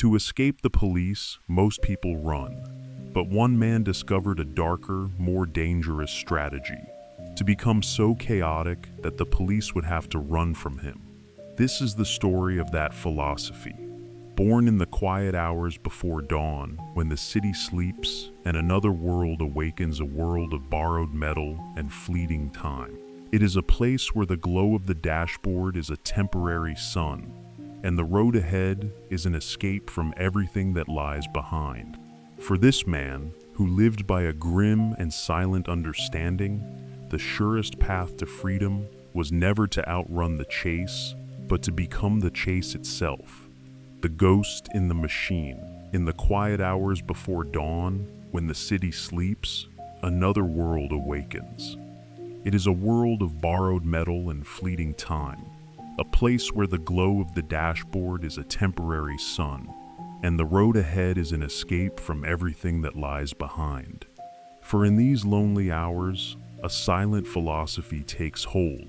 To escape the police, most people run. But one man discovered a darker, more dangerous strategy: to become so chaotic that the police would have to run from him. This is the story of that philosophy. Born in the quiet hours before dawn, when the city sleeps and another world awakens, a world of borrowed metal and fleeting time. It is a place where the glow of the dashboard is a temporary sun, and the road ahead is an escape from everything that lies behind. For this man, who lived by a grim and silent understanding, the surest path to freedom was never to outrun the chase, but to become the chase itself. The ghost in the machine. In the quiet hours before dawn, when the city sleeps, another world awakens. It is a world of borrowed metal and fleeting time, a place where the glow of the dashboard is a temporary sun, and the road ahead is an escape from everything that lies behind. For in these lonely hours, a silent philosophy takes hold,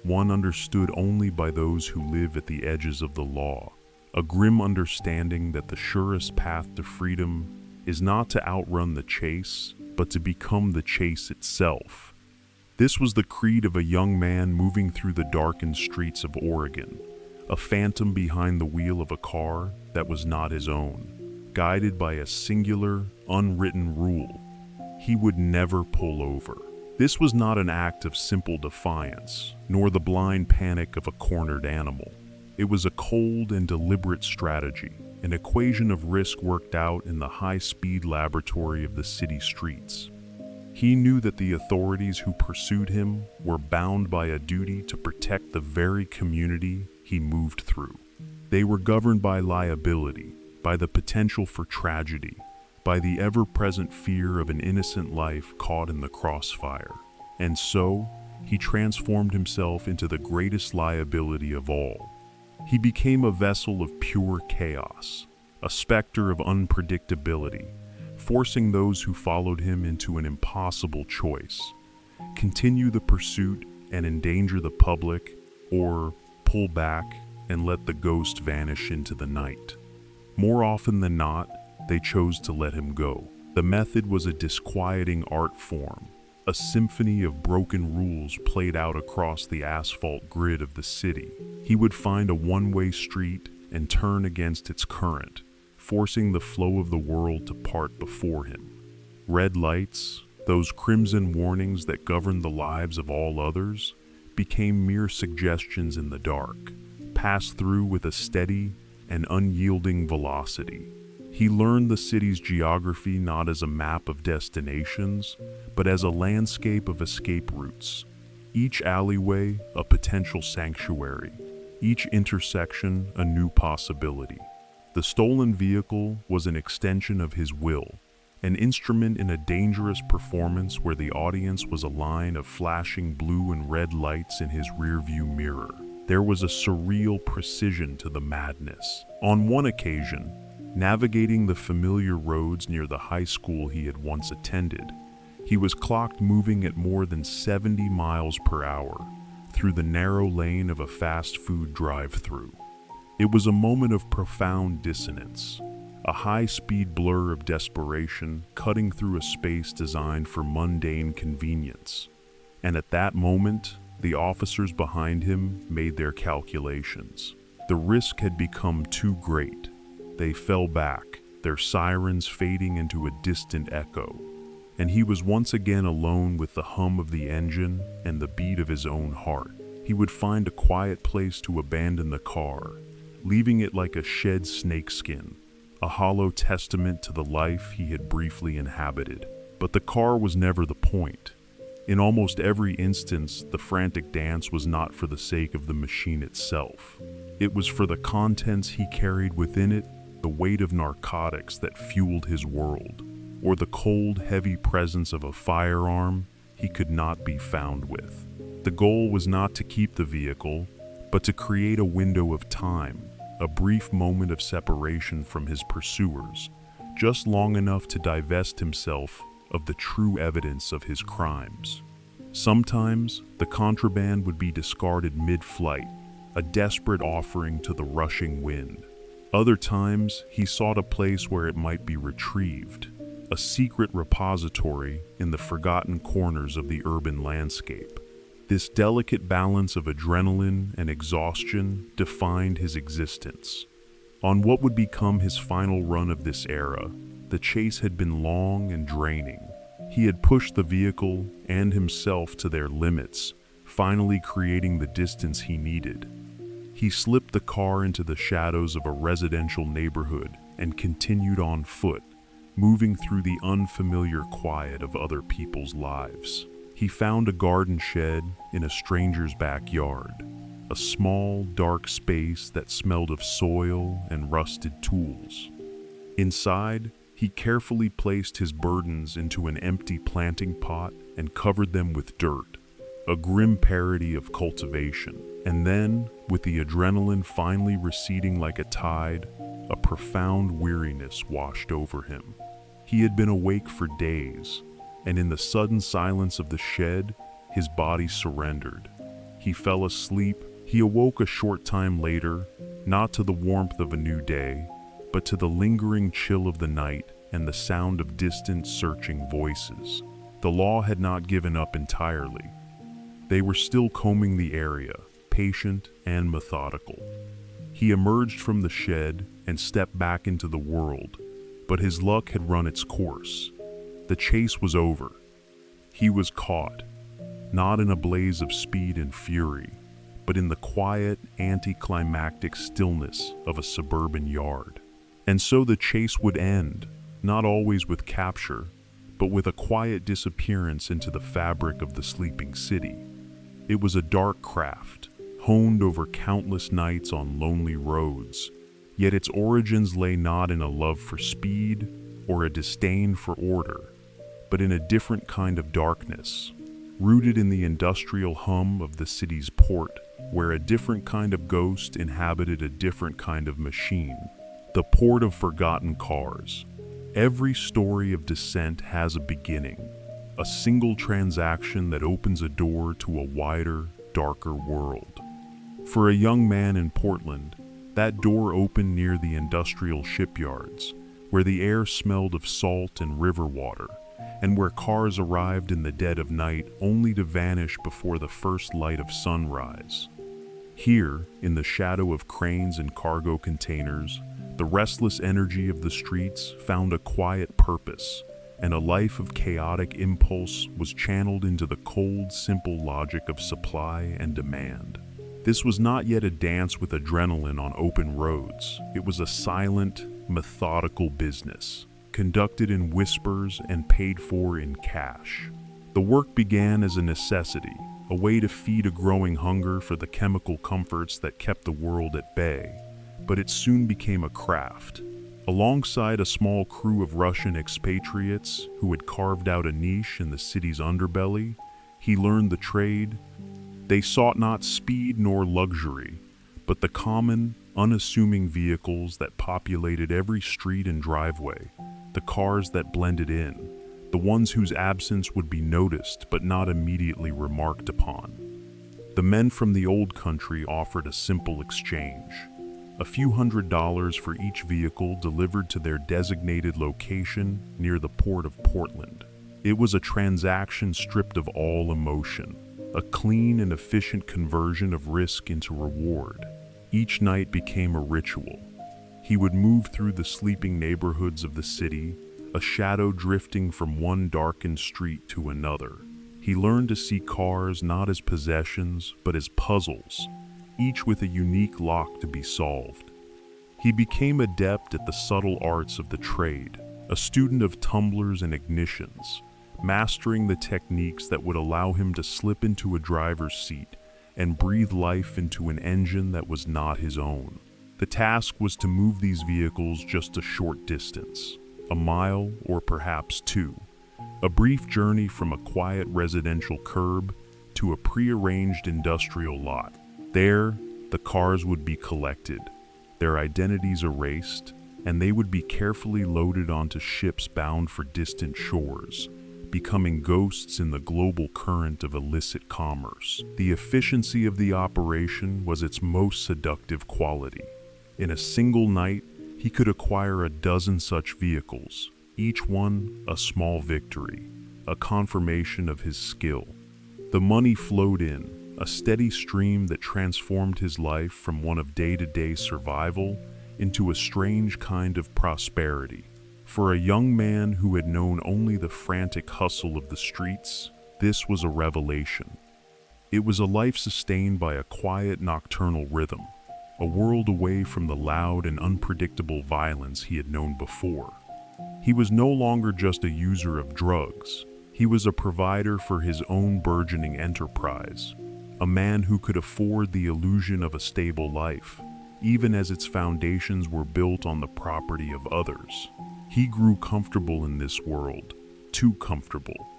one understood only by those who live at the edges of the law. A grim understanding that the surest path to freedom is not to outrun the chase, but to become the chase itself. This was the creed of a young man moving through the darkened streets of Oregon, a phantom behind the wheel of a car that was not his own, guided by a singular, unwritten rule: he would never pull over. This was not an act of simple defiance, nor the blind panic of a cornered animal. It was a cold and deliberate strategy, an equation of risk worked out in the high-speed laboratory of the city streets. He knew that the authorities who pursued him were bound by a duty to protect the very community he moved through. They were governed by liability, by the potential for tragedy, by the ever-present fear of an innocent life caught in the crossfire. And so, he transformed himself into the greatest liability of all. He became a vessel of pure chaos, a specter of unpredictability, forcing those who followed him into an impossible choice: continue the pursuit and endanger the public, or pull back and let the ghost vanish into the night. More often than not, they chose to let him go. The method was a disquieting art form, a symphony of broken rules played out across the asphalt grid of the city. He would find a one-way street and turn against its current, forcing the flow of the world to part before him. Red lights, those crimson warnings that governed the lives of all others, became mere suggestions in the dark, passed through with a steady and unyielding velocity. He learned the city's geography not as a map of destinations, but as a landscape of escape routes. Each alleyway a potential sanctuary, each intersection a new possibility. The stolen vehicle was an extension of his will, an instrument in a dangerous performance where the audience was a line of flashing blue and red lights in his rearview mirror. There was a surreal precision to the madness. On one occasion, navigating the familiar roads near the high school he had once attended, he was clocked moving at more than 70 miles per hour through the narrow lane of a fast food drive-thru. It was a moment of profound dissonance, a high-speed blur of desperation cutting through a space designed for mundane convenience. And at that moment, the officers behind him made their calculations. The risk had become too great. They fell back, their sirens fading into a distant echo, and he was once again alone with the hum of the engine and the beat of his own heart. He would find a quiet place to abandon the car, leaving it like a shed snakeskin, a hollow testament to the life he had briefly inhabited. But the car was never the point. In almost every instance, the frantic dance was not for the sake of the machine itself. It was for the contents he carried within it, the weight of narcotics that fueled his world, or the cold, heavy presence of a firearm he could not be found with. The goal was not to keep the vehicle, but to create a window of time, a brief moment of separation from his pursuers, just long enough to divest himself of the true evidence of his crimes. Sometimes, the contraband would be discarded mid-flight, a desperate offering to the rushing wind. Other times, he sought a place where it might be retrieved, a secret repository in the forgotten corners of the urban landscape. This delicate balance of adrenaline and exhaustion defined his existence. On what would become his final run of this era, the chase had been long and draining. He had pushed the vehicle and himself to their limits, finally creating the distance he needed. He slipped the car into the shadows of a residential neighborhood and continued on foot, moving through the unfamiliar quiet of other people's lives. He found a garden shed in a stranger's backyard, a small, dark space that smelled of soil and rusted tools. Inside, he carefully placed his burdens into an empty planting pot and covered them with dirt, a grim parody of cultivation. And then, with the adrenaline finally receding like a tide, a profound weariness washed over him. He had been awake for days, and in the sudden silence of the shed, his body surrendered. He fell asleep. He awoke a short time later, not to the warmth of a new day, but to the lingering chill of the night and the sound of distant, searching voices. The law had not given up entirely. They were still combing the area, patient and methodical. He emerged from the shed and stepped back into the world, but his luck had run its course. The chase was over. He was caught, not in a blaze of speed and fury, but in the quiet, anticlimactic stillness of a suburban yard. And so the chase would end, not always with capture, but with a quiet disappearance into the fabric of the sleeping city. It was a dark craft, honed over countless nights on lonely roads, yet its origins lay not in a love for speed or a disdain for order, but in a different kind of darkness, rooted in the industrial hum of the city's port, where a different kind of ghost inhabited a different kind of machine, the port of forgotten cars. Every story of descent has a beginning, a single transaction that opens a door to a wider, darker world. For a young man in Portland, that door opened near the industrial shipyards, where the air smelled of salt and river water, and where cars arrived in the dead of night only to vanish before the first light of sunrise. Here, in the shadow of cranes and cargo containers, the restless energy of the streets found a quiet purpose, and a life of chaotic impulse was channeled into the cold, simple logic of supply and demand. This was not yet a dance with adrenaline on open roads. It was a silent, methodical business, conducted in whispers and paid for in cash. The work began as a necessity, a way to feed a growing hunger for the chemical comforts that kept the world at bay, but it soon became a craft. Alongside a small crew of Russian expatriates who had carved out a niche in the city's underbelly, he learned the trade. They sought not speed nor luxury, but the common, unassuming vehicles that populated every street and driveway, the cars that blended in, the ones whose absence would be noticed but not immediately remarked upon. The men from the old country offered a simple exchange, a few $100s for each vehicle delivered to their designated location near the port of Portland. It was a transaction stripped of all emotion, a clean and efficient conversion of risk into reward. Each night became a ritual. He would move through the sleeping neighborhoods of the city, a shadow drifting from one darkened street to another. He learned to see cars not as possessions, but as puzzles, each with a unique lock to be solved. He became adept at the subtle arts of the trade, a student of tumblers and ignitions, mastering the techniques that would allow him to slip into a driver's seat and breathe life into an engine that was not his own. The task was to move these vehicles just a short distance, a mile or perhaps two, a brief journey from a quiet residential curb to a prearranged industrial lot. There, the cars would be collected, their identities erased, and they would be carefully loaded onto ships bound for distant shores, becoming ghosts in the global current of illicit commerce. The efficiency of the operation was its most seductive quality. In a single night, he could acquire a dozen such vehicles, each one a small victory, a confirmation of his skill. The money flowed in, a steady stream that transformed his life from one of day-to-day survival into a strange kind of prosperity. For a young man who had known only the frantic hustle of the streets, this was a revelation. It was a life sustained by a quiet nocturnal rhythm, a world away from the loud and unpredictable violence he had known before. He was no longer just a user of drugs. He was a provider for his own burgeoning enterprise, a man who could afford the illusion of a stable life, even as its foundations were built on the property of others. He grew comfortable in this world, too comfortable.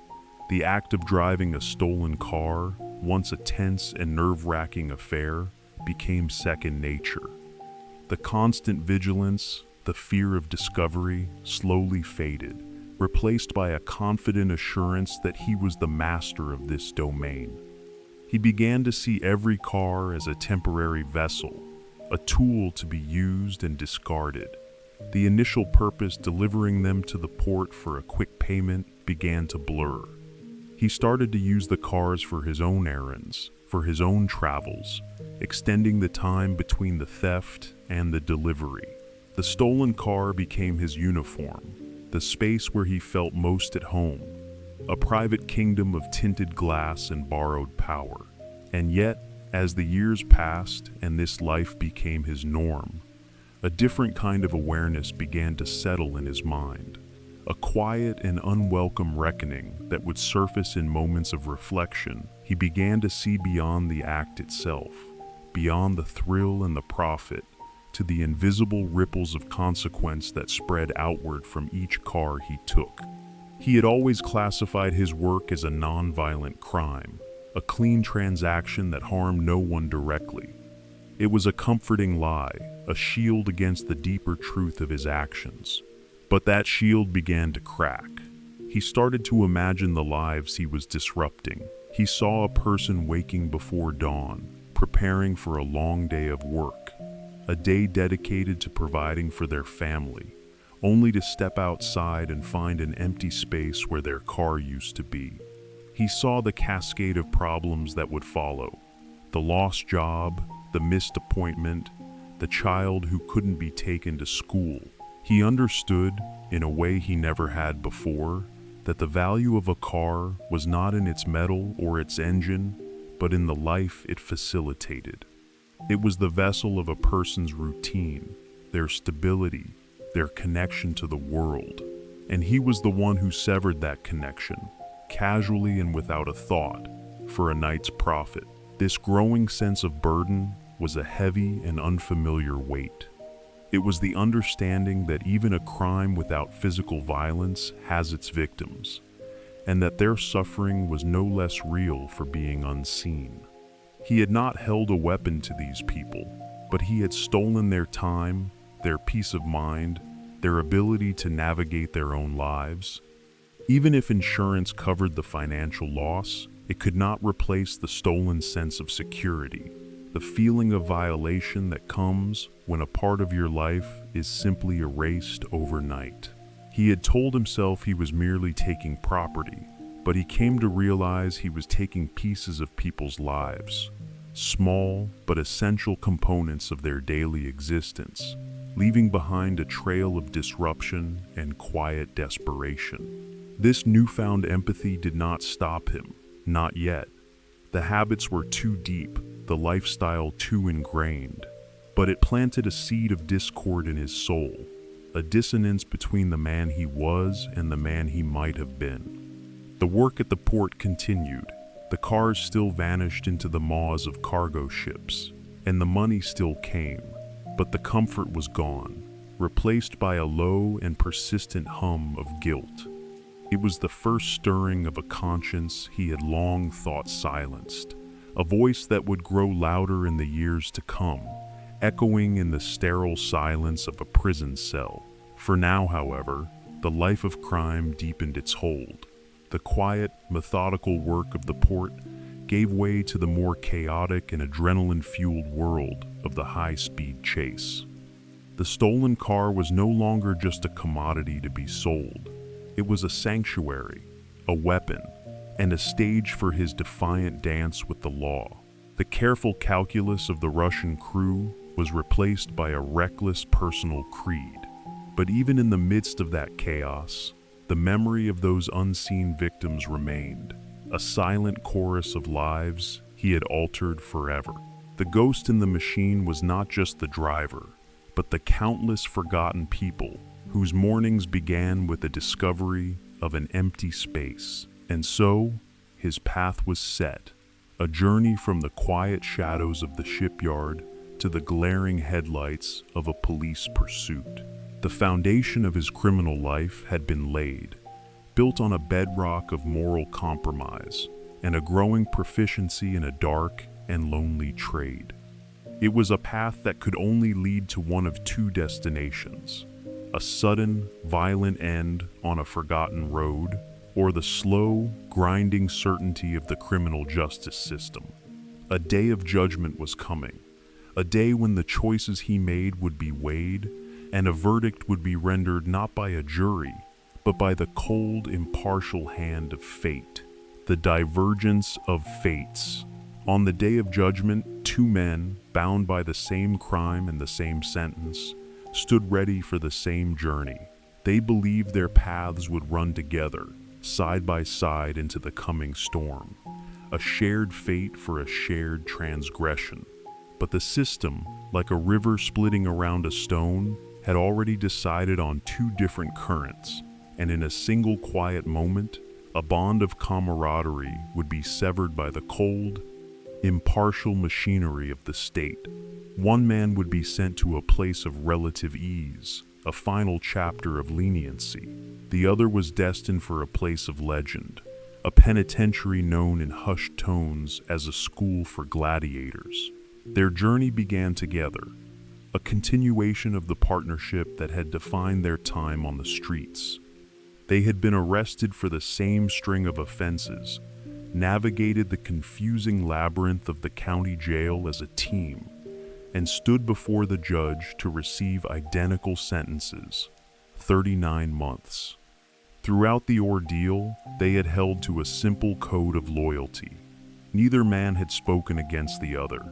The act of driving a stolen car, once a tense and nerve-wracking affair, became second nature. The constant vigilance, the fear of discovery, slowly faded, replaced by a confident assurance that he was the master of this domain. He began to see every car as a temporary vessel, a tool to be used and discarded. The initial purpose, delivering them to the port for a quick payment, began to blur. He started to use the cars for his own errands, for his own travels, extending the time between the theft and the delivery. The stolen car became his uniform, the space where he felt most at home, a private kingdom of tinted glass and borrowed power. And yet, as the years passed and this life became his norm, a different kind of awareness began to settle in his mind, a quiet and unwelcome reckoning that would surface in moments of reflection. He began to see beyond the act itself, beyond the thrill and the profit, to the invisible ripples of consequence that spread outward from each car he took. He had always classified his work as a non-violent crime, a clean transaction that harmed no one directly. It was a comforting lie, a shield against the deeper truth of his actions. But that shield began to crack. He started to imagine the lives he was disrupting. He saw a person waking before dawn, preparing for a long day of work, a day dedicated to providing for their family, only to step outside and find an empty space where their car used to be. He saw the cascade of problems that would follow: the lost job, the missed appointment, the child who couldn't be taken to school. He understood, in a way he never had before, that the value of a car was not in its metal or its engine, but in the life it facilitated. It was the vessel of a person's routine, their stability, their connection to the world. And he was the one who severed that connection, casually and without a thought, for a night's profit. This growing sense of burden was a heavy and unfamiliar weight. It was the understanding that even a crime without physical violence has its victims, and that their suffering was no less real for being unseen. He had not held a weapon to these people, but he had stolen their time, their peace of mind, their ability to navigate their own lives. Even if insurance covered the financial loss, it could not replace the stolen sense of security, the feeling of violation that comes when a part of your life is simply erased overnight. He had told himself he was merely taking property, but he came to realize he was taking pieces of people's lives, small but essential components of their daily existence, leaving behind a trail of disruption and quiet desperation. This newfound empathy did not stop him, not yet. The habits were too deep, the lifestyle too ingrained, but it planted a seed of discord in his soul, a dissonance between the man he was and the man he might have been. The work at the port continued. The cars still vanished into the maws of cargo ships, and the money still came, but the comfort was gone, replaced by a low and persistent hum of guilt. It was the first stirring of a conscience he had long thought silenced, a voice that would grow louder in the years to come, echoing in the sterile silence of a prison cell. For now, however, the life of crime deepened its hold. The quiet, methodical work of the port gave way to the more chaotic and adrenaline-fueled world of the high-speed chase. The stolen car was no longer just a commodity to be sold. It was a sanctuary, a weapon, and a stage for his defiant dance with the law. The careful calculus of the Russian crew was replaced by a reckless personal creed. But even in the midst of that chaos, the memory of those unseen victims remained, a silent chorus of lives he had altered forever. The ghost in the machine was not just the driver, but the countless forgotten people whose mornings began with the discovery of an empty space. And so, his path was set, a journey from the quiet shadows of the shipyard to the glaring headlights of a police pursuit. The foundation of his criminal life had been laid, built on a bedrock of moral compromise and a growing proficiency in a dark and lonely trade. It was a path that could only lead to one of two destinations: a sudden, violent end on a forgotten road, or the slow, grinding certainty of the criminal justice system. A day of judgment was coming, a day when the choices he made would be weighed, and a verdict would be rendered not by a jury, but by the cold, impartial hand of fate. The divergence of fates. On the day of judgment, two men, bound by the same crime and the same sentence, stood ready for the same journey. They believed their paths would run together, side by side into the coming storm, a shared fate for a shared transgression. But the system, like a river splitting around a stone, had already decided on two different currents, and in a single quiet moment, a bond of camaraderie would be severed by the cold, impartial machinery of the state. One man would be sent to a place of relative ease, a final chapter of leniency. The other was destined for a place of legend, a penitentiary known in hushed tones as a school for gladiators. Their journey began together, a continuation of the partnership that had defined their time on the streets. They had been arrested for the same string of offenses, navigated the confusing labyrinth of the county jail as a team, and stood before the judge to receive identical sentences, 39 months. Throughout the ordeal, they had held to a simple code of loyalty. Neither man had spoken against the other.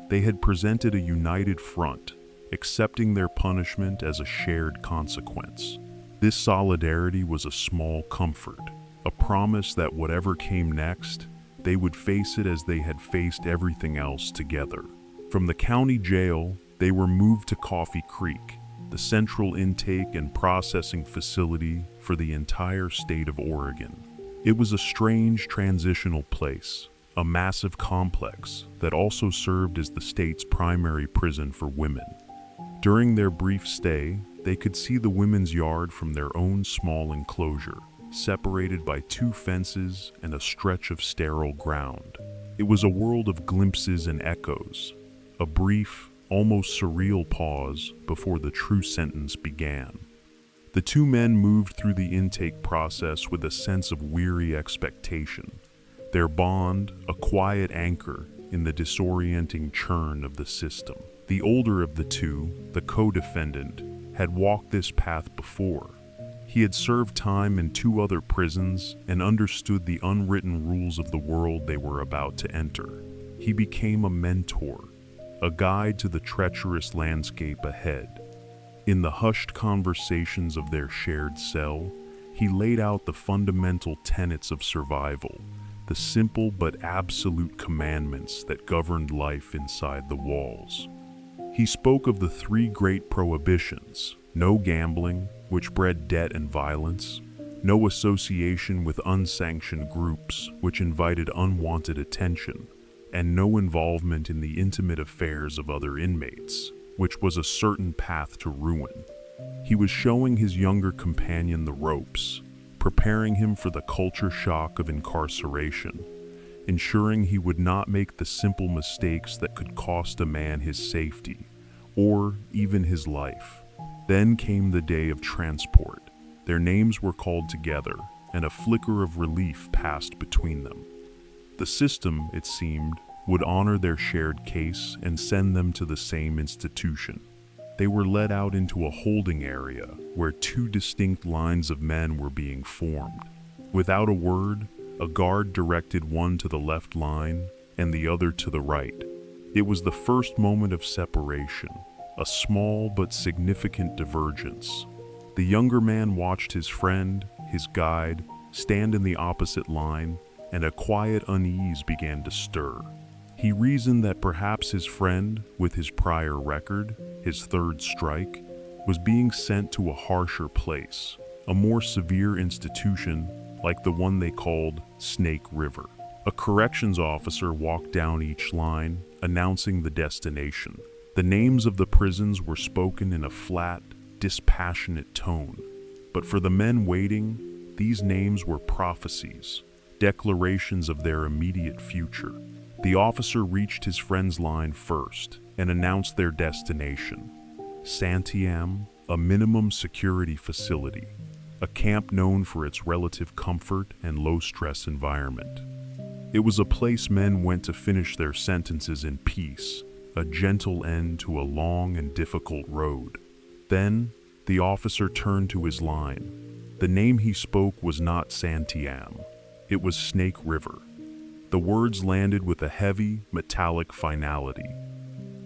They had presented a united front, accepting their punishment as a shared consequence. This solidarity was a small comfort, a promise that whatever came next, they would face it as they had faced everything else together. From the county jail, they were moved to Coffee Creek, the central intake and processing facility for the entire state of Oregon. It was a strange transitional place, a massive complex that also served as the state's primary prison for women. During their brief stay, they could see the women's yard from their own small enclosure, separated by two fences and a stretch of sterile ground. It was a world of glimpses and echoes, a brief, almost surreal pause before the true sentence began. The two men moved through the intake process with a sense of weary expectation, their bond a quiet anchor in the disorienting churn of the system. The older of the two, the co-defendant, had walked this path before. He had served time in two other prisons and understood the unwritten rules of the world they were about to enter. He became a mentor, a guide to the treacherous landscape ahead. In the hushed conversations of their shared cell, he laid out the fundamental tenets of survival, the simple but absolute commandments that governed life inside the walls. He spoke of the three great prohibitions: no gambling, which bred debt and violence; no association with unsanctioned groups, which invited unwanted attention; and no involvement in the intimate affairs of other inmates, which was a certain path to ruin. He was showing his younger companion the ropes, preparing him for the culture shock of incarceration, ensuring he would not make the simple mistakes that could cost a man his safety, or even his life. Then came the day of transport. Their names were called together, and a flicker of relief passed between them. The system, it seemed, would honor their shared case and send them to the same institution. They were led out into a holding area where two distinct lines of men were being formed. Without a word, a guard directed one to the left line and the other to the right. It was the first moment of separation, a small but significant divergence. The younger man watched his friend, his guide, stand in the opposite line, and a quiet unease began to stir. He reasoned that perhaps his friend, with his prior record, his third strike, was being sent to a harsher place, a more severe institution like the one they called Snake River. A corrections officer walked down each line, announcing the destination. The names of the prisons were spoken in a flat, dispassionate tone, but for the men waiting, these names were prophecies, declarations of their immediate future. The officer reached his friend's line first and announced their destination: Santiam, a minimum security facility, a camp known for its relative comfort and low-stress environment. It was a place men went to finish their sentences in peace, a gentle end to a long and difficult road. Then, the officer turned to his line. The name he spoke was not Santiam. It was Snake River. The words landed with a heavy, metallic finality.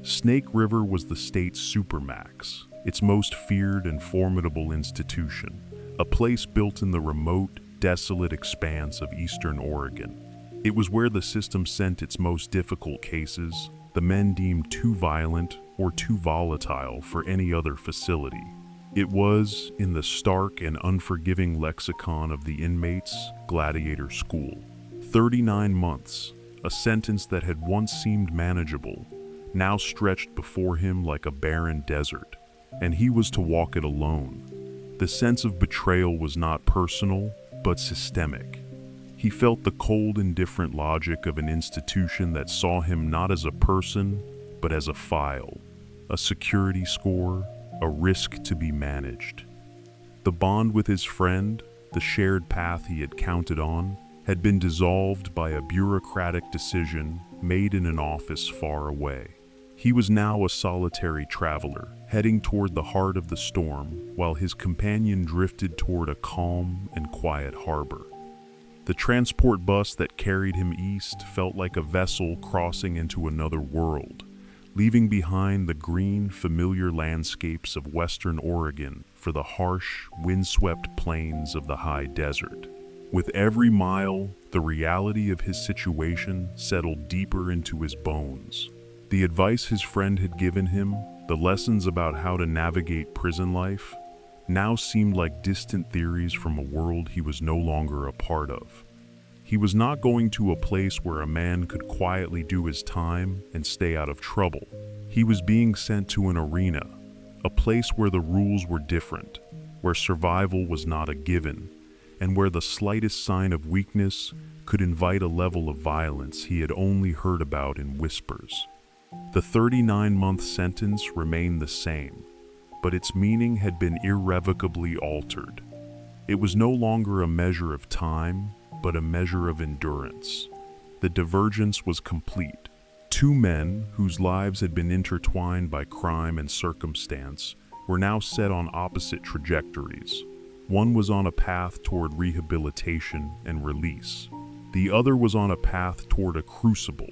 Snake River was the state's supermax, its most feared and formidable institution, a place built in the remote, desolate expanse of eastern Oregon. It was where the system sent its most difficult cases, the men deemed too violent or too volatile for any other facility. It was, in the stark and unforgiving lexicon of the inmates, gladiator school. 39 months, a sentence that had once seemed manageable, now stretched before him like a barren desert, and he was to walk it alone. The sense of betrayal was not personal, but systemic. He felt the cold, indifferent logic of an institution that saw him not as a person, but as a file, a security score, a risk to be managed. The bond with his friend, the shared path he had counted on, had been dissolved by a bureaucratic decision made in an office far away. He was now a solitary traveler, heading toward the heart of the storm, while his companion drifted toward a calm and quiet harbor. The transport bus that carried him east felt like a vessel crossing into another world, leaving behind the green, familiar landscapes of western Oregon for the harsh, windswept plains of the high desert. With every mile, the reality of his situation settled deeper into his bones. The advice his friend had given him, the lessons about how to navigate prison life, now seemed like distant theories from a world he was no longer a part of. He was not going to a place where a man could quietly do his time and stay out of trouble. He was being sent to an arena, a place where the rules were different, where survival was not a given, and where the slightest sign of weakness could invite a level of violence he had only heard about in whispers. The 39-month sentence remained the same, but its meaning had been irrevocably altered. It was no longer a measure of time, but a measure of endurance. The divergence was complete. Two men, whose lives had been intertwined by crime and circumstance, were now set on opposite trajectories. One was on a path toward rehabilitation and release. The other was on a path toward a crucible,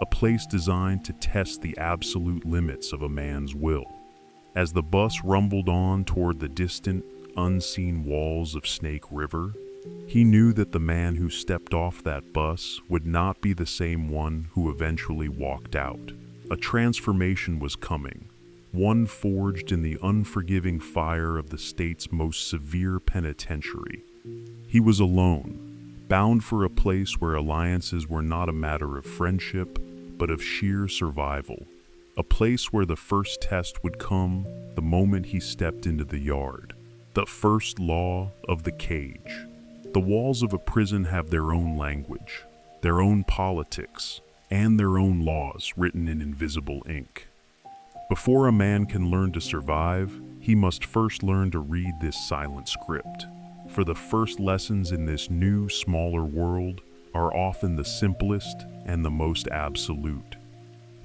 a place designed to test the absolute limits of a man's will. As the bus rumbled on toward the distant, unseen walls of Snake River, he knew that the man who stepped off that bus would not be the same one who eventually walked out. A transformation was coming, one forged in the unforgiving fire of the state's most severe penitentiary. He was alone, bound for a place where alliances were not a matter of friendship, but of sheer survival. A place where the first test would come the moment he stepped into the yard. The first law of the cage. The walls of a prison have their own language, their own politics, and their own laws written in invisible ink. Before a man can learn to survive, he must first learn to read this silent script. For the first lessons in this new, smaller world are often the simplest and the most absolute.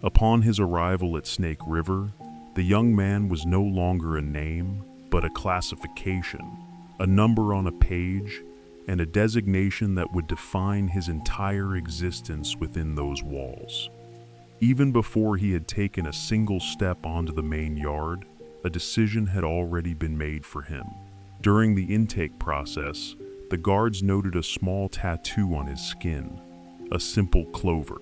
Upon his arrival at Snake River, the The young man was no longer a name, but a classification, a number on a page, and a designation that would define his entire existence within those walls. Even before he had taken a single step onto the main yard, a decision had already been made for him. During the intake process, the guards noted a small tattoo on his skin, a simple clover.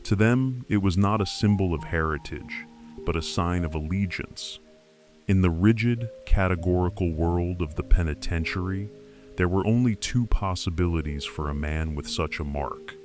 To them, it was not a symbol of heritage, but a sign of allegiance. In the rigid, categorical world of the penitentiary, there were only two possibilities for a man with such a mark.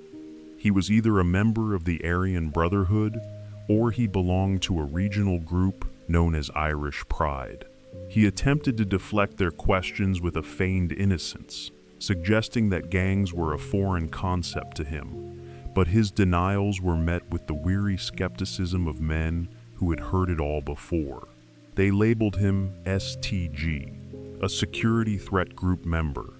He was either a member of the Aryan Brotherhood, or he belonged to a regional group known as Irish Pride. He attempted to deflect their questions with a feigned innocence, suggesting that gangs were a foreign concept to him, but his denials were met with the weary skepticism of men who had heard it all before. They labeled him STG, a security threat group member,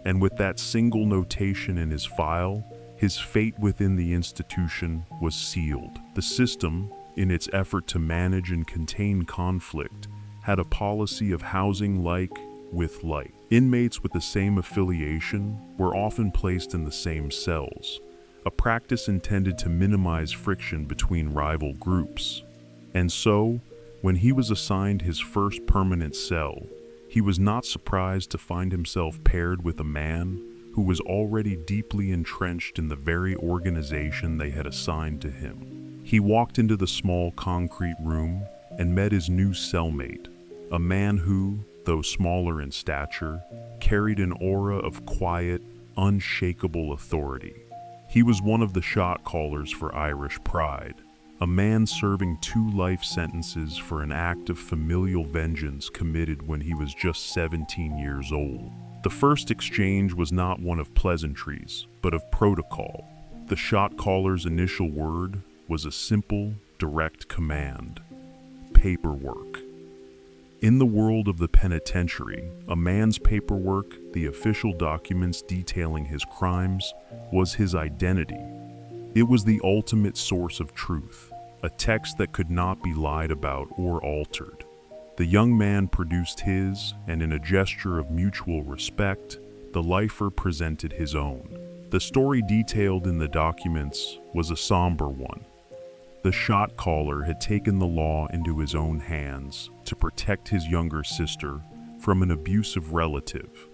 and with that single notation in his file, his fate within the institution was sealed. The system, in its effort to manage and contain conflict, had a policy of housing like with like. Inmates with the same affiliation were often placed in the same cells, a practice intended to minimize friction between rival groups. And so, when he was assigned his first permanent cell, he was not surprised to find himself paired with a man who was already deeply entrenched in the very organization they had assigned to him. He walked into the small concrete room and met his new cellmate, a man who, though smaller in stature, carried an aura of quiet, unshakable authority. He was one of the shot callers for Irish Pride, a man serving 2 life sentences for an act of familial vengeance committed when he was just 17 years old. The first exchange was not one of pleasantries, but of protocol. The shot caller's initial word was a simple, direct command: paperwork. In the world of the penitentiary, a man's paperwork, the official documents detailing his crimes, was his identity. It was the ultimate source of truth, a text that could not be lied about or altered. The young man produced his, and in a gesture of mutual respect, the lifer presented his own. The story detailed in the documents was a somber one. The shot caller had taken the law into his own hands to protect his younger sister from an abusive relative,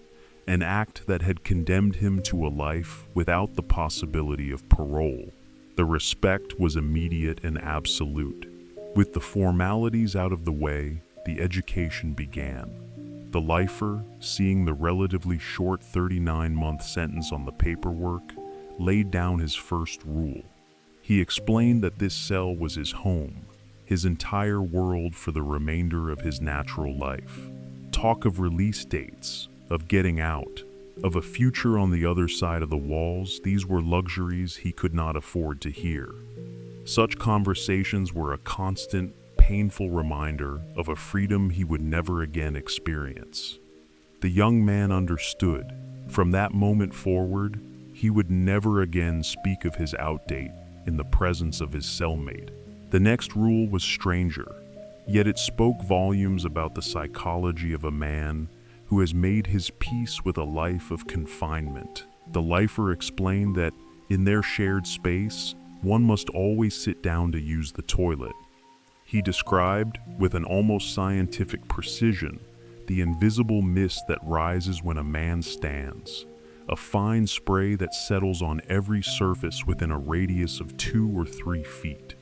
an act that had condemned him to a life without the possibility of parole. The respect was immediate and absolute. With the formalities out of the way, the education began. The lifer, seeing the relatively short 39-month sentence on the paperwork, laid down his first rule. He explained that this cell was his home, his entire world for the remainder of his natural life. Talk of release dates, of getting out, of a future on the other side of the walls, these were luxuries he could not afford to hear. Such conversations were a constant, painful reminder of a freedom he would never again experience. The young man understood. From that moment forward, he would never again speak of his outdate in the presence of his cellmate. The next rule was stranger, yet it spoke volumes about the psychology of a man who has made his peace with a life of confinement. The lifer explained that in their shared space, one must always sit down to use the toilet. He described, with an almost scientific precision, the invisible mist that rises when a man stands, a fine spray that settles on every surface within a radius of 2 or 3 feet.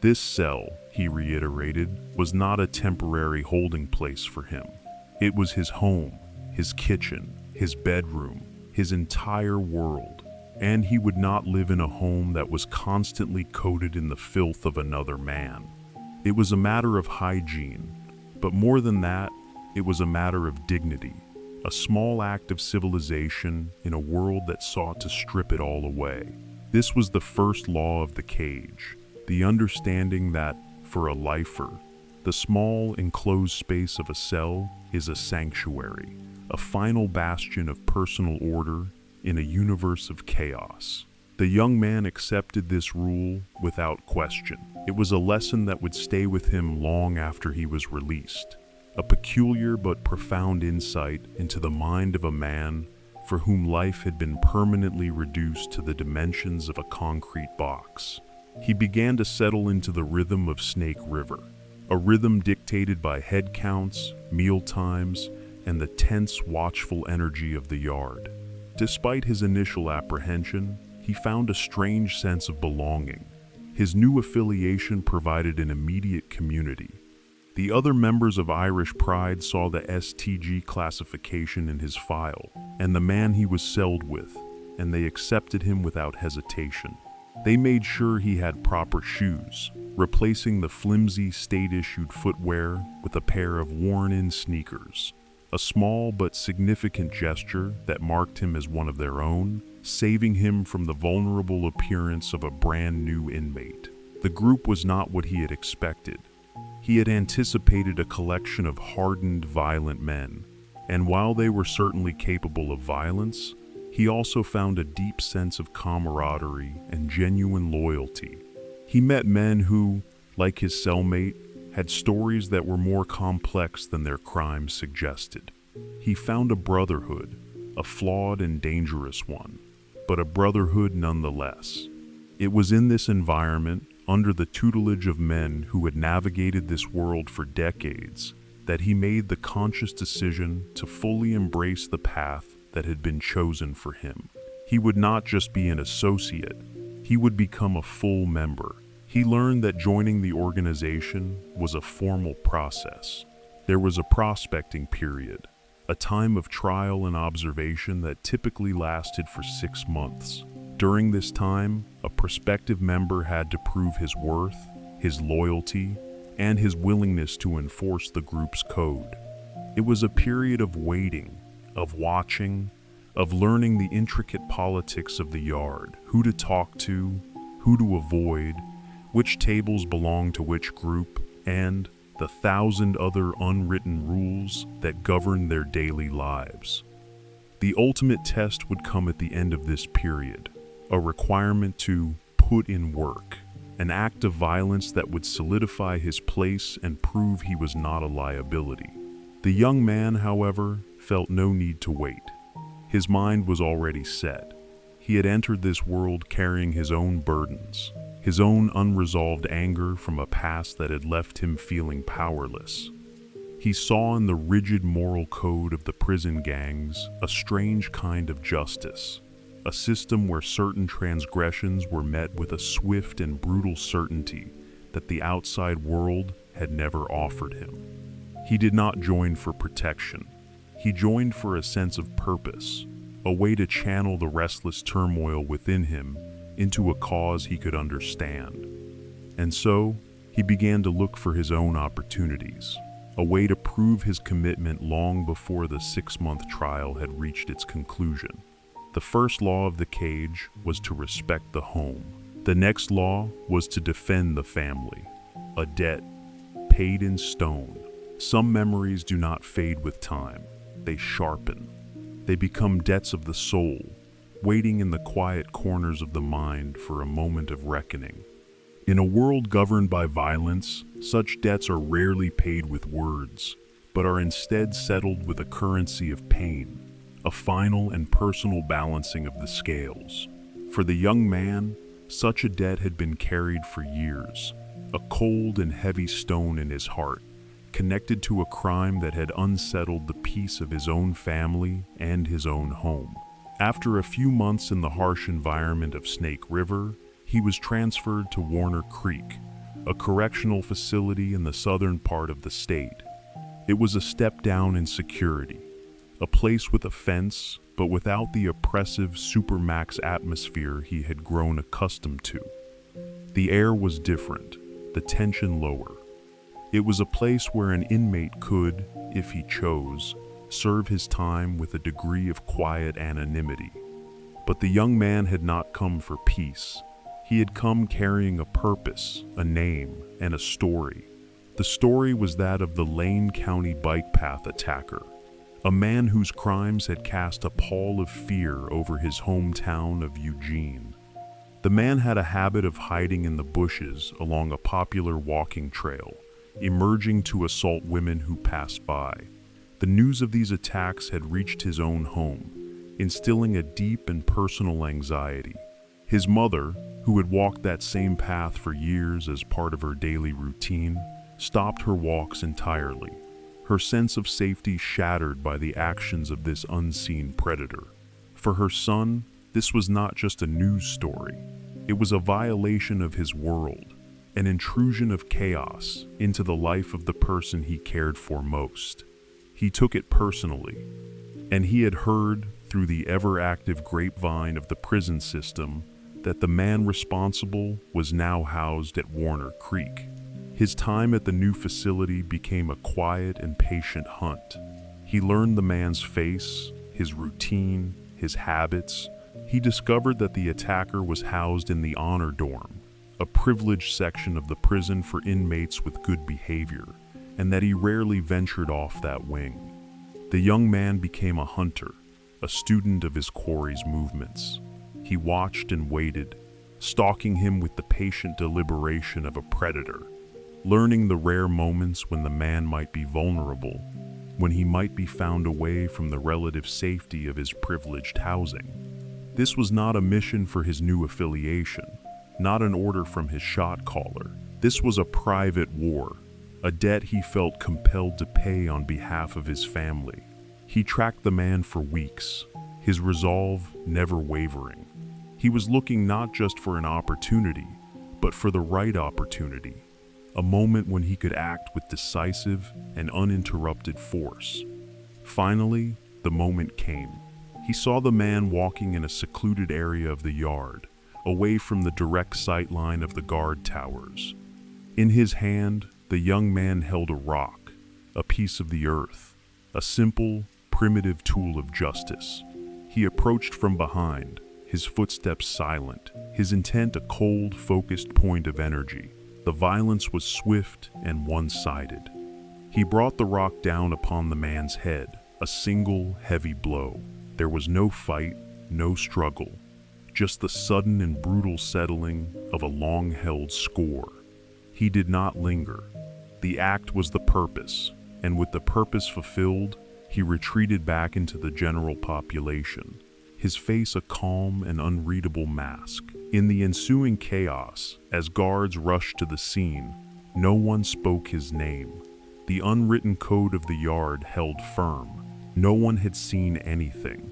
This cell, he reiterated, was not a temporary holding place for him. It was his home, his kitchen, his bedroom, his entire world, and he would not live in a home that was constantly coated in the filth of another man. It was a matter of hygiene, but more than that, it was a matter of dignity, a small act of civilization in a world that sought to strip it all away. This was the first law of the cage, the understanding that, for a lifer, the small enclosed space of a cell is a sanctuary, a final bastion of personal order in a universe of chaos. The young man accepted this rule without question. It was a lesson that would stay with him long after he was released, a peculiar but profound insight into the mind of a man for whom life had been permanently reduced to the dimensions of a concrete box. He began to settle into the rhythm of Snake River, a rhythm dictated by head counts, meal times, and the tense, watchful energy of the yard. Despite his initial apprehension, he found a strange sense of belonging. His new affiliation provided an immediate community. The other members of Irish Pride saw the STG classification in his file and the man he was celled with, and they accepted him without hesitation. They made sure he had proper shoes, replacing the flimsy state-issued footwear with a pair of worn-in sneakers. A small but significant gesture that marked him as one of their own, saving him from the vulnerable appearance of a brand new inmate. The group was not what he had expected. He had anticipated a collection of hardened, violent men, and while they were certainly capable of violence, he also found a deep sense of camaraderie and genuine loyalty. He met men who, like his cellmate, had stories that were more complex than their crimes suggested. He found a brotherhood, a flawed and dangerous one, but a brotherhood nonetheless. It was in this environment, under the tutelage of men who had navigated this world for decades, that he made the conscious decision to fully embrace the path that had been chosen for him. He would not just be an associate, he would become a full member. He learned that joining the organization was a formal process. There was a prospecting period, a time of trial and observation that typically lasted for 6 months. During this time, a prospective member had to prove his worth, his loyalty, and his willingness to enforce the group's code. It was a period of waiting, of watching, of learning the intricate politics of the yard, who to talk to, who to avoid, which tables belong to which group, and the 1,000 other unwritten rules that govern their daily lives. The ultimate test would come at the end of this period, a requirement to put in work, an act of violence that would solidify his place and prove he was not a liability. The young man, however, felt no need to wait. His mind was already set. He had entered this world carrying his own burdens, his own unresolved anger from a past that had left him feeling powerless. He saw in the rigid moral code of the prison gangs a strange kind of justice, a system where certain transgressions were met with a swift and brutal certainty that the outside world had never offered him. He did not join for protection. He joined for a sense of purpose, a way to channel the restless turmoil within him into a cause he could understand. And so, he began to look for his own opportunities, a way to prove his commitment long before the 6-month trial had reached its conclusion. The first law of the cage was to respect the home. The next law was to defend the family, a debt paid in stone. Some memories do not fade with time, they sharpen. They become debts of the soul, waiting in the quiet corners of the mind for a moment of reckoning. In a world governed by violence, such debts are rarely paid with words, but are instead settled with a currency of pain, a final and personal balancing of the scales. For the young man, such a debt had been carried for years, a cold and heavy stone in his heart, connected to a crime that had unsettled the peace of his own family and his own home. After a few months in the harsh environment of Snake River, he was transferred to Warner Creek, a correctional facility in the southern part of the state. It was a step down in security, a place with a fence, but without the oppressive supermax atmosphere he had grown accustomed to. The air was different, the tension lower. It was a place where an inmate could, if he chose, serve his time with a degree of quiet anonymity. But the young man had not come for peace. He had come carrying a purpose, a name, and a story. The story was that of the Lane County bike path attacker, a man whose crimes had cast a pall of fear over his hometown of Eugene. The man had a habit of hiding in the bushes along a popular walking trail, emerging to assault women who passed by. The news of these attacks had reached his own home, instilling a deep and personal anxiety. His mother, who had walked that same path for years as part of her daily routine, stopped her walks entirely, her sense of safety shattered by the actions of this unseen predator. For her son, this was not just a news story. It was a violation of his world, an intrusion of chaos into the life of the person he cared for most. He took it personally, and he had heard through the ever-active grapevine of the prison system that the man responsible was now housed at Warner Creek. His time at the new facility became a quiet and patient hunt. He learned the man's face, his routine, his habits. He discovered that the attacker was housed in the honor dorm, a privileged section of the prison for inmates with good behavior, and that he rarely ventured off that wing. The young man became a hunter, a student of his quarry's movements. He watched and waited, stalking him with the patient deliberation of a predator, learning the rare moments when the man might be vulnerable, when he might be found away from the relative safety of his privileged housing. This was not a mission for his new affiliation, not an order from his shot caller. This was a private war, a debt he felt compelled to pay on behalf of his family. He tracked the man for weeks, his resolve never wavering. He was looking not just for an opportunity, but for the right opportunity, a moment when he could act with decisive and uninterrupted force. Finally, the moment came. He saw the man walking in a secluded area of the yard, away from the direct sightline of the guard towers. In his hand, the young man held a rock, a piece of the earth, a simple, primitive tool of justice. He approached from behind, his footsteps silent, his intent a cold, focused point of energy. The violence was swift and one-sided. He brought the rock down upon the man's head, a single, heavy blow. There was no fight, no struggle, just the sudden and brutal settling of a long-held score. He did not linger. The act was the purpose, and with the purpose fulfilled, he retreated back into the general population, his face a calm and unreadable mask. In the ensuing chaos, as guards rushed to the scene, no one spoke his name. The unwritten code of the yard held firm. No one had seen anything.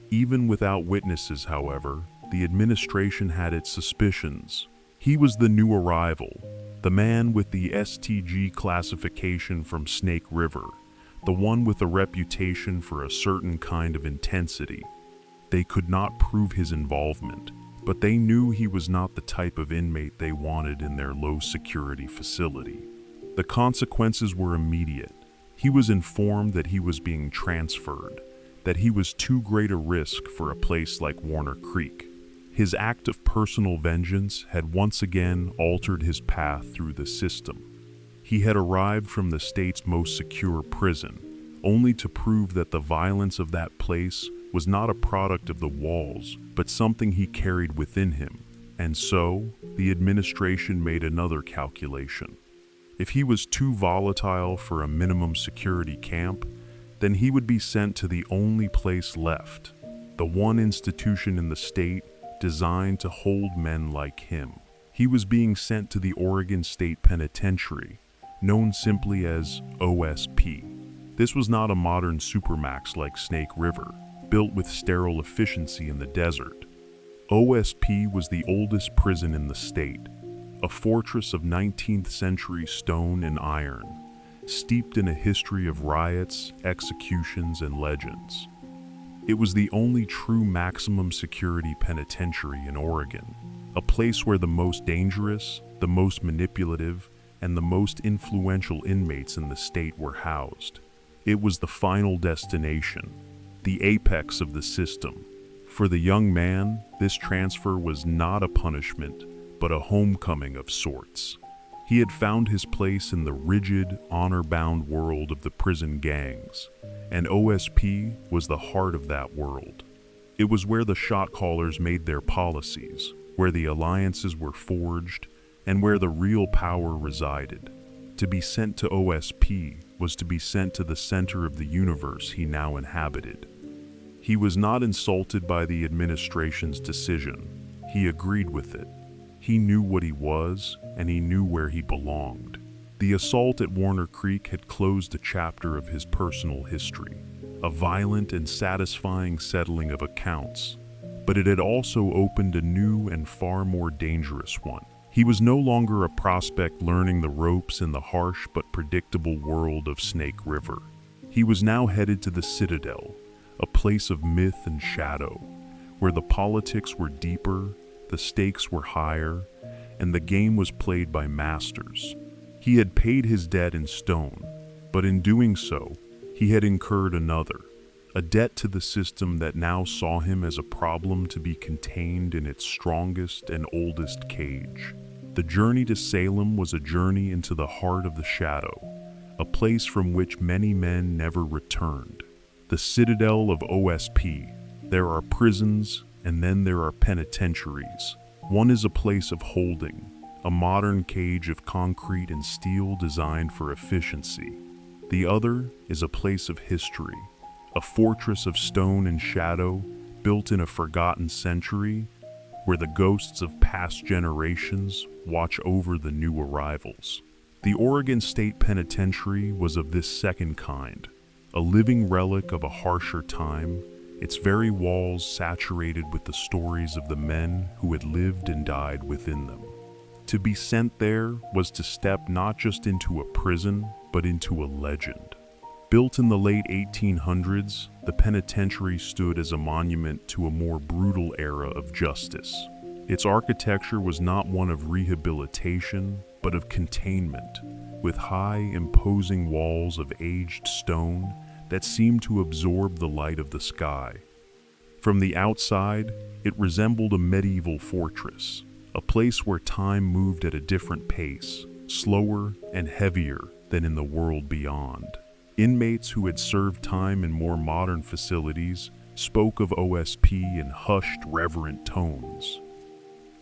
Even without witnesses, however, the administration had its suspicions. He was the new arrival, the man with the STG classification from Snake River, the one with a reputation for a certain kind of intensity. They could not prove his involvement, but they knew he was not the type of inmate they wanted in their low-security facility. The consequences were immediate. He was informed that he was being transferred, that he was too great a risk for a place like Warner Creek. His act of personal vengeance had once again altered his path through the system. He had arrived from the state's most secure prison, only to prove that the violence of that place was not a product of the walls, but something he carried within him. And so, the administration made another calculation. If he was too volatile for a minimum security camp, then he would be sent to the only place left, the one institution in the state designed to hold men like him. He was being sent to the Oregon State Penitentiary, known simply as OSP. This was not a modern supermax like Snake River, built with sterile efficiency in the desert. OSP was the oldest prison in the state, a fortress of 19th century stone and iron, steeped in a history of riots, executions, and legends. It was the only true maximum security penitentiary in Oregon, a place where the most dangerous, the most manipulative, and the most influential inmates in the state were housed. It was the final destination, the apex of the system. For the young man, this transfer was not a punishment, but a homecoming of sorts. He had found his place in the rigid, honor-bound world of the prison gangs, and OSP was the heart of that world. It was where the shot callers made their policies, where the alliances were forged, and where the real power resided. To be sent to OSP was to be sent to the center of the universe he now inhabited. He was not insulted by the administration's decision. He agreed with it. He knew what he was, and he knew where he belonged. The assault at Warner Creek had closed a chapter of his personal history, a violent and satisfying settling of accounts, but it had also opened a new and far more dangerous one. He was no longer a prospect learning the ropes in the harsh but predictable world of Snake River. He was now headed to the Citadel, a place of myth and shadow, where the politics were deeper, the stakes were higher, and the game was played by masters. He had paid his debt in stone, but in doing so, he had incurred another, a debt to the system that now saw him as a problem to be contained in its strongest and oldest cage. The journey to Salem was a journey into the heart of the shadow, a place from which many men never returned. The Citadel of OSP. There are prisons, and then there are penitentiaries. One is a place of holding, a modern cage of concrete and steel designed for efficiency. The other is a place of history, a fortress of stone and shadow built in a forgotten century, where the ghosts of past generations watch over the new arrivals. The Oregon State Penitentiary was of this second kind, a living relic of a harsher time, its very walls saturated with the stories of the men who had lived and died within them. To be sent there was to step not just into a prison, but into a legend. Built in the late 1800s, the penitentiary stood as a monument to a more brutal era of justice. Its architecture was not one of rehabilitation, but of containment, with high, imposing walls of aged stone that seemed to absorb the light of the sky. From the outside, it resembled a medieval fortress, a place where time moved at a different pace, slower and heavier than in the world beyond. Inmates who had served time in more modern facilities spoke of OSP in hushed, reverent tones.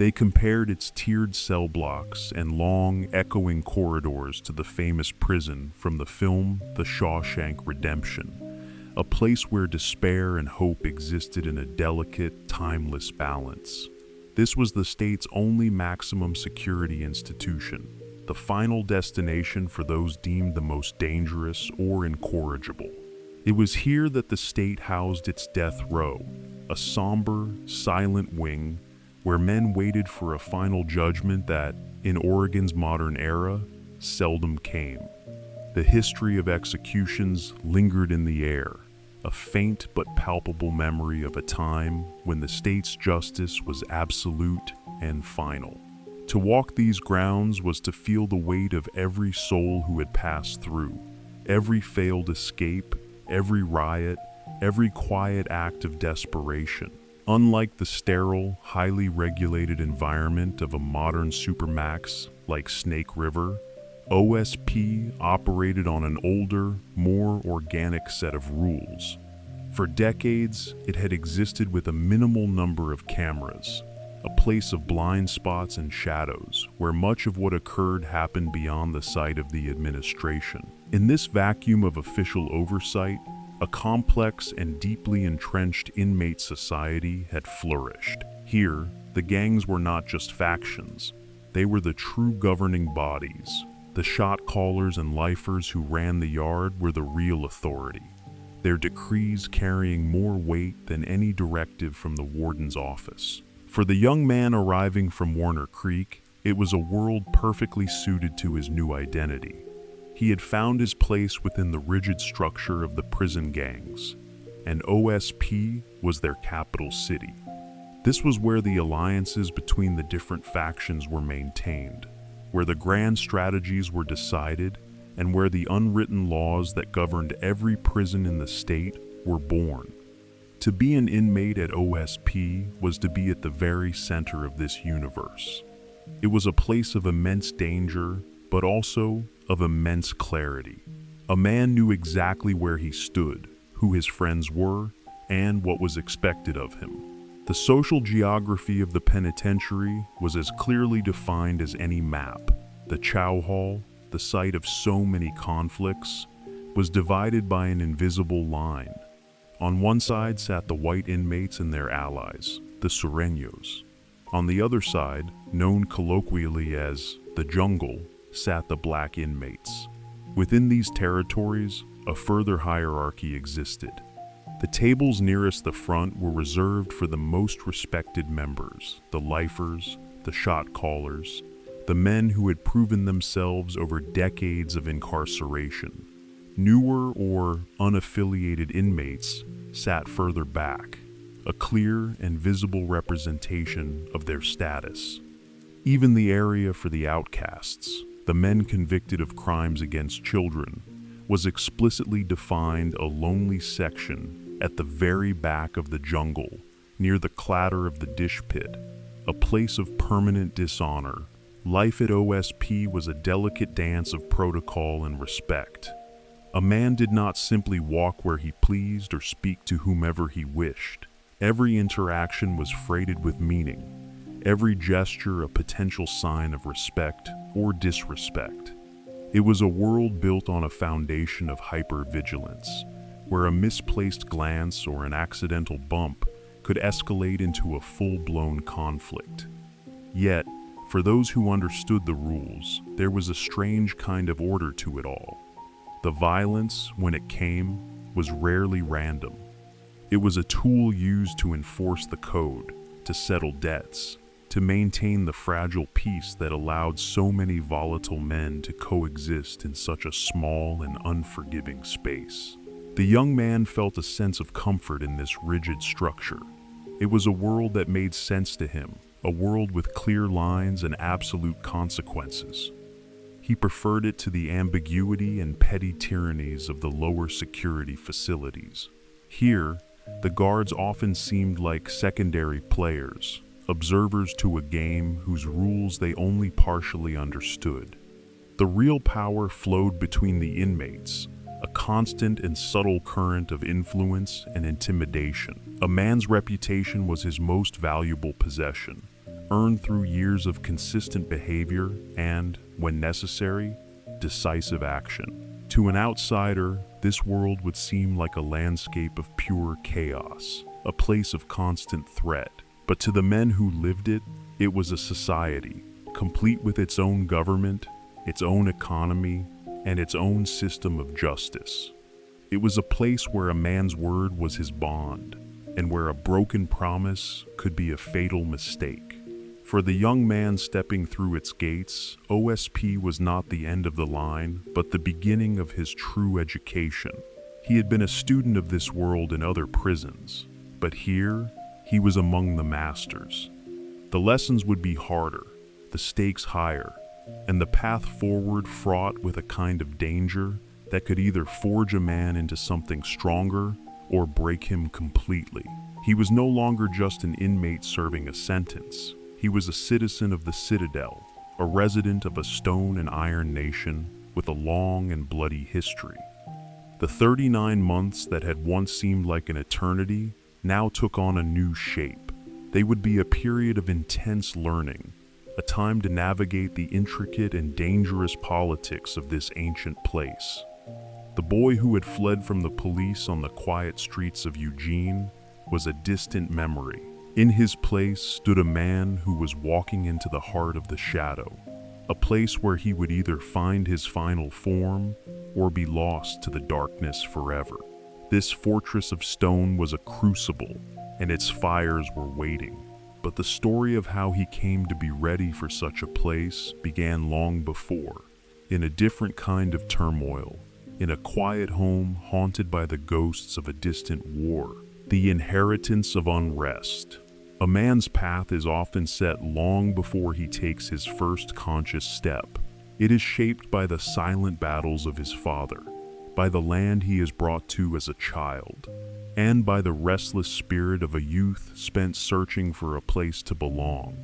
They compared its tiered cell blocks and long, echoing corridors to the famous prison from the film The Shawshank Redemption, a place where despair and hope existed in a delicate, timeless balance. This was the state's only maximum security institution, the final destination for those deemed the most dangerous or incorrigible. It was here that the state housed its death row, a somber, silent wing where men waited for a final judgment that, in Oregon's modern era, seldom came. The history of executions lingered in the air, a faint but palpable memory of a time when the state's justice was absolute and final. To walk these grounds was to feel the weight of every soul who had passed through, every failed escape, every riot, every quiet act of desperation. Unlike the sterile, highly regulated environment of a modern supermax like Snake River, OSP operated on an older, more organic set of rules. For decades, it had existed with a minimal number of cameras, a place of blind spots and shadows, where much of what occurred happened beyond the sight of the administration. In this vacuum of official oversight, a complex and deeply entrenched inmate society had flourished. Here, the gangs were not just factions. They were the true governing bodies. The shot callers and lifers who ran the yard were the real authority, their decrees carrying more weight than any directive from the warden's office. For the young man arriving from Warner Creek, it was a world perfectly suited to his new identity. He had found his place within the rigid structure of the prison gangs, and OSP was their capital city. This was where the alliances between the different factions were maintained, where the grand strategies were decided, and where the unwritten laws that governed every prison in the state were born. To be an inmate at OSP was to be at the very center of this universe. It was a place of immense danger, but also of immense clarity. A man knew exactly where he stood, who his friends were, and what was expected of him. The The social geography of the penitentiary was as clearly defined as any map. The Chow Hall, the site of so many conflicts, was divided by an invisible line. On one side sat the white inmates and their allies, the Sureños. On the other side, known colloquially as the jungle, sat the black inmates. Within these territories, a further hierarchy existed. The tables nearest the front were reserved for the most respected members, the lifers, the shot callers, the men who had proven themselves over decades of incarceration. Newer or unaffiliated inmates sat further back, a clear and visible representation of their status. Even the area for the outcasts, the men convicted of crimes against children, was explicitly defined a lonely section at the very back of the jungle, near the clatter of the dish pit, a place of permanent dishonor. Life at OSP was a delicate dance of protocol and respect. A man did not simply walk where he pleased or speak to whomever he wished. Every interaction was freighted with meaning, every gesture a potential sign of respect or disrespect. It was a world built on a foundation of hypervigilance, where a misplaced glance or an accidental bump could escalate into a full-blown conflict. Yet, for those who understood the rules, there was a strange kind of order to it all. The violence, when it came, was rarely random. It was a tool used to enforce the code, to settle debts, to maintain the fragile peace that allowed so many volatile men to coexist in such a small and unforgiving space. The young man felt a sense of comfort in this rigid structure. It was a world that made sense to him, a world with clear lines and absolute consequences. He preferred it to the ambiguity and petty tyrannies of the lower security facilities. Here, the guards often seemed like secondary players, observers to a game whose rules they only partially understood. The real power flowed between the inmates, a constant and subtle current of influence and intimidation. A man's reputation was his most valuable possession, earned through years of consistent behavior and, when necessary, decisive action. To an outsider, this world would seem like a landscape of pure chaos, a place of constant threat. But to the men who lived it, it was a society, complete with its own government, its own economy, and its own system of justice. It was a place where a man's word was his bond, and where a broken promise could be a fatal mistake. For the young man stepping through its gates, OSP was not the end of the line, but the beginning of his true education. He had been a student of this world in other prisons, but here, he was among the masters. The lessons would be harder, the stakes higher, and the path forward fraught with a kind of danger that could either forge a man into something stronger or break him completely. He was no longer just an inmate serving a sentence. He was a citizen of the Citadel, a resident of a stone and iron nation with a long and bloody history. The 39 months that had once seemed like an eternity now took on a new shape. They would be a period of intense learning, a time to navigate the intricate and dangerous politics of this ancient place. The boy who had fled from the police on the quiet streets of Eugene was a distant memory. In his place stood a man who was walking into the heart of the shadow, a place where he would either find his final form or be lost to the darkness forever. This fortress of stone was a crucible, and its fires were waiting. But the story of how he came to be ready for such a place began long before, in a different kind of turmoil, in a quiet home haunted by the ghosts of a distant war. The inheritance of unrest. A man's path is often set long before he takes his first conscious step. It is shaped by the silent battles of his father, by the land he is brought to as a child, and by the restless spirit of a youth spent searching for a place to belong.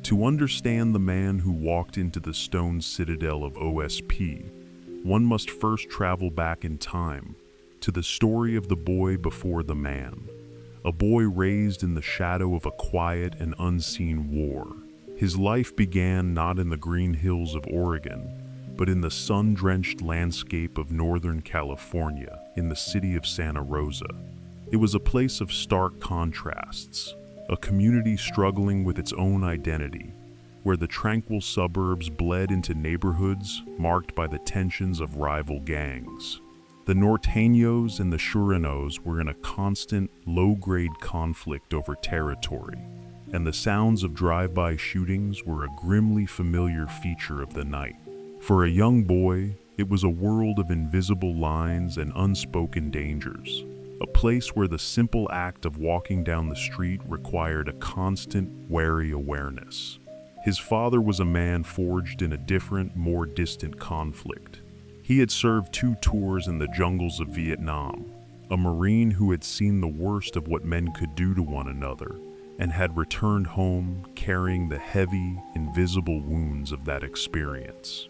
To understand the man who walked into the stone citadel of OSP, one must first travel back in time, to the story of the boy before the man, a boy raised in the shadow of a quiet and unseen war. His life began not in the green hills of Oregon, but in the sun-drenched landscape of Northern California, in the city of Santa Rosa. It was a place of stark contrasts, a community struggling with its own identity, where the tranquil suburbs bled into neighborhoods marked by the tensions of rival gangs. The Norteños and the Sureños were in a constant, low-grade conflict over territory, and the sounds of drive-by shootings were a grimly familiar feature of the night. For a young boy, it was a world of invisible lines and unspoken dangers, a place where the simple act of walking down the street required a constant, wary awareness. His father was a man forged in a different, more distant conflict. He had served 2 tours in the jungles of Vietnam, a Marine who had seen the worst of what men could do to one another, and had returned home carrying the heavy, invisible wounds of that experience.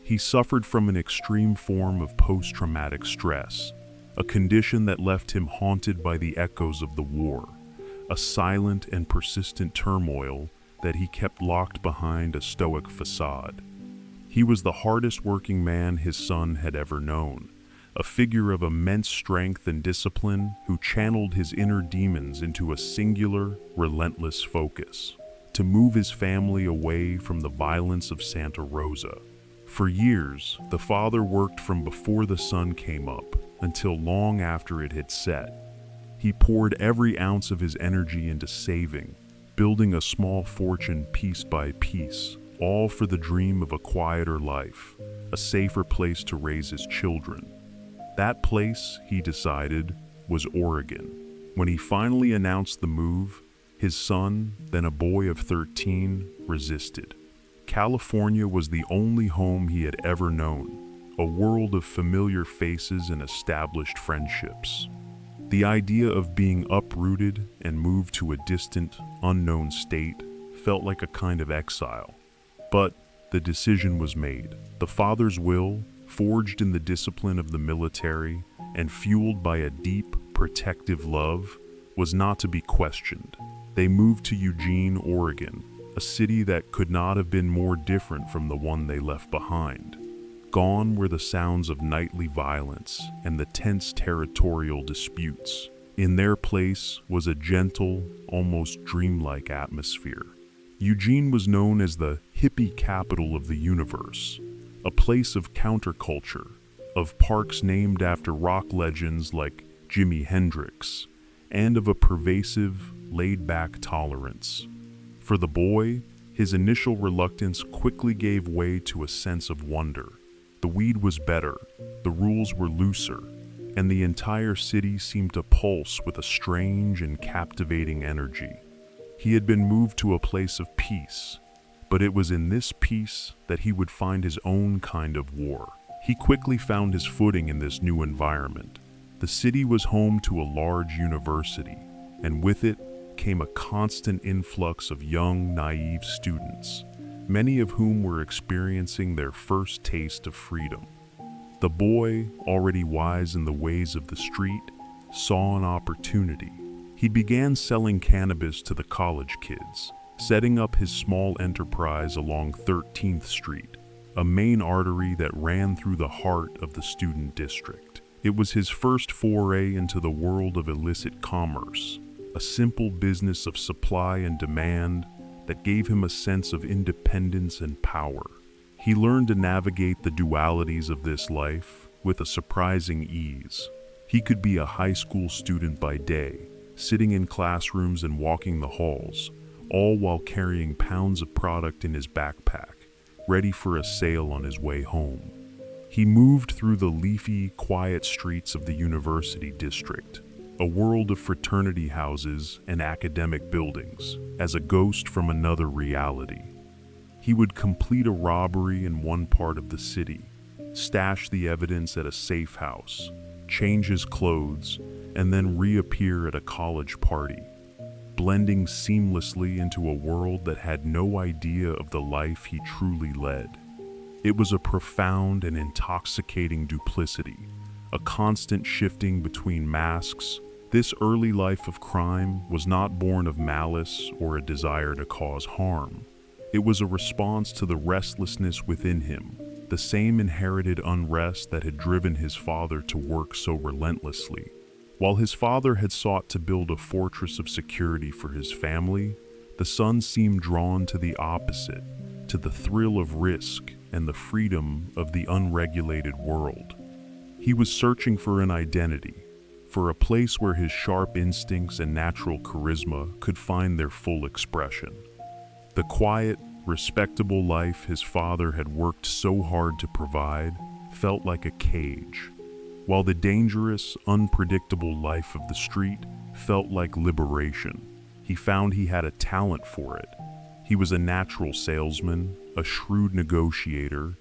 He suffered from an extreme form of post-traumatic stress, a condition that left him haunted by the echoes of the war, a silent and persistent turmoil that he kept locked behind a stoic facade. He was the hardest working man his son had ever known, a figure of immense strength and discipline who channeled his inner demons into a singular, relentless focus, to move his family away from the violence of Santa Rosa. For years, the father worked from before the sun came up until long after it had set. He poured every ounce of his energy into saving, building a small fortune piece by piece, all for the dream of a quieter life, a safer place to raise his children. That place, he decided, was Oregon. When he finally announced the move, his son, then a boy of 13, resisted. California was the only home he had ever known, a world of familiar faces and established friendships. The idea of being uprooted and moved to a distant, unknown state felt like a kind of exile. But the decision was made. The father's will, forged in the discipline of the military and fueled by a deep, protective love, was not to be questioned. They moved to Eugene, Oregon, a city that could not have been more different from the one they left behind. Gone were the sounds of nightly violence and the tense territorial disputes. In their place was a gentle, almost dreamlike atmosphere. Eugene was known as the hippie capital of the universe, a place of counterculture, of parks named after rock legends like Jimi Hendrix, and of a pervasive, laid-back tolerance. For the boy, his initial reluctance quickly gave way to a sense of wonder. The weed was better, the rules were looser, and the entire city seemed to pulse with a strange and captivating energy. He had been moved to a place of peace, but it was in this peace that he would find his own kind of war. He quickly found his footing in this new environment. The city was home to a large university, and with it came a constant influx of young, naive students, many of whom were experiencing their first taste of freedom. The boy, already wise in the ways of the street, saw an opportunity. He began selling cannabis to the college kids, setting up his small enterprise along 13th Street, a main artery that ran through the heart of the student district. It was his first foray into the world of illicit commerce, a simple business of supply and demand that gave him a sense of independence and power. He learned to navigate the dualities of this life with a surprising ease. He could be a high school student by day, sitting in classrooms and walking the halls, all while carrying pounds of product in his backpack, ready for a sale on his way home. He moved through the leafy, quiet streets of the university district, a world of fraternity houses and academic buildings, as a ghost from another reality. He would complete a robbery in one part of the city, stash the evidence at a safe house, change his clothes, and then reappear at a college party, blending seamlessly into a world that had no idea of the life he truly led. It was a profound and intoxicating duplicity, a constant shifting between masks This early life of crime was not born of malice or a desire to cause harm. It was a response to the restlessness within him, the same inherited unrest that had driven his father to work so relentlessly. While his father had sought to build a fortress of security for his family, the son seemed drawn to the opposite, to the thrill of risk and the freedom of the unregulated world. He was searching for an identity, for a place where his sharp instincts and natural charisma could find their full expression. The quiet, respectable life his father had worked so hard to provide felt like a cage, while the dangerous, unpredictable life of the street felt like liberation. He found he had a talent for it. He was a natural salesman, a shrewd negotiator,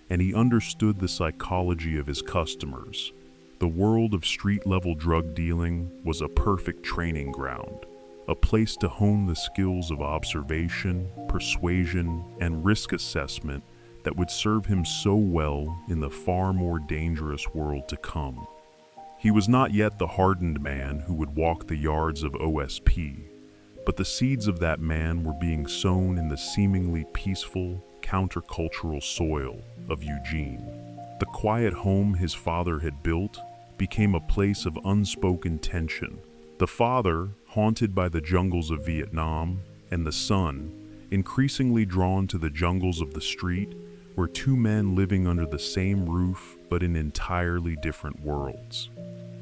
and he understood the psychology of his customers. The world of street-level drug dealing was a perfect training ground, a place to hone the skills of observation, persuasion, and risk assessment that would serve him so well in the far more dangerous world to come. He was not yet the hardened man who would walk the yards of OSP, but the seeds of that man were being sown in the seemingly peaceful, countercultural soil of Eugene. The quiet home his father had built became a place of unspoken tension. The father, haunted by the jungles of Vietnam, and the son, increasingly drawn to the jungles of the street, were two men living under the same roof but in entirely different worlds.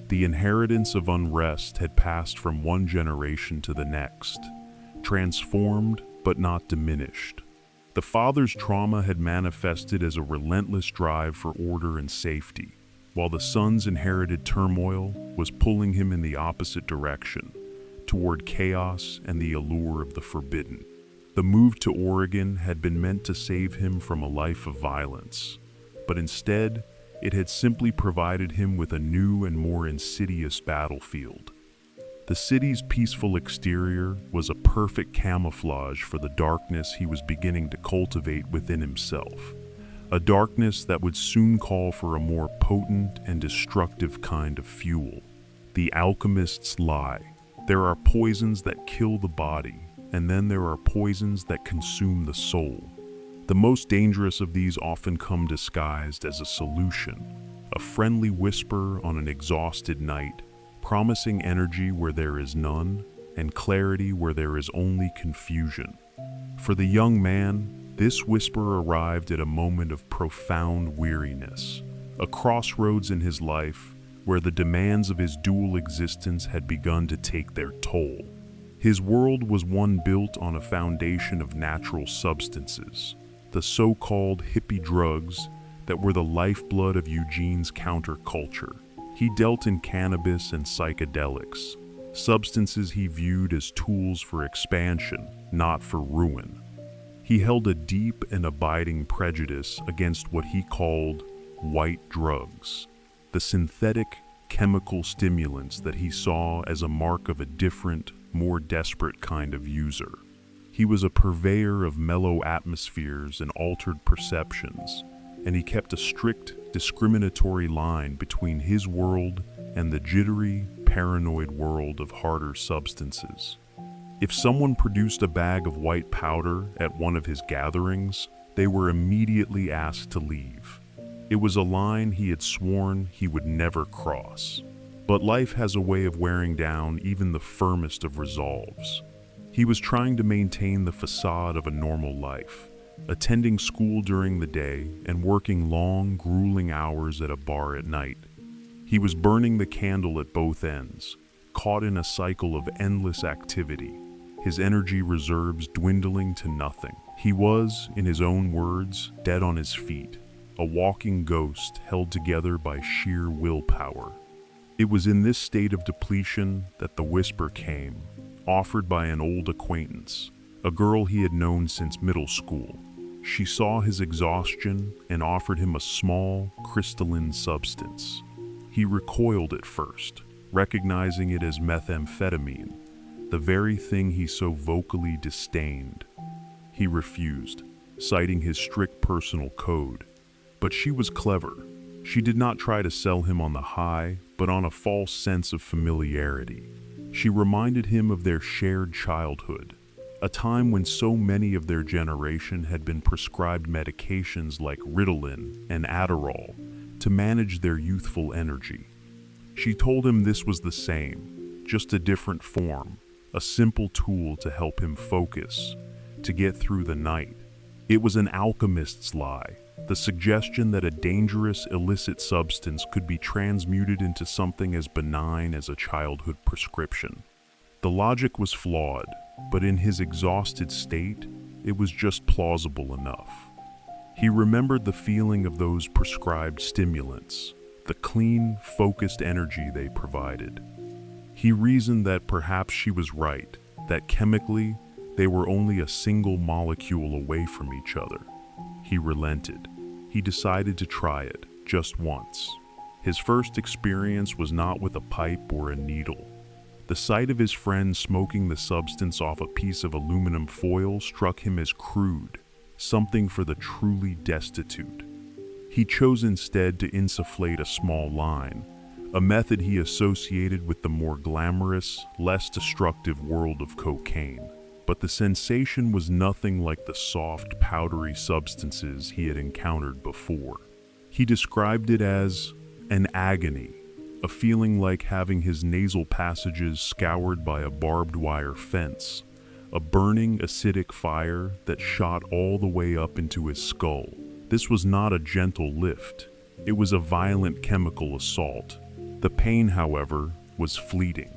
The inheritance of unrest had passed from one generation to the next, transformed but not diminished. The father's trauma had manifested as a relentless drive for order and safety, while the son's inherited turmoil was pulling him in the opposite direction, toward chaos and the allure of the forbidden. The move to Oregon had been meant to save him from a life of violence, but instead, it had simply provided him with a new and more insidious battlefield. The city's peaceful exterior was a perfect camouflage for the darkness he was beginning to cultivate within himself, a darkness that would soon call for a more potent and destructive kind of fuel. The alchemist's lie. There are poisons that kill the body, and then there are poisons that consume the soul. The most dangerous of these often come disguised as a solution, a friendly whisper on an exhausted night, promising energy where there is none and clarity where there is only confusion. For the young man, this whisper arrived at a moment of profound weariness, a crossroads in his life where the demands of his dual existence had begun to take their toll. His world was one built on a foundation of natural substances, the so-called hippie drugs that were the lifeblood of Eugene's counterculture. He dealt in cannabis and psychedelics, substances he viewed as tools for expansion, not for ruin. He held a deep and abiding prejudice against what he called white drugs, the synthetic chemical stimulants that he saw as a mark of a different, more desperate kind of user. He was a purveyor of mellow atmospheres and altered perceptions, and he kept a strict, discriminatory line between his world and the jittery, paranoid world of harder substances. If someone produced a bag of white powder at one of his gatherings, they were immediately asked to leave. It was a line he had sworn he would never cross. But life has a way of wearing down even the firmest of resolves. He was trying to maintain the facade of a normal life, attending school during the day and working long, grueling hours at a bar at night. He was burning the candle at both ends, caught in a cycle of endless activity, his energy reserves dwindling to nothing. He was, in his own words, dead on his feet, a walking ghost held together by sheer willpower. It was in this state of depletion that the whisper came, offered by an old acquaintance, a girl he had known since middle school. She saw his exhaustion and offered him a small, crystalline substance. He recoiled at first, recognizing it as methamphetamine, the very thing he so vocally disdained. He refused, citing his strict personal code. But she was clever. She did not try to sell him on the high, but on a false sense of familiarity. She reminded him of their shared childhood, a time when so many of their generation had been prescribed medications like Ritalin and Adderall to manage their youthful energy. She told him this was the same, just a different form, a simple tool to help him focus, to get through the night. It was an alchemist's lie, the suggestion that a dangerous illicit substance could be transmuted into something as benign as a childhood prescription. The logic was flawed, but in his exhausted state, it was just plausible enough. He remembered the feeling of those prescribed stimulants, the clean, focused energy they provided. He reasoned that perhaps she was right, that chemically, they were only a single molecule away from each other. He relented. He decided to try it, just once. His first experience was not with a pipe or a needle. The sight of his friend smoking the substance off a piece of aluminum foil struck him as crude, something for the truly destitute. He chose instead to insufflate a small line, a method he associated with the more glamorous, less destructive world of cocaine. But the sensation was nothing like the soft, powdery substances he had encountered before. He described it as an agony, a feeling like having his nasal passages scoured by a barbed wire fence, a burning acidic fire that shot all the way up into his skull. This was not a gentle lift. It was a violent chemical assault. The pain, however, was fleeting.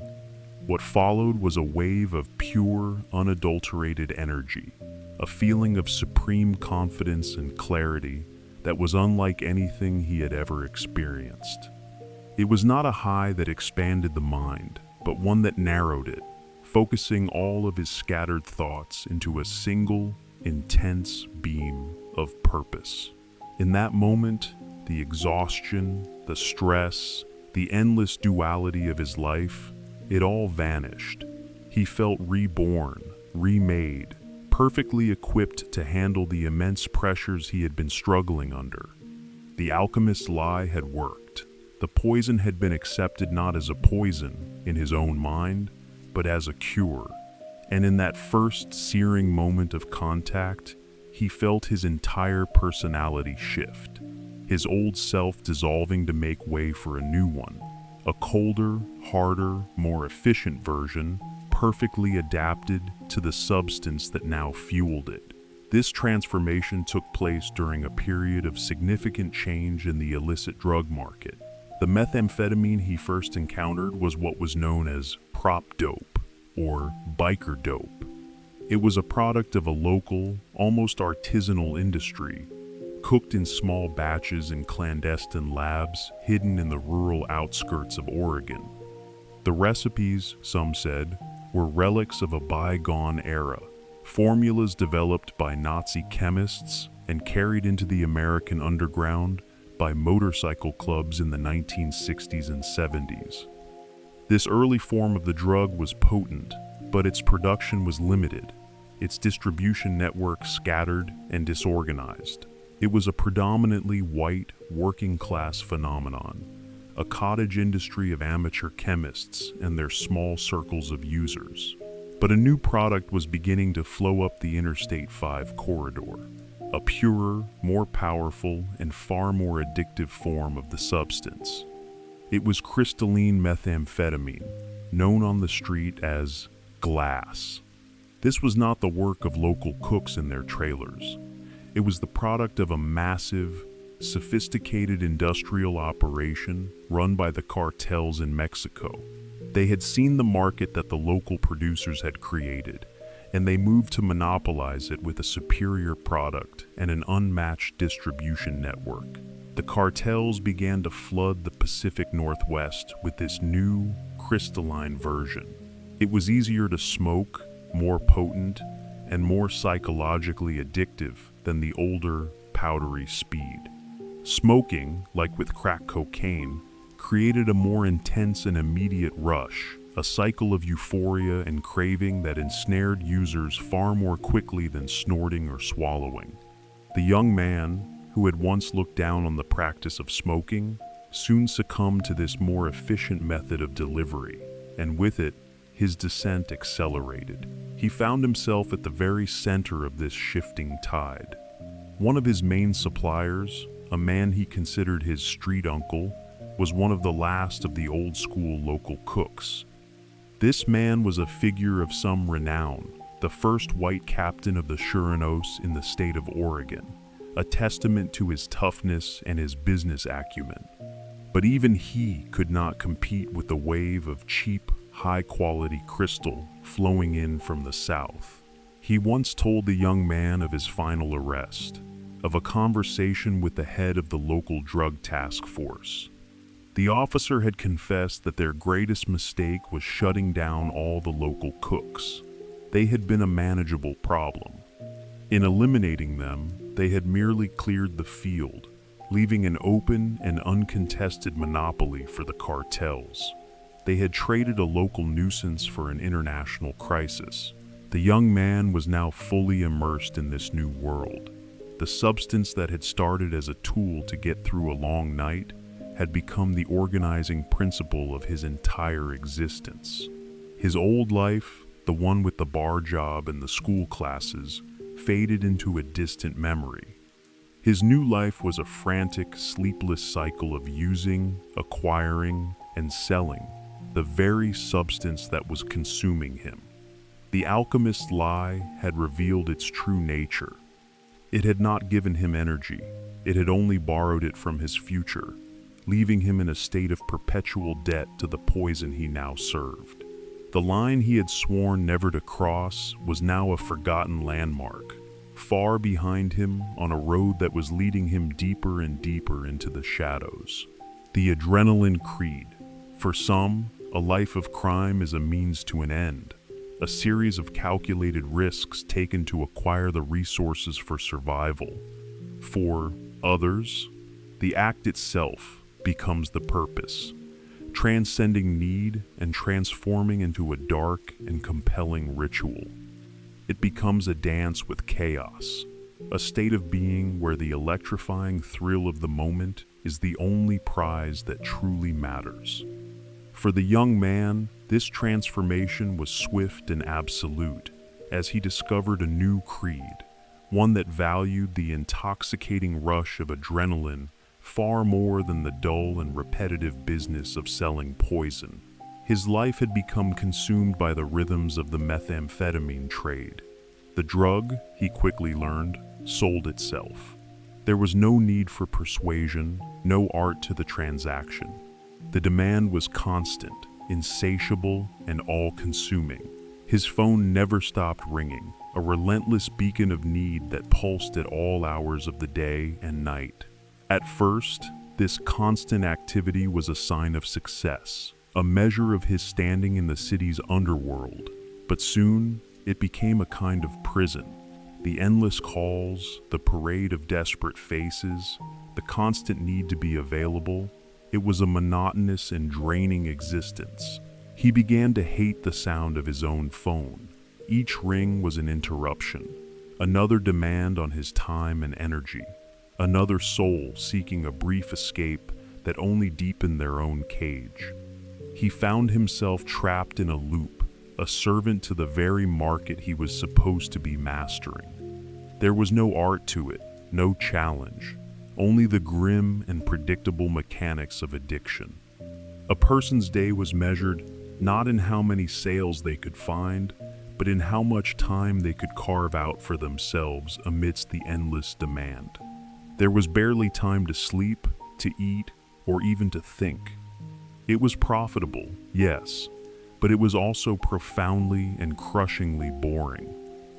What followed was a wave of pure, unadulterated energy, a feeling of supreme confidence and clarity that was unlike anything he had ever experienced. It was not a high that expanded the mind, but one that narrowed it, focusing all of his scattered thoughts into a single, intense beam of purpose. In that moment, the exhaustion, the stress, the endless duality of his life, it all vanished. He felt reborn, remade, perfectly equipped to handle the immense pressures he had been struggling under. The alchemist's lie had worked. The poison had been accepted not as a poison in his own mind, but as a cure. And in that first searing moment of contact, he felt his entire personality shift, his old self dissolving to make way for a new one. A colder, harder, more efficient version, perfectly adapted to the substance that now fueled it. This transformation took place during a period of significant change in the illicit drug market. The methamphetamine he first encountered was what was known as prop dope, or biker dope. It was a product of a local, almost artisanal industry, cooked in small batches in clandestine labs hidden in the rural outskirts of Oregon. The recipes, some said, were relics of a bygone era, formulas developed by Nazi chemists and carried into the American underground by motorcycle clubs in the 1960s and 70s. This early form of the drug was potent, but its production was limited, its distribution network scattered and disorganized. It was a predominantly white, working-class phenomenon, a cottage industry of amateur chemists and their small circles of users. But a new product was beginning to flow up the Interstate 5 corridor, a purer, more powerful, and far more addictive form of the substance. It was crystalline methamphetamine, known on the street as glass. This was not the work of local cooks in their trailers. It was the product of a massive, sophisticated industrial operation run by the cartels in Mexico. They had seen the market that the local producers had created, and they moved to monopolize it with a superior product and an unmatched distribution network. The cartels began to flood the Pacific Northwest with this new, crystalline version. It was easier to smoke, more potent, and more psychologically addictive than the older, powdery speed. Smoking, like with crack cocaine, created a more intense and immediate rush, a cycle of euphoria and craving that ensnared users far more quickly than snorting or swallowing. The young man, who had once looked down on the practice of smoking, soon succumbed to this more efficient method of delivery, and with it, his descent accelerated. He found himself at the very center of this shifting tide. One of his main suppliers, a man he considered his street uncle, was one of the last of the old-school local cooks. This man was a figure of some renown, the first white captain of the Shuranos in the state of Oregon, a testament to his toughness and his business acumen. But even he could not compete with the wave of cheap, high-quality crystal flowing in from the south. He once told the young man of his final arrest, of a conversation with the head of the local drug task force. The officer had confessed that their greatest mistake was shutting down all the local cooks. They had been a manageable problem. In eliminating them, they had merely cleared the field, leaving an open and uncontested monopoly for the cartels. They had traded a local nuisance for an international crisis. The young man was now fully immersed in this new world. The substance that had started as a tool to get through a long night had become the organizing principle of his entire existence. His old life, the one with the bar job and the school classes, faded into a distant memory. His new life was a frantic, sleepless cycle of using, acquiring, and selling the very substance that was consuming him. The alchemist's lie had revealed its true nature. It had not given him energy, it had only borrowed it from his future, leaving him in a state of perpetual debt to the poison he now served. The line he had sworn never to cross was now a forgotten landmark, far behind him on a road that was leading him deeper and deeper into the shadows. The adrenaline creed. For some, a life of crime is a means to an end, a series of calculated risks taken to acquire the resources for survival. For others, the act itself becomes the purpose, transcending need and transforming into a dark and compelling ritual. It becomes a dance with chaos, a state of being where the electrifying thrill of the moment is the only prize that truly matters. For the young man, this transformation was swift and absolute, as he discovered a new creed, one that valued the intoxicating rush of adrenaline far more than the dull and repetitive business of selling poison. His life had become consumed by the rhythms of the methamphetamine trade. The drug, he quickly learned, sold itself. There was no need for persuasion, no art to the transaction. The demand was constant, insatiable, and all-consuming. His phone never stopped ringing, a relentless beacon of need that pulsed at all hours of the day and night. At first, this constant activity was a sign of success, a measure of his standing in the city's underworld. But soon, it became a kind of prison. The endless calls, the parade of desperate faces, the constant need to be available, it was a monotonous and draining existence. He began to hate the sound of his own phone. Each ring was an interruption, another demand on his time and energy, another soul seeking a brief escape that only deepened their own cage. He found himself trapped in a loop, a servant to the very market he was supposed to be mastering. There was no art to it, no challenge, only the grim and predictable mechanics of addiction. A person's day was measured not in how many sales they could find, but in how much time they could carve out for themselves amidst the endless demand. There was barely time to sleep, to eat, or even to think. It was profitable, yes, but it was also profoundly and crushingly boring.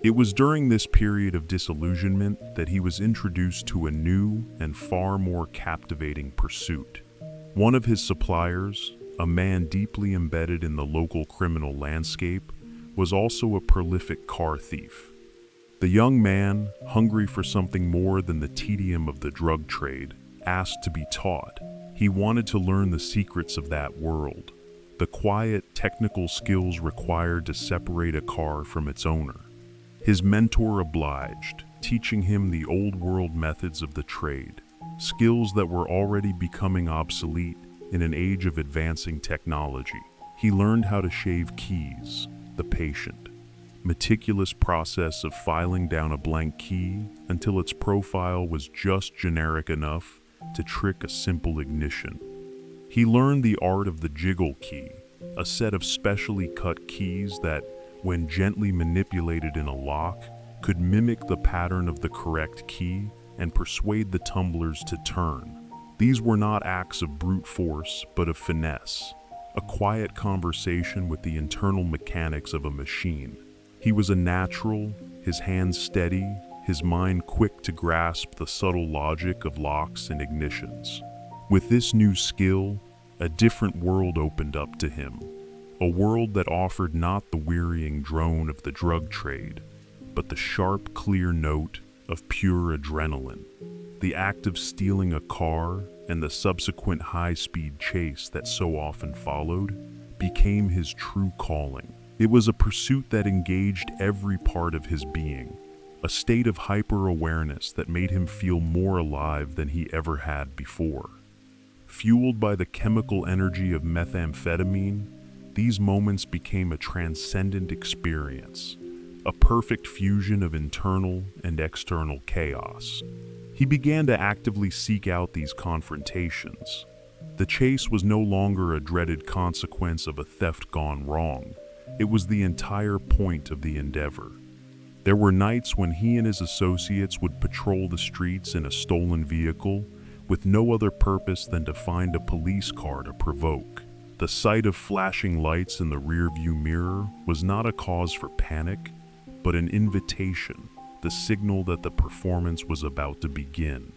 It was during this period of disillusionment that he was introduced to a new and far more captivating pursuit. One of his suppliers, a man deeply embedded in the local criminal landscape, was also a prolific car thief. The young man, hungry for something more than the tedium of the drug trade, asked to be taught. He wanted to learn the secrets of that world, the quiet, technical skills required to separate a car from its owner. His mentor obliged, teaching him the old-world methods of the trade, skills that were already becoming obsolete in an age of advancing technology. He learned how to shave keys, the patient, meticulous process of filing down a blank key until its profile was just generic enough to trick a simple ignition. He learned the art of the jiggle key, a set of specially cut keys that, when gently manipulated in a lock, could mimic the pattern of the correct key and persuade the tumblers to turn. These were not acts of brute force, but of finesse, a quiet conversation with the internal mechanics of a machine. He was a natural, his hands steady, his mind quick to grasp the subtle logic of locks and ignitions. With this new skill, a different world opened up to him, a world that offered not the wearying drone of the drug trade, but the sharp, clear note of pure adrenaline. The act of stealing a car and the subsequent high-speed chase that so often followed became his true calling. It was a pursuit that engaged every part of his being, a state of hyper-awareness that made him feel more alive than he ever had before. Fueled by the chemical energy of methamphetamine, these moments became a transcendent experience, a perfect fusion of internal and external chaos. He began to actively seek out these confrontations. The chase was no longer a dreaded consequence of a theft gone wrong. It was the entire point of the endeavor. There were nights when he and his associates would patrol the streets in a stolen vehicle with no other purpose than to find a police car to provoke. The sight of flashing lights in the rearview mirror was not a cause for panic, but an invitation, the signal that the performance was about to begin.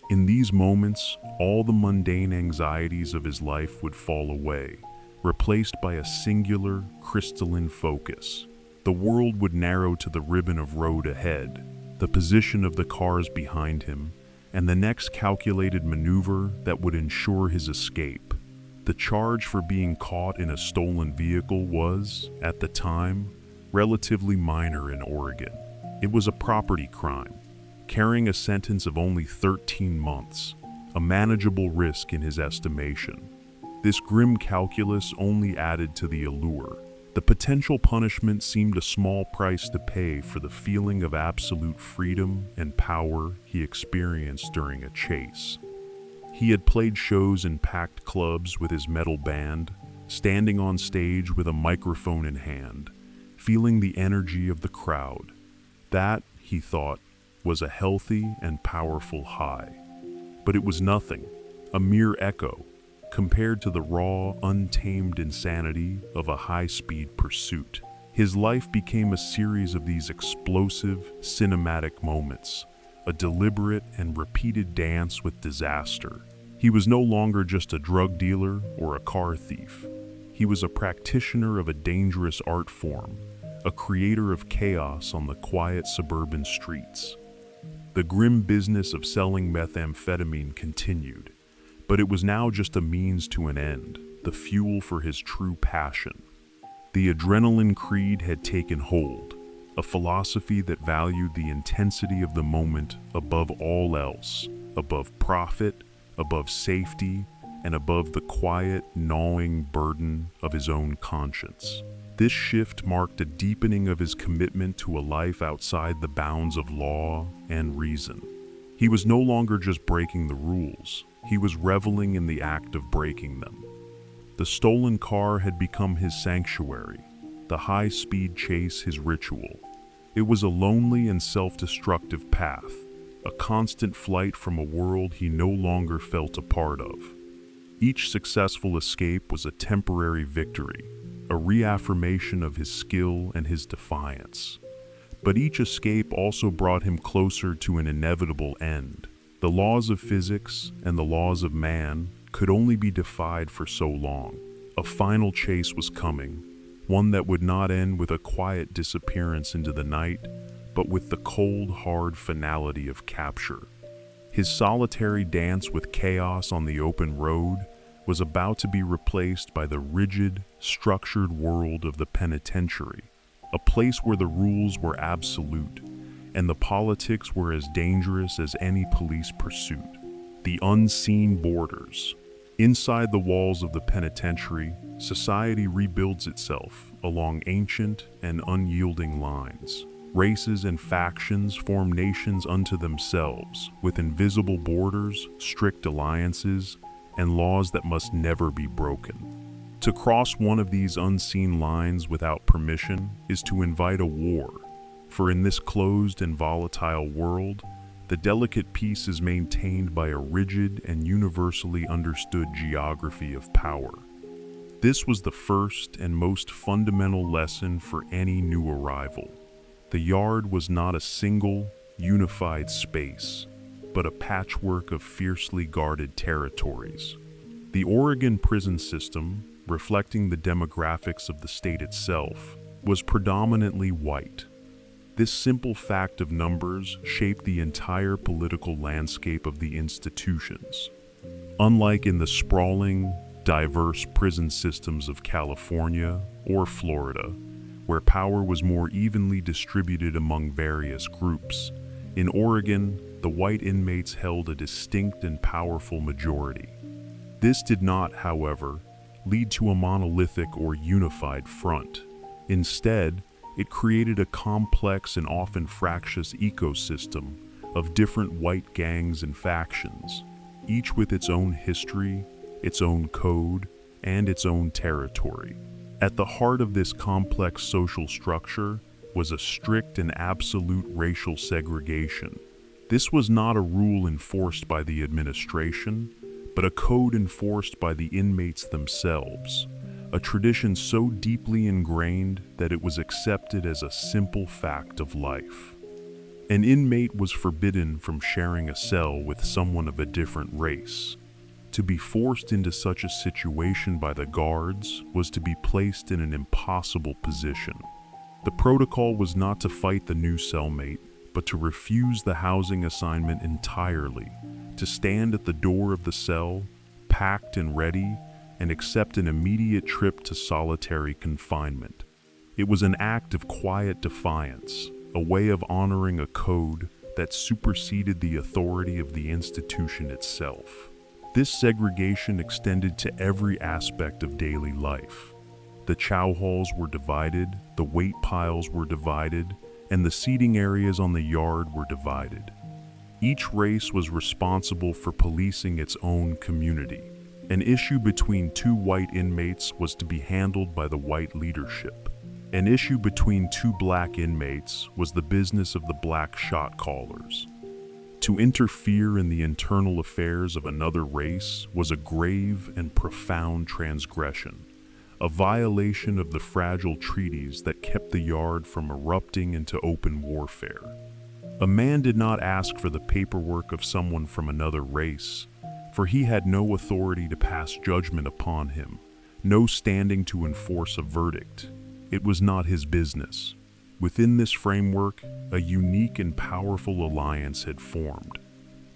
In these moments, all the mundane anxieties of his life would fall away, replaced by a singular, crystalline focus. The world would narrow to the ribbon of road ahead, the position of the cars behind him, and the next calculated maneuver that would ensure his escape. The charge for being caught in a stolen vehicle was, at the time, relatively minor in Oregon. It was a property crime, carrying a sentence of only 13 months, a manageable risk in his estimation. This grim calculus only added to the allure. The potential punishment seemed a small price to pay for the feeling of absolute freedom and power he experienced during a chase. He had played shows in packed clubs with his metal band, standing on stage with a microphone in hand, feeling the energy of the crowd. That, he thought, was a healthy and powerful high. But it was nothing, a mere echo, compared to the raw, untamed insanity of a high-speed pursuit. His life became a series of these explosive, cinematic moments, a deliberate and repeated dance with disaster. He was no longer just a drug dealer or a car thief. He was a practitioner of a dangerous art form, a creator of chaos on the quiet suburban streets. The grim business of selling methamphetamine continued, but it was now just a means to an end, the fuel for his true passion. The adrenaline creed had taken hold, a philosophy that valued the intensity of the moment above all else, above profit, above safety, and above the quiet, gnawing burden of his own conscience. This shift marked a deepening of his commitment to a life outside the bounds of law and reason. He was no longer just breaking the rules, he was reveling in the act of breaking them. The stolen car had become his sanctuary, the high-speed chase his ritual. It was a lonely and self-destructive path, a constant flight from a world he no longer felt a part of. Each successful escape was a temporary victory, a reaffirmation of his skill and his defiance. But each escape also brought him closer to an inevitable end. The laws of physics and the laws of man could only be defied for so long. A final chase was coming, one that would not end with a quiet disappearance into the night, but with the cold, hard finality of capture. His solitary dance with chaos on the open road was about to be replaced by the rigid, structured world of the penitentiary, a place where the rules were absolute, and the politics were as dangerous as any police pursuit. The unseen borders. Inside the walls of the penitentiary, society rebuilds itself along ancient and unyielding lines. Races and factions form nations unto themselves, with invisible borders, strict alliances, and laws that must never be broken. To cross one of these unseen lines without permission is to invite a war, for in this closed and volatile world, the delicate peace is maintained by a rigid and universally understood geography of power. This was the first and most fundamental lesson for any new arrival. The yard was not a single, unified space, but a patchwork of fiercely guarded territories. The Oregon prison system, reflecting the demographics of the state itself, was predominantly white. This simple fact of numbers shaped the entire political landscape of the institutions. Unlike in the sprawling, diverse prison systems of California or Florida, where power was more evenly distributed among various groups, in Oregon, the white inmates held a distinct and powerful majority. This did not, however, lead to a monolithic or unified front. Instead, it created a complex and often fractious ecosystem of different white gangs and factions, each with its own history, its own code, and its own territory. At the heart of this complex social structure was a strict and absolute racial segregation. This was not a rule enforced by the administration, but a code enforced by the inmates themselves, a tradition so deeply ingrained that it was accepted as a simple fact of life. An inmate was forbidden from sharing a cell with someone of a different race. To be forced into such a situation by the guards was to be placed in an impossible position. The protocol was not to fight the new cellmate, but to refuse the housing assignment entirely, to stand at the door of the cell, packed and ready, and accept an immediate trip to solitary confinement. It was an act of quiet defiance, a way of honoring a code that superseded the authority of the institution itself. This segregation extended to every aspect of daily life. The chow halls were divided, the weight piles were divided, and the seating areas on the yard were divided. Each race was responsible for policing its own community. An issue between two white inmates was to be handled by the white leadership. An issue between two black inmates was the business of the black shot callers. To interfere in the internal affairs of another race was a grave and profound transgression, a violation of the fragile treaties that kept the yard from erupting into open warfare. A man did not ask for the paperwork of someone from another race, for he had no authority to pass judgment upon him, no standing to enforce a verdict. It was not his business. Within this framework, a unique and powerful alliance had formed.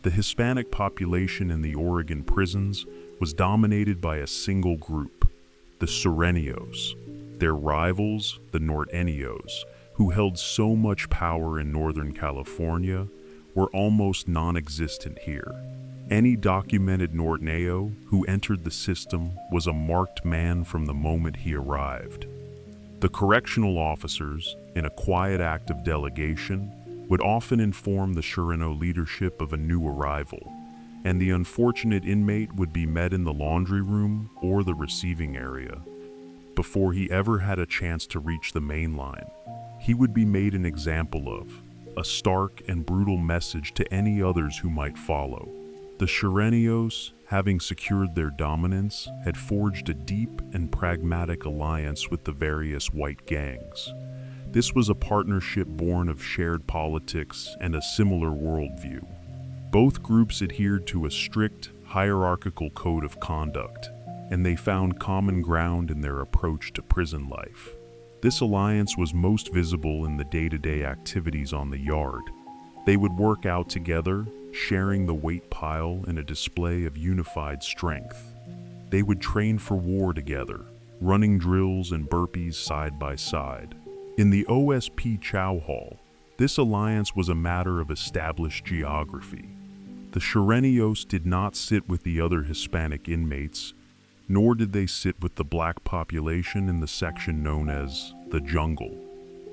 The Hispanic population in the Oregon prisons was dominated by a single group, the Sureños. Their rivals, the Norteños, who held so much power in Northern California, were almost non-existent here. Any documented Norteño who entered the system was a marked man from the moment he arrived. The correctional officers, in a quiet act of delegation, would often inform the Sureño leadership of a new arrival, and the unfortunate inmate would be met in the laundry room or the receiving area. Before he ever had a chance to reach the main line, he would be made an example of, a stark and brutal message to any others who might follow. The Sureños, having secured their dominance, had forged a deep and pragmatic alliance with the various white gangs. This was a partnership born of shared politics and a similar worldview. Both groups adhered to a strict, hierarchical code of conduct, and they found common ground in their approach to prison life. This alliance was most visible in the day-to-day activities on the yard. They would work out together, sharing the weight pile in a display of unified strength. They would train for war together, running drills and burpees side by side. In the OSP Chow Hall, This alliance was a matter of established geography. The Chirenios did not sit with the other Hispanic inmates, nor did they sit with the black population in the section known as the jungle.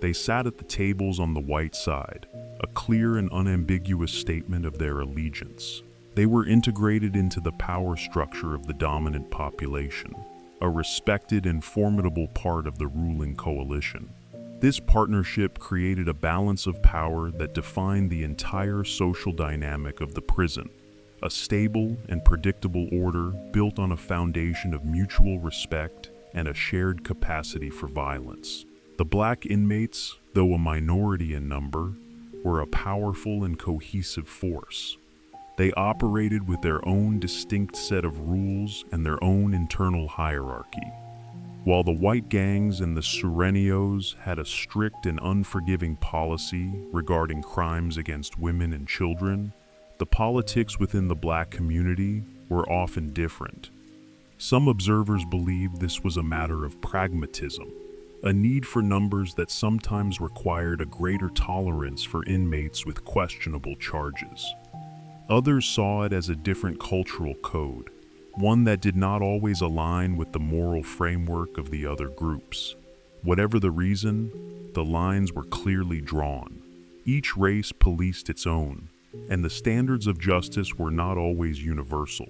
They sat at the tables on the white side, a clear and unambiguous statement of their allegiance. They were integrated into the power structure of the dominant population, a respected and formidable part of the ruling coalition. This partnership created a balance of power that defined the entire social dynamic of the prison, a stable and predictable order built on a foundation of mutual respect and a shared capacity for violence. The black inmates, though a minority in number, were a powerful and cohesive force. They operated with their own distinct set of rules and their own internal hierarchy. While the white gangs and the Chirenios had a strict and unforgiving policy regarding crimes against women and children, the politics within the black community were often different. Some observers believed this was a matter of pragmatism, a need for numbers that sometimes required a greater tolerance for inmates with questionable charges. Others saw it as a different cultural code, one that did not always align with the moral framework of the other groups. Whatever the reason, the lines were clearly drawn. Each race policed its own, and the standards of justice were not always universal.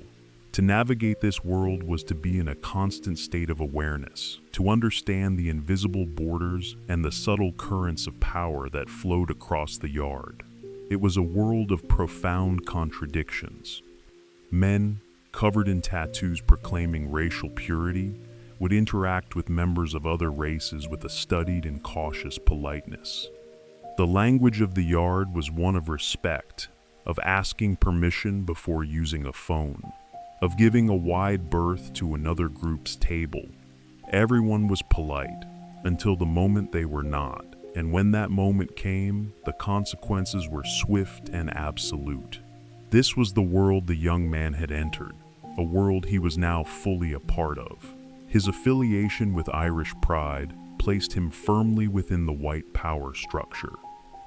To navigate this world was to be in a constant state of awareness, to understand the invisible borders and the subtle currents of power that flowed across the yard. It was a world of profound contradictions. Men, covered in tattoos proclaiming racial purity, would interact with members of other races with a studied and cautious politeness. The language of the yard was one of respect, of asking permission before using a phone, of giving a wide berth to another group's table. Everyone was polite, until the moment they were not, and when that moment came, the consequences were swift and absolute. This was the world the young man had entered, a world he was now fully a part of. His affiliation with Irish Pride placed him firmly within the white power structure,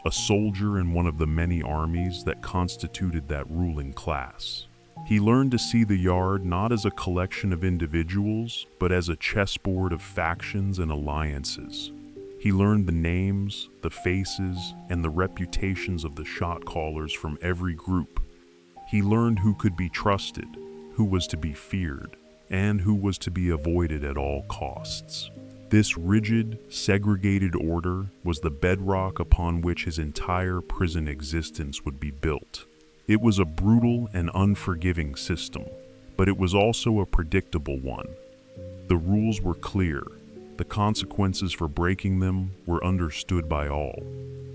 a soldier in one of the many armies that constituted that ruling class. He learned to see the yard not as a collection of individuals, but as a chessboard of factions and alliances. He learned the names, the faces, and the reputations of the shot callers from every group. He learned who could be trusted, who was to be feared, and who was to be avoided at all costs. This rigid, segregated order was the bedrock upon which his entire prison existence would be built. It was a brutal and unforgiving system, but it was also a predictable one. The rules were clear. The consequences for breaking them were understood by all.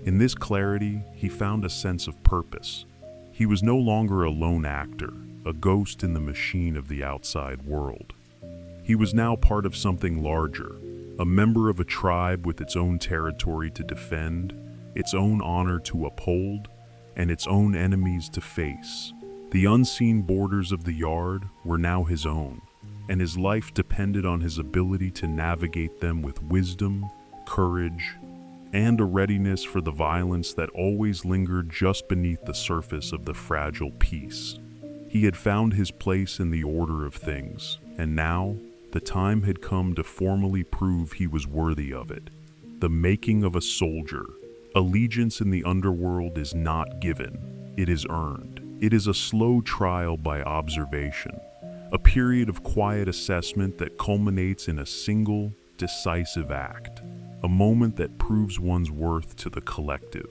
In this clarity, he found a sense of purpose. He was no longer a lone actor, a ghost in the machine of the outside world. He was now part of something larger, a member of a tribe with its own territory to defend, its own honor to uphold, and its own enemies to face. The unseen borders of the yard were now his own, and his life depended on his ability to navigate them with wisdom, courage, and a readiness for the violence that always lingered just beneath the surface of the fragile peace. He had found his place in the order of things, and now the time had come to formally prove he was worthy of it. The making of a soldier. Allegiance in the underworld is not given, it is earned. It is a slow trial by observation, a period of quiet assessment that culminates in a single, decisive act, a moment that proves one's worth to the collective.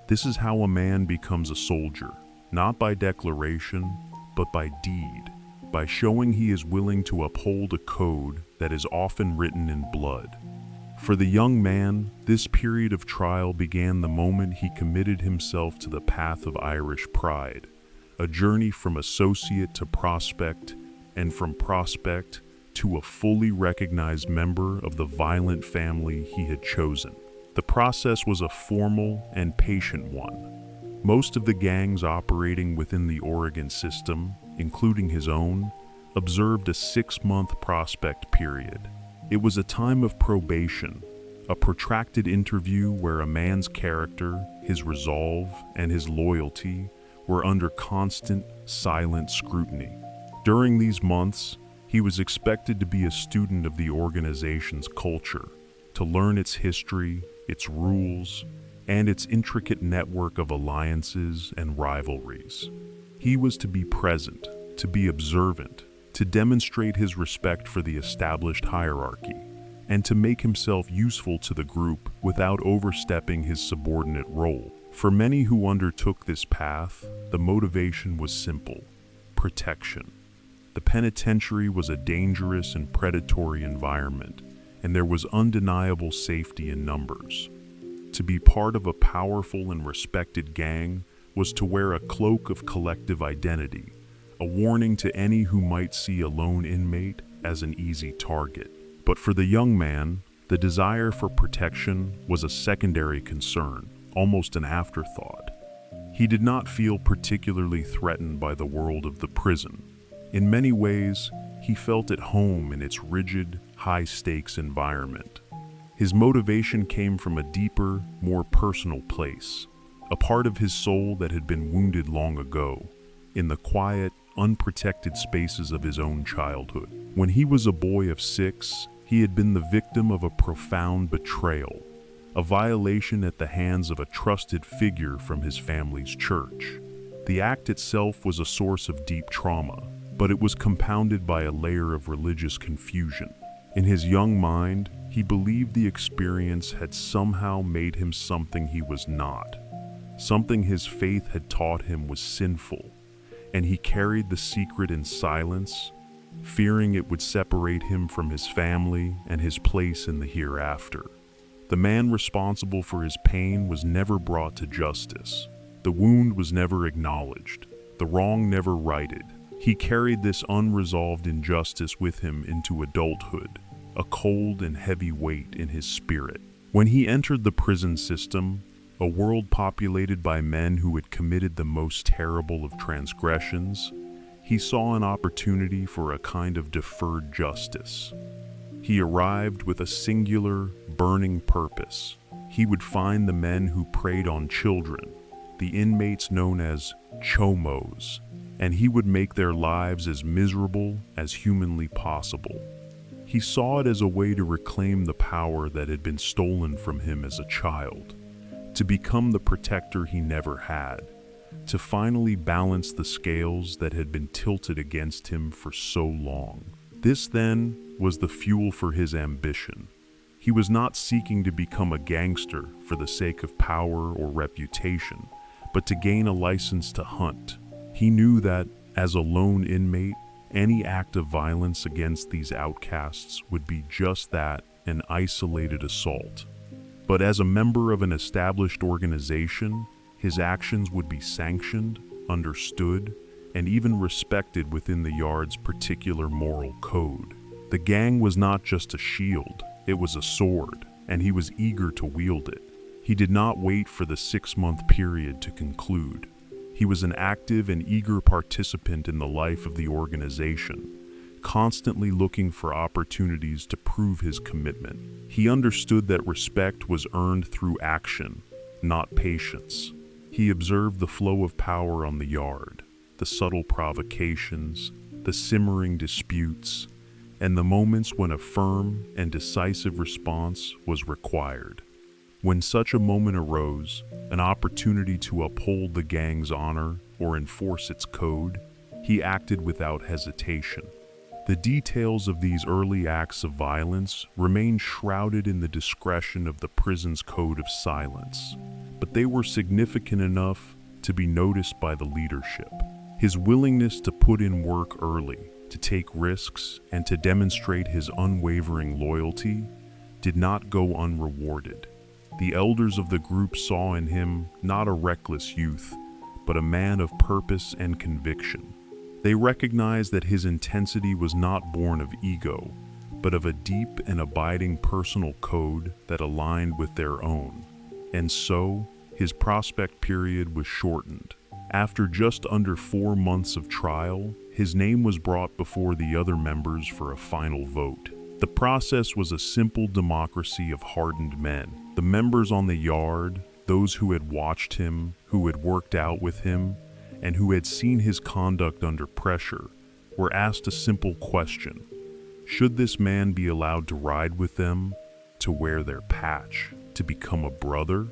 This is how a man becomes a soldier, not by declaration, but by deed, by showing he is willing to uphold a code that is often written in blood. For the young man, this period of trial began the moment he committed himself to the path of Irish Pride, a journey from associate to prospect, and from prospect to a fully recognized member of the violent family he had chosen. The process was a formal and patient one. Most of the gangs operating within the Oregon system, including his own, observed a 6-month prospect period. It was a time of probation, a protracted interview where a man's character, his resolve, and his loyalty were under constant, silent scrutiny. During these months, he was expected to be a student of the organization's culture, to learn its history, its rules, and its intricate network of alliances and rivalries. He was to be present, to be observant, to demonstrate his respect for the established hierarchy, and to make himself useful to the group without overstepping his subordinate role. For many who undertook this path, the motivation was simple: protection. The penitentiary was a dangerous and predatory environment, and there was undeniable safety in numbers. To be part of a powerful and respected gang was to wear a cloak of collective identity, a warning to any who might see a lone inmate as an easy target. But for the young man, the desire for protection was a secondary concern, almost an afterthought. He did not feel particularly threatened by the world of the prison. In many ways, he felt at home in its rigid, high-stakes environment. His motivation came from a deeper, more personal place, a part of his soul that had been wounded long ago, in the quiet, unprotected spaces of his own childhood. When he was a boy of 6, he had been the victim of a profound betrayal, a violation at the hands of a trusted figure from his family's church. The act itself was a source of deep trauma, but it was compounded by a layer of religious confusion. In his young mind, he believed the experience had somehow made him something he was not, something his faith had taught him was sinful, and he carried the secret in silence, fearing it would separate him from his family and his place in the hereafter. The man responsible for his pain was never brought to justice. The wound was never acknowledged, the wrong never righted. He carried this unresolved injustice with him into adulthood, a cold and heavy weight in his spirit. When he entered the prison system, a world populated by men who had committed the most terrible of transgressions, he saw an opportunity for a kind of deferred justice. He arrived with a singular, burning purpose. He would find the men who preyed on children, the inmates known as chomos, and he would make their lives as miserable as humanly possible. He saw it as a way to reclaim the power that had been stolen from him as a child, to become the protector he never had, to finally balance the scales that had been tilted against him for so long. This, then, was the fuel for his ambition. He was not seeking to become a gangster for the sake of power or reputation, but to gain a license to hunt. He knew that, as a lone inmate, any act of violence against these outcasts would be just that, an isolated assault. But as a member of an established organization, his actions would be sanctioned, understood, and even respected within the yard's particular moral code. The gang was not just a shield, it was a sword, and he was eager to wield it. He did not wait for the 6-month period to conclude. He was an active and eager participant in the life of the organization, constantly looking for opportunities to prove his commitment. He understood that respect was earned through action, not patience. He observed the flow of power on the yard, the subtle provocations, the simmering disputes, and the moments when a firm and decisive response was required. When such a moment arose, an opportunity to uphold the gang's honor or enforce its code, he acted without hesitation. The details of these early acts of violence remain shrouded in the discretion of the prison's code of silence, but they were significant enough to be noticed by the leadership. His willingness to put in work early, to take risks, and to demonstrate his unwavering loyalty did not go unrewarded. The elders of the group saw in him not a reckless youth, but a man of purpose and conviction. They recognized that his intensity was not born of ego, but of a deep and abiding personal code that aligned with their own. And so, his prospect period was shortened. After just under 4 months of trial, his name was brought before the other members for a final vote. The process was a simple democracy of hardened men. The members on the yard, those who had watched him, who had worked out with him, and who had seen his conduct under pressure, were asked a simple question. Should this man be allowed to ride with them, to wear their patch, to become a brother?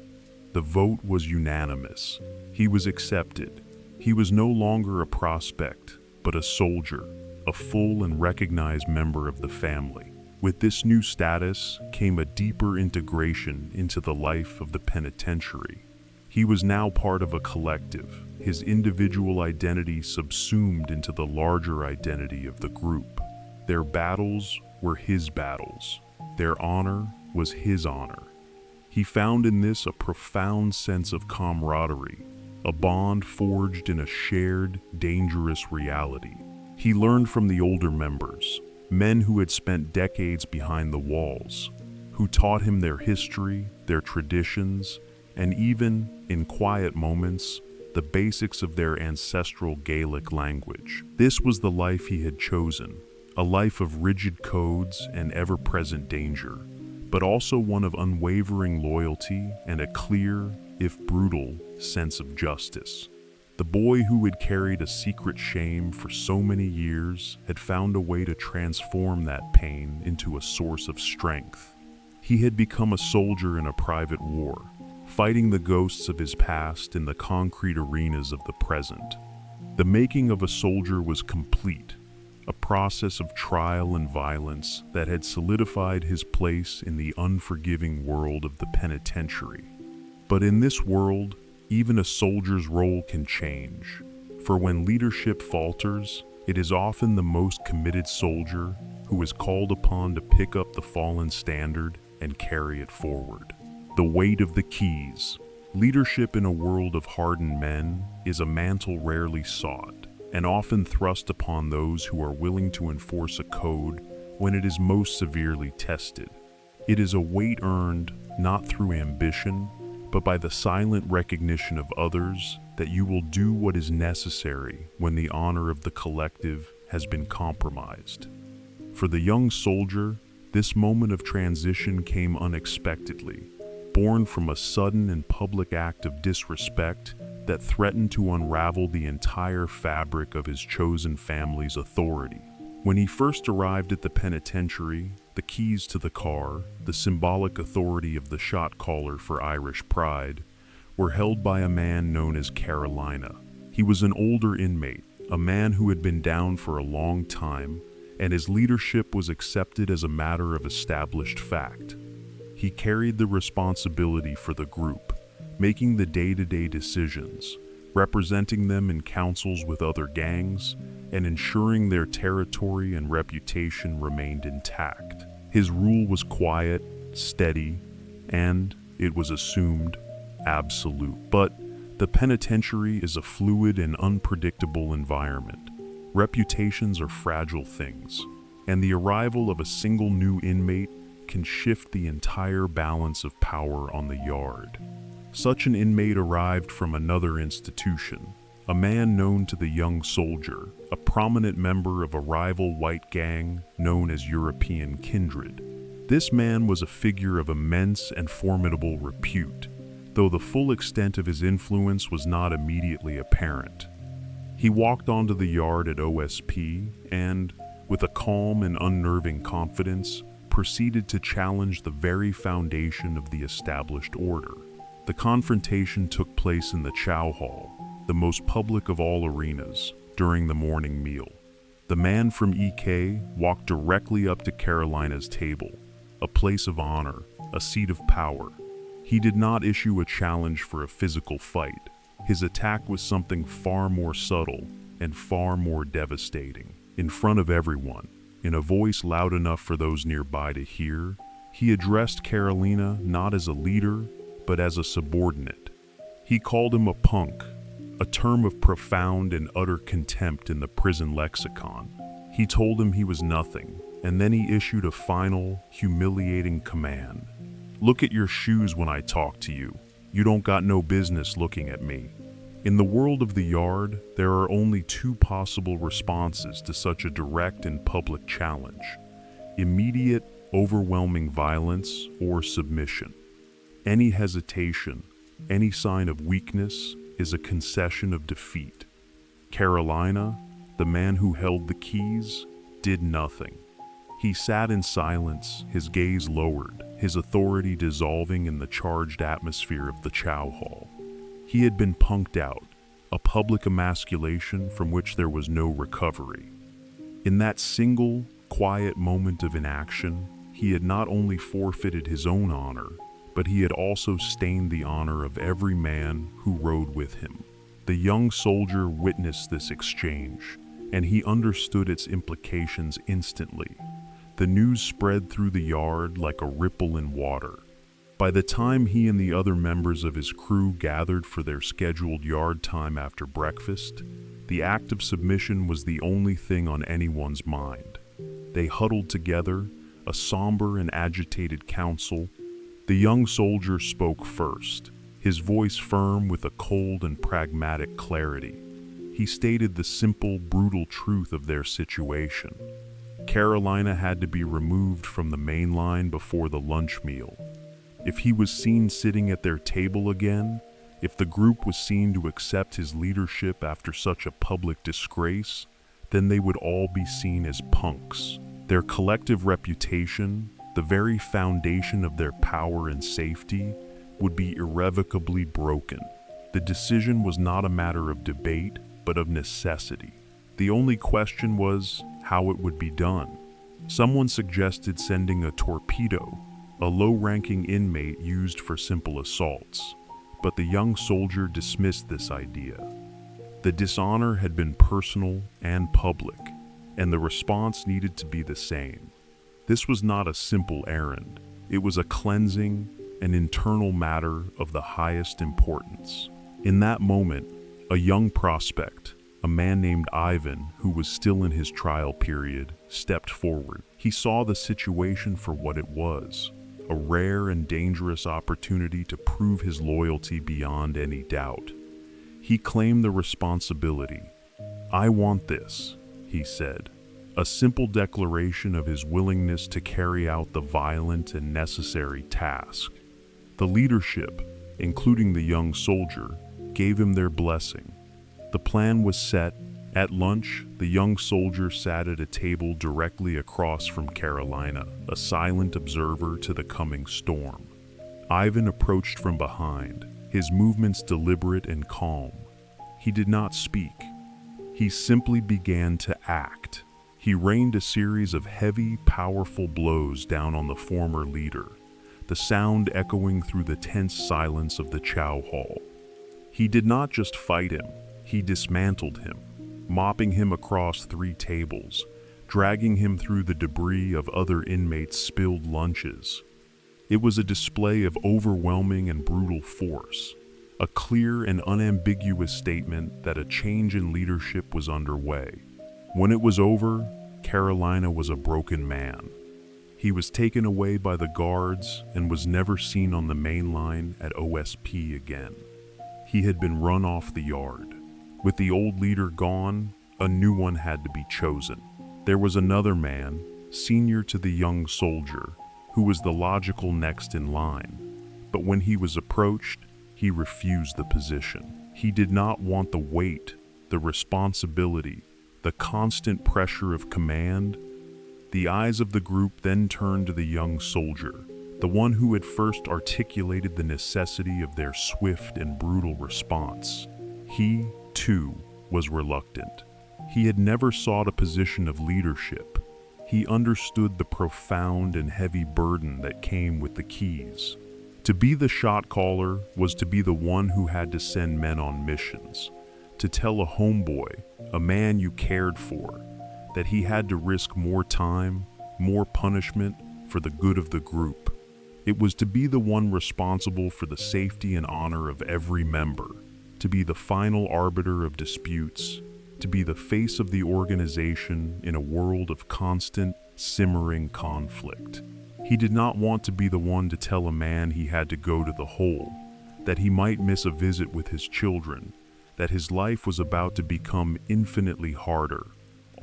The vote was unanimous. He was accepted. He was no longer a prospect, but a soldier, a full and recognized member of the family. With this new status came a deeper integration into the life of the penitentiary. He was now part of a collective, his individual identity subsumed into the larger identity of the group. Their battles were his battles. Their honor was his honor. He found in this a profound sense of camaraderie, a bond forged in a shared, dangerous reality. He learned from the older members, men who had spent decades behind the walls, who taught him their history, their traditions, and even, in quiet moments, the basics of their ancestral Gaelic language. This was the life he had chosen, a life of rigid codes and ever-present danger, but also one of unwavering loyalty and a clear, if brutal, sense of justice. The boy who had carried a secret shame for so many years had found a way to transform that pain into a source of strength. He had become a soldier in a private war, fighting the ghosts of his past in the concrete arenas of the present. The making of a soldier was complete, a process of trial and violence that had solidified his place in the unforgiving world of the penitentiary. But in this world, even a soldier's role can change, for when leadership falters, it is often the most committed soldier who is called upon to pick up the fallen standard and carry it forward. The weight of the keys. Leadership in a world of hardened men is a mantle rarely sought, and often thrust upon those who are willing to enforce a code when it is most severely tested. It is a weight earned not through ambition, but by the silent recognition of others that you will do what is necessary when the honor of the collective has been compromised. For the young soldier, this moment of transition came unexpectedly, born from a sudden and public act of disrespect that threatened to unravel the entire fabric of his chosen family's authority. When he first arrived at the penitentiary, the keys to the car, the symbolic authority of the shot caller for Irish pride, were held by a man known as Carolina. He was an older inmate, a man who had been down for a long time, and his leadership was accepted as a matter of established fact. He carried the responsibility for the group, making the day-to-day decisions, representing them in councils with other gangs, and ensuring their territory and reputation remained intact. His rule was quiet, steady, and, it was assumed, absolute. But the penitentiary is a fluid and unpredictable environment. Reputations are fragile things, and the arrival of a single new inmate can shift the entire balance of power on the yard. Such an inmate arrived from another institution, a man known to the young soldier, a prominent member of a rival white gang known as European Kindred. This man was a figure of immense and formidable repute, though the full extent of his influence was not immediately apparent. He walked onto the yard at OSP and, with a calm and unnerving confidence, proceeded to challenge the very foundation of the established order. The confrontation took place in the chow hall, the most public of all arenas, during the morning meal. The man from EK walked directly up to Carolina's table, a place of honor, a seat of power. He did not issue a challenge for a physical fight. His attack was something far more subtle and far more devastating. In front of everyone, in a voice loud enough for those nearby to hear, he addressed Carolina not as a leader, but as a subordinate. He called him a punk, a term of profound and utter contempt in the prison lexicon. He told him he was nothing, and then he issued a final, humiliating command. "Look at your shoes when I talk to you. You don't got no business looking at me." In the world of the yard, there are only two possible responses to such a direct and public challenge. immediate, overwhelming violence or submission. Any hesitation, any sign of weakness is a concession of defeat. Carolina, the man who held the keys, did nothing. He sat in silence, his gaze lowered, his authority dissolving in the charged atmosphere of the chow hall. He had been punked out, a public emasculation from which there was no recovery. In that single, quiet moment of inaction, he had not only forfeited his own honor, but he had also stained the honor of every man who rode with him. The young soldier witnessed this exchange, and he understood its implications instantly. The news spread through the yard like a ripple in water. By the time he and the other members of his crew gathered for their scheduled yard time after breakfast, the act of submission was the only thing on anyone's mind. They huddled together, a somber and agitated council. The young soldier spoke first, his voice firm with a cold and pragmatic clarity. He stated the simple, brutal truth of their situation. Carolina had to be removed from the main line before the lunch meal. If he was seen sitting at their table again, if the group was seen to accept his leadership after such a public disgrace, then they would all be seen as punks. Their collective reputation, the very foundation of their power and safety, would be irrevocably broken. The decision was not a matter of debate, but of necessity. The only question was how it would be done. Someone suggested sending a torpedo, a low-ranking inmate used for simple assaults, but the young soldier dismissed this idea. The dishonor had been personal and public, and the response needed to be the same. This was not a simple errand. It was a cleansing, an internal matter of the highest importance. In that moment, a young prospect, a man named Ivan, who was still in his trial period, stepped forward. He saw the situation for what it was, a rare and dangerous opportunity to prove his loyalty beyond any doubt. He claimed the responsibility. "I want this," he said, a simple declaration of his willingness to carry out the violent and necessary task. The leadership, including the young soldier, gave him their blessing. The plan was set. At lunch, the young soldier sat at a table directly across from Carolina, a silent observer to the coming storm. Ivan approached from behind, his movements deliberate and calm. He did not speak. He simply began to act. He rained a series of heavy, powerful blows down on the former leader, the sound echoing through the tense silence of the chow hall. He did not just fight him, he dismantled him, mopping him across 3 tables, dragging him through the debris of other inmates' spilled lunches. It was a display of overwhelming and brutal force, a clear and unambiguous statement that a change in leadership was underway. When it was over, Carolina was a broken man. He was taken away by the guards and was never seen on the main line at OSP again. He had been run off the yard. With the old leader gone, a new one had to be chosen. There was another man, senior to the young soldier, who was the logical next in line. But when he was approached, he refused the position. He did not want the weight, the responsibility, the constant pressure of command. The eyes of the group then turned to the young soldier, the one who had first articulated the necessity of their swift and brutal response. He, too, was reluctant. He had never sought a position of leadership. He understood the profound and heavy burden that came with the keys. To be the shot caller was to be the one who had to send men on missions, to tell a homeboy, a man you cared for, that he had to risk more time, more punishment for the good of the group. It was to be the one responsible for the safety and honor of every member, to be the final arbiter of disputes, to be the face of the organization in a world of constant, simmering conflict. He did not want to be the one to tell a man he had to go to the hole, that he might miss a visit with his children, that his life was about to become infinitely harder,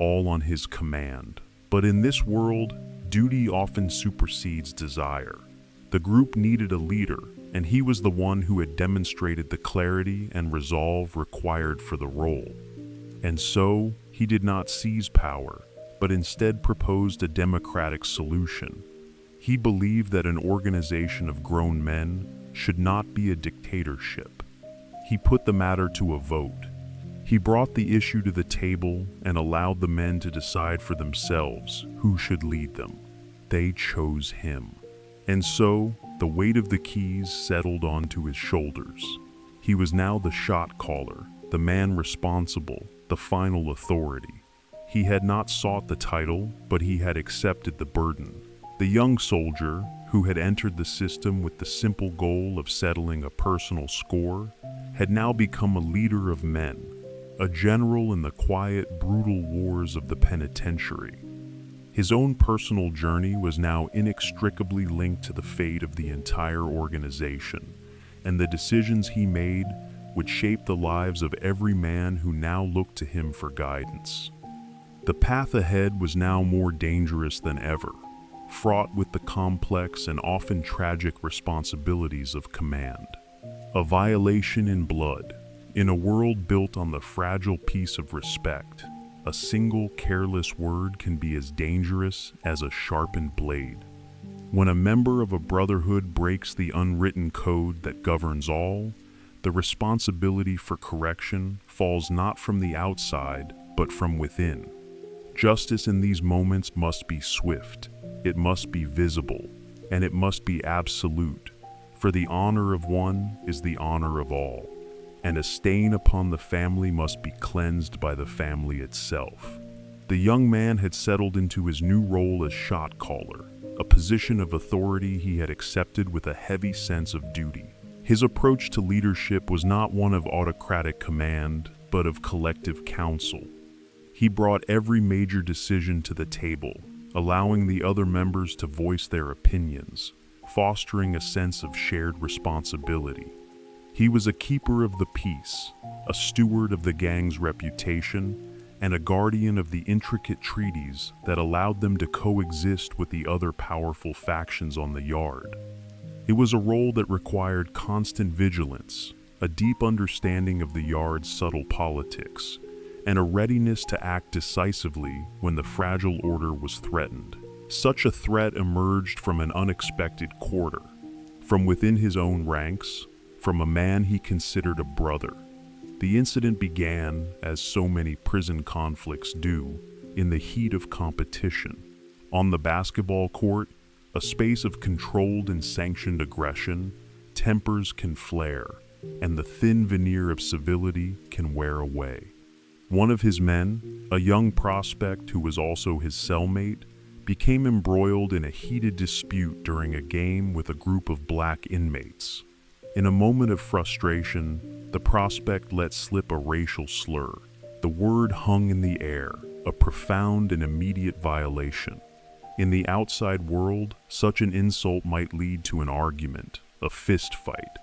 all on his command. But in this world, duty often supersedes desire. The group needed a leader, and he was the one who had demonstrated the clarity and resolve required for the role. And so, he did not seize power, but instead proposed a democratic solution. He believed that an organization of grown men should not be a dictatorship. He put the matter to a vote. He brought the issue to the table and allowed the men to decide for themselves who should lead them. They chose him. And so, the weight of the keys settled onto his shoulders. He was now the shot caller, the man responsible, the final authority. He had not sought the title, but he had accepted the burden. The young soldier, who had entered the system with the simple goal of settling a personal score, had now become a leader of men, a general in the quiet, brutal wars of the penitentiary. His own personal journey was now inextricably linked to the fate of the entire organization, and the decisions he made would shape the lives of every man who now looked to him for guidance. The path ahead was now more dangerous than ever, fraught with the complex and often tragic responsibilities of command. A violation in blood, in a world built on the fragile peace of respect. A single careless word can be as dangerous as a sharpened blade. When a member of a brotherhood breaks the unwritten code that governs all, the responsibility for correction falls not from the outside, but from within. Justice in these moments must be swift, it must be visible, and it must be absolute, for the honor of one is the honor of all. And a stain upon the family must be cleansed by the family itself. The young man had settled into his new role as shot caller, a position of authority he had accepted with a heavy sense of duty. His approach to leadership was not one of autocratic command, but of collective counsel. He brought every major decision to the table, allowing the other members to voice their opinions, fostering a sense of shared responsibility. He was a keeper of the peace, a steward of the gang's reputation, and a guardian of the intricate treaties that allowed them to coexist with the other powerful factions on the yard. It was a role that required constant vigilance, a deep understanding of the yard's subtle politics, and a readiness to act decisively when the fragile order was threatened. Such a threat emerged from an unexpected quarter, from within his own ranks, from a man he considered a brother. The incident began, as so many prison conflicts do, in the heat of competition. On the basketball court, a space of controlled and sanctioned aggression, tempers can flare, and the thin veneer of civility can wear away. One of his men, a young prospect who was also his cellmate, became embroiled in a heated dispute during a game with a group of black inmates. In a moment of frustration, the prospect let slip a racial slur. The word hung in the air, a profound and immediate violation. In the outside world, such an insult might lead to an argument, a fist fight.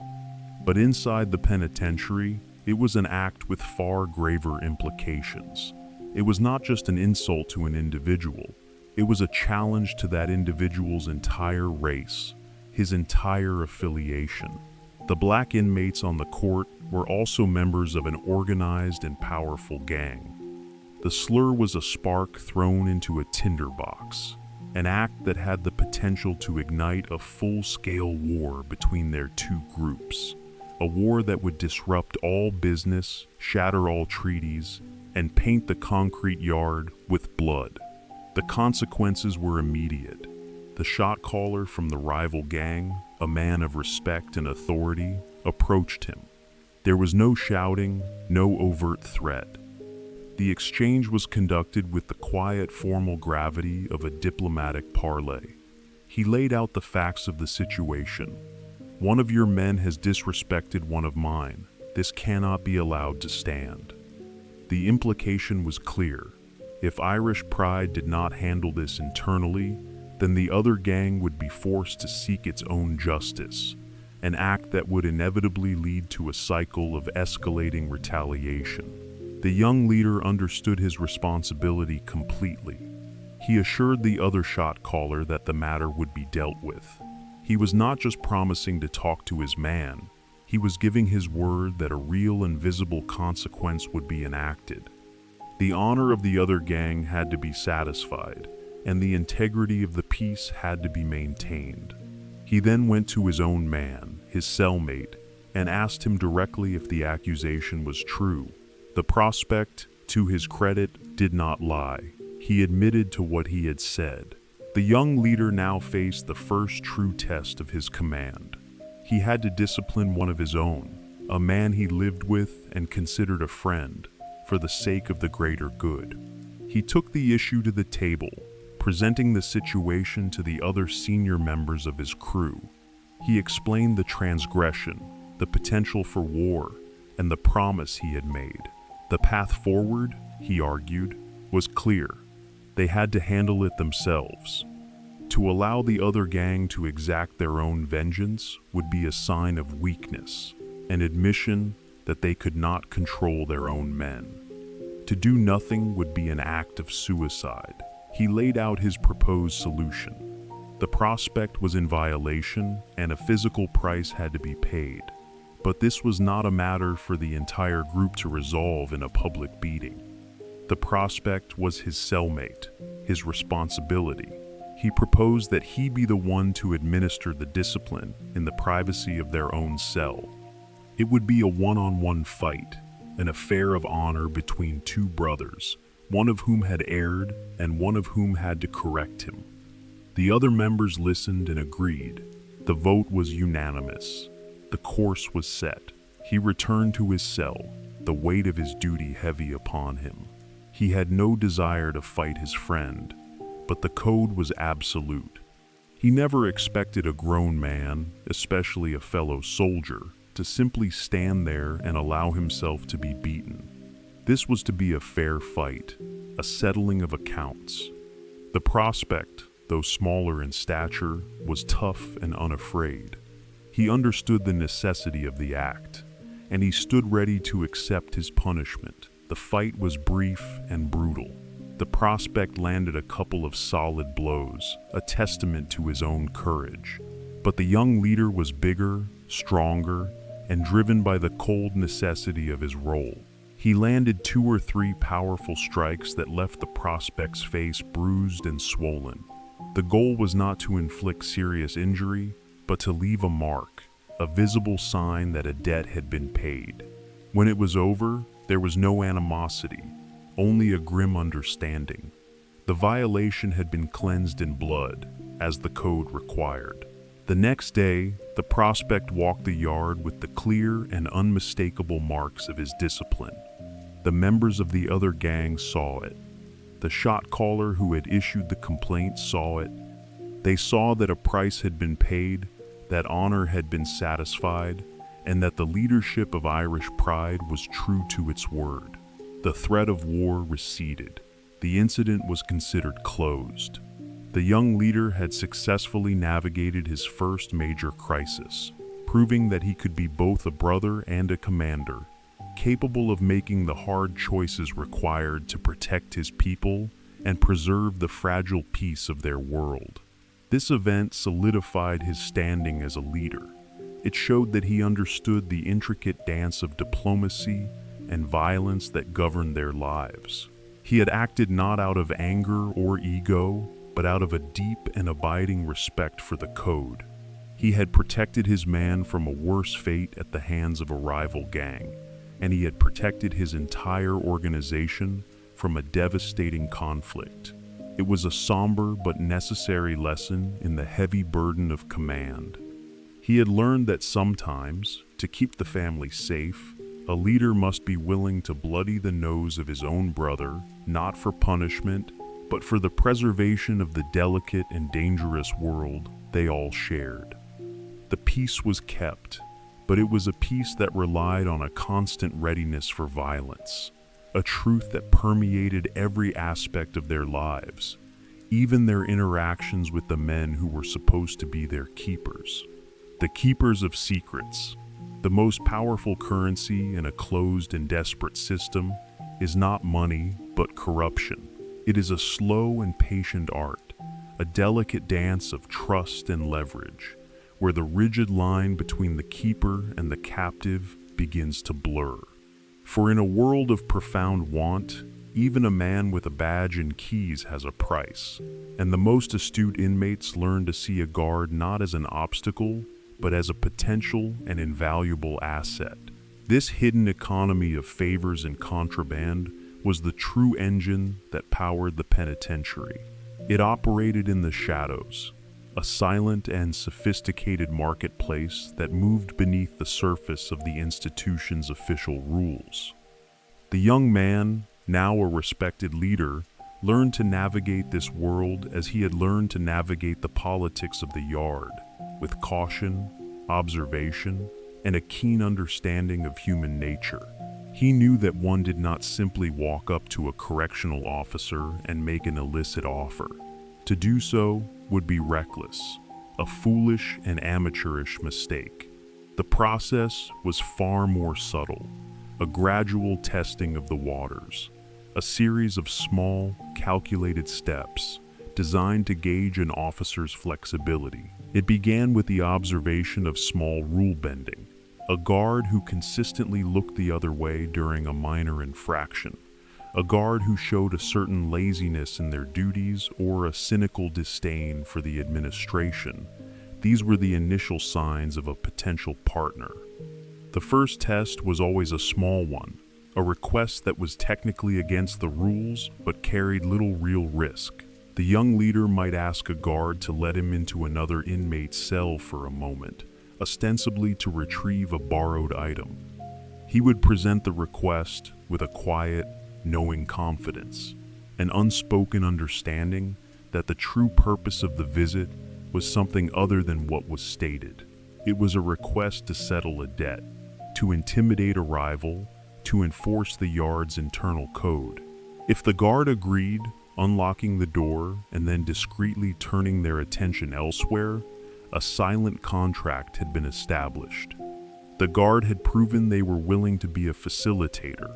But inside the penitentiary, it was an act with far graver implications. It was not just an insult to an individual. It was a challenge to that individual's entire race, his entire affiliation. The black inmates on the court were also members of an organized and powerful gang. The slur was a spark thrown into a tinderbox, an act that had the potential to ignite a full-scale war between their two groups, a war that would disrupt all business, shatter all treaties, and paint the concrete yard with blood. The consequences were immediate. The shot caller from the rival gang, a man of respect and authority, approached him. There was no shouting, no overt threat. The exchange was conducted with the quiet, formal gravity of a diplomatic parley. He laid out the facts of the situation. One of your men has disrespected one of mine. This cannot be allowed to stand. The implication was clear. If Irish Pride did not handle this internally, then the other gang would be forced to seek its own justice, an act that would inevitably lead to a cycle of escalating retaliation. The young leader understood his responsibility completely. He assured the other shot caller that the matter would be dealt with. He was not just promising to talk to his man, he was giving his word that a real and visible consequence would be enacted. The honor of the other gang had to be satisfied, and the integrity of the peace had to be maintained. He then went to his own man, his cellmate, and asked him directly if the accusation was true. The prospect, to his credit, did not lie. He admitted to what he had said. The young leader now faced the first true test of his command. He had to discipline one of his own, a man he lived with and considered a friend, for the sake of the greater good. He took the issue to the table, presenting the situation to the other senior members of his crew. He explained the transgression, the potential for war, and the promise he had made. The path forward, he argued, was clear. They had to handle it themselves. To allow the other gang to exact their own vengeance would be a sign of weakness, an admission that they could not control their own men. To do nothing would be an act of suicide. He laid out his proposed solution. The prospect was in violation and a physical price had to be paid. But this was not a matter for the entire group to resolve in a public beating. The prospect was his cellmate, his responsibility. He proposed that he be the one to administer the discipline in the privacy of their own cell. It would be a one-on-one fight, an affair of honor between two brothers, one of whom had erred and one of whom had to correct him. The other members listened and agreed. The vote was unanimous. The course was set. He returned to his cell, the weight of his duty heavy upon him. He had no desire to fight his friend, but the code was absolute. He never expected a grown man, especially a fellow soldier, to simply stand there and allow himself to be beaten. This was to be a fair fight, a settling of accounts. The prospect, though smaller in stature, was tough and unafraid. He understood the necessity of the act, and he stood ready to accept his punishment. The fight was brief and brutal. The prospect landed a couple of solid blows, a testament to his own courage. But the young leader was bigger, stronger, and driven by the cold necessity of his role. He landed 2 or 3 powerful strikes that left the prospect's face bruised and swollen. The goal was not to inflict serious injury, but to leave a mark, a visible sign that a debt had been paid. When it was over, there was no animosity, only a grim understanding. The violation had been cleansed in blood, as the code required. The next day, the prospect walked the yard with the clear and unmistakable marks of his discipline. The members of the other gang saw it. The shot caller who had issued the complaint saw it. They saw that a price had been paid, that honor had been satisfied, and that the leadership of Irish Pride was true to its word. The threat of war receded. The incident was considered closed. The young leader had successfully navigated his first major crisis, proving that he could be both a brother and a commander, capable of making the hard choices required to protect his people and preserve the fragile peace of their world. This event solidified his standing as a leader. It showed that he understood the intricate dance of diplomacy and violence that governed their lives. He had acted not out of anger or ego, but out of a deep and abiding respect for the code. He had protected his man from a worse fate at the hands of a rival gang, and he had protected his entire organization from a devastating conflict. It was a somber but necessary lesson in the heavy burden of command. He had learned that sometimes, to keep the family safe, a leader must be willing to bloody the nose of his own brother, not for punishment, but for the preservation of the delicate and dangerous world they all shared. The peace was kept, but it was a peace that relied on a constant readiness for violence, a truth that permeated every aspect of their lives, even their interactions with the men who were supposed to be their keepers. The keepers of secrets. The most powerful currency in a closed and desperate system is not money, but corruption. It is a slow and patient art, a delicate dance of trust and leverage, where the rigid line between the keeper and the captive begins to blur. For in a world of profound want, even a man with a badge and keys has a price, and the most astute inmates learn to see a guard not as an obstacle, but as a potential and invaluable asset. This hidden economy of favors and contraband was the true engine that powered the penitentiary. It operated in the shadows, a silent and sophisticated marketplace that moved beneath the surface of the institution's official rules. The young man, now a respected leader, learned to navigate this world as he had learned to navigate the politics of the yard, with caution, observation, and a keen understanding of human nature. He knew that one did not simply walk up to a correctional officer and make an illicit offer. To do so would be reckless, a foolish and amateurish mistake. The process was far more subtle, a gradual testing of the waters, a series of small, calculated steps designed to gauge an officer's flexibility. It began with the observation of small rule bending, a guard who consistently looked the other way during a minor infraction, a guard who showed a certain laziness in their duties or a cynical disdain for the administration. These were the initial signs of a potential partner. The first test was always a small one, a request that was technically against the rules but carried little real risk. The young leader might ask a guard to let him into another inmate's cell for a moment, ostensibly to retrieve a borrowed item. He would present the request with a quiet, knowing confidence, an unspoken understanding that the true purpose of the visit was something other than what was stated. It was a request to settle a debt, to intimidate a rival, to enforce the yard's internal code. If the guard agreed, unlocking the door and then discreetly turning their attention elsewhere, a silent contract had been established. The guard had proven they were willing to be a facilitator,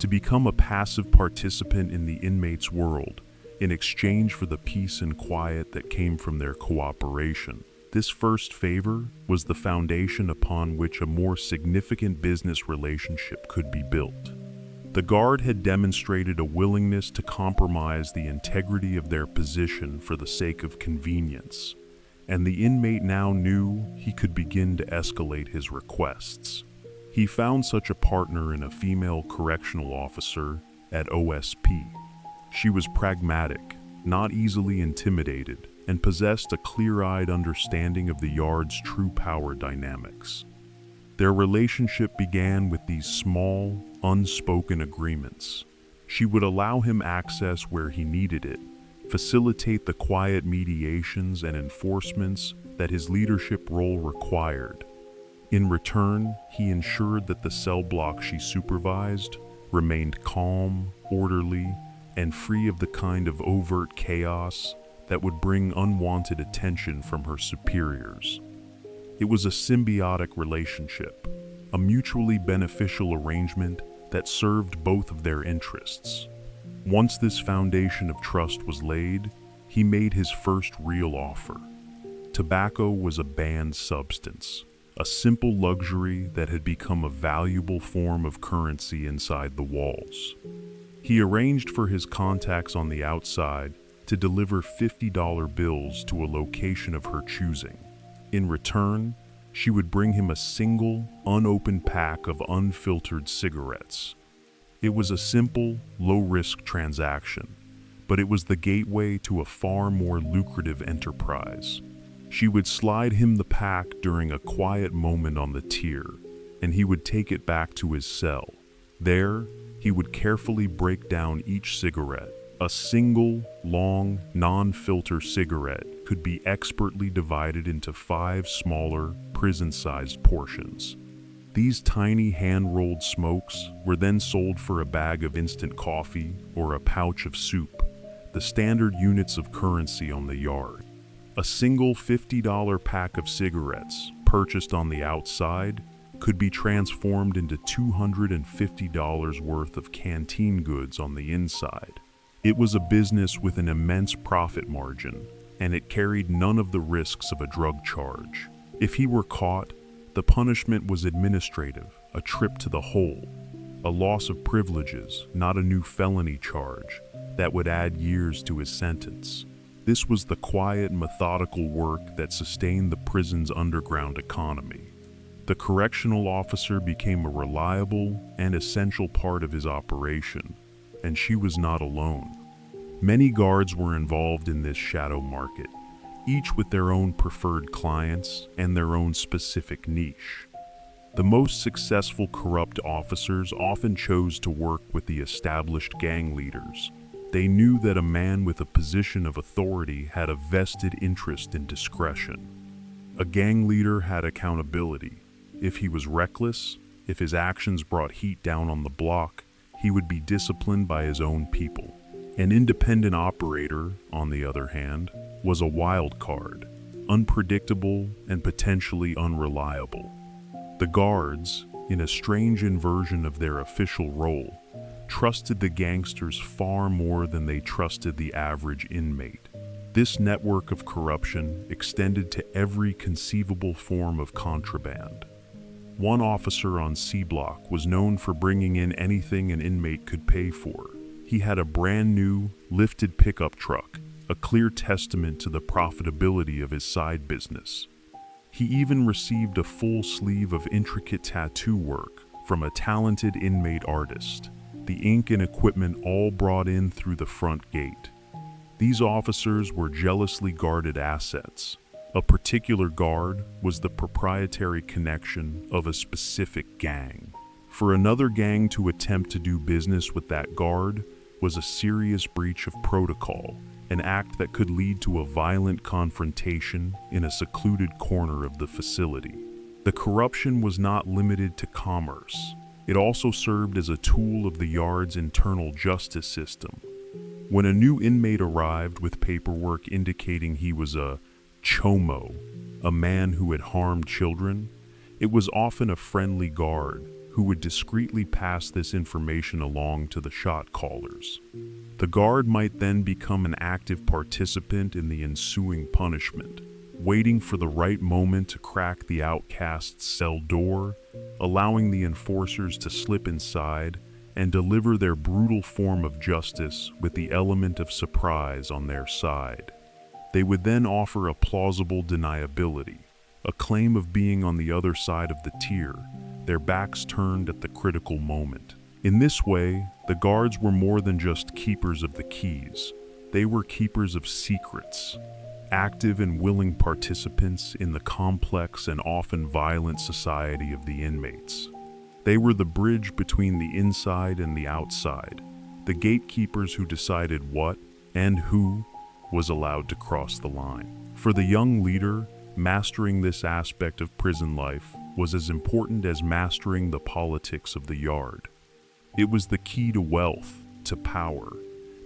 to become a passive participant in the inmate's world, in exchange for the peace and quiet that came from their cooperation. This first favor was the foundation upon which a more significant business relationship could be built. The guard had demonstrated a willingness to compromise the integrity of their position for the sake of convenience, and the inmate now knew he could begin to escalate his requests. He found such a partner in a female correctional officer at OSP. She was pragmatic, not easily intimidated, and possessed a clear-eyed understanding of the yard's true power dynamics. Their relationship began with these small, unspoken agreements. She would allow him access where he needed it, facilitate the quiet mediations and enforcements that his leadership role required. In return, he ensured that the cell block she supervised remained calm, orderly, and free of the kind of overt chaos that would bring unwanted attention from her superiors. It was a symbiotic relationship, a mutually beneficial arrangement that served both of their interests. Once this foundation of trust was laid, he made his first real offer. Tobacco was a banned substance, a simple luxury that had become a valuable form of currency inside the walls. He arranged for his contacts on the outside to deliver $50 bills to a location of her choosing. In return, she would bring him a single, unopened pack of unfiltered cigarettes. It was a simple, low-risk transaction, but it was the gateway to a far more lucrative enterprise. She would slide him the pack during a quiet moment on the tier, and he would take it back to his cell. There, he would carefully break down each cigarette. A single, long, non-filter cigarette could be expertly divided into 5 smaller, prison-sized portions. These tiny hand-rolled smokes were then sold for a bag of instant coffee or a pouch of soup, the standard units of currency on the yard. A single $50 pack of cigarettes, purchased on the outside, could be transformed into $250 worth of canteen goods on the inside. It was a business with an immense profit margin, and it carried none of the risks of a drug charge. If he were caught, the punishment was administrative, a trip to the hole, a loss of privileges, not a new felony charge that would add years to his sentence. This was the quiet, methodical work that sustained the prison's underground economy. The correctional officer became a reliable and essential part of his operation, and she was not alone. Many guards were involved in this shadow market, each with their own preferred clients and their own specific niche. The most successful corrupt officers often chose to work with the established gang leaders. They knew that a man with a position of authority had a vested interest in discretion. A gang leader had accountability. If he was reckless, if his actions brought heat down on the block, he would be disciplined by his own people. An independent operator, on the other hand, was a wild card, unpredictable and potentially unreliable. The guards, in a strange inversion of their official role, trusted the gangsters far more than they trusted the average inmate. This network of corruption extended to every conceivable form of contraband. One officer on C Block was known for bringing in anything an inmate could pay for. He had a brand new, lifted pickup truck, a clear testament to the profitability of his side business. He even received a full sleeve of intricate tattoo work from a talented inmate artist, the ink and equipment all brought in through the front gate. These officers were jealously guarded assets. A particular guard was the proprietary connection of a specific gang. For another gang to attempt to do business with that guard was a serious breach of protocol, an act that could lead to a violent confrontation in a secluded corner of the facility. The corruption was not limited to commerce. It also served as a tool of the yard's internal justice system. When a new inmate arrived with paperwork indicating he was a chomo, a man who had harmed children, it was often a friendly guard who would discreetly pass this information along to the shot callers. The guard might then become an active participant in the ensuing punishment, waiting for the right moment to crack the outcast's cell door, allowing the enforcers to slip inside and deliver their brutal form of justice with the element of surprise on their side. They would then offer a plausible deniability, a claim of being on the other side of the tier, their backs turned at the critical moment. In this way, the guards were more than just keepers of the keys. They were keepers of secrets, active and willing participants in the complex and often violent society of the inmates. They were the bridge between the inside and the outside, the gatekeepers who decided what and who was allowed to cross the line. For the young leader, mastering this aspect of prison life was as important as mastering the politics of the yard. It was the key to wealth, to power,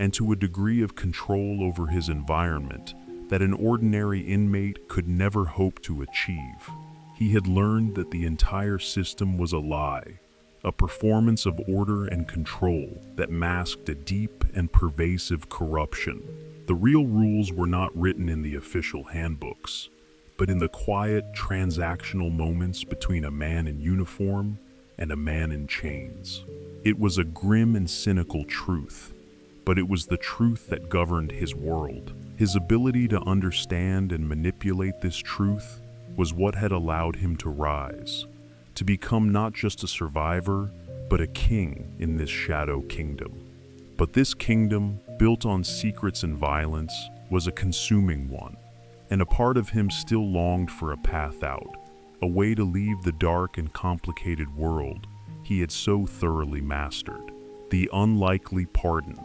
and to a degree of control over his environment that an ordinary inmate could never hope to achieve. He had learned that the entire system was a lie, a performance of order and control that masked a deep and pervasive corruption. The real rules were not written in the official handbooks, but in the quiet, transactional moments between a man in uniform and a man in chains. It was a grim and cynical truth, but it was the truth that governed his world. His ability to understand and manipulate this truth was what had allowed him to rise, to become not just a survivor, but a king in this shadow kingdom. But this kingdom, built on secrets and violence, was a consuming one, and a part of him still longed for a path out, a way to leave the dark and complicated world he had so thoroughly mastered. The unlikely pardon.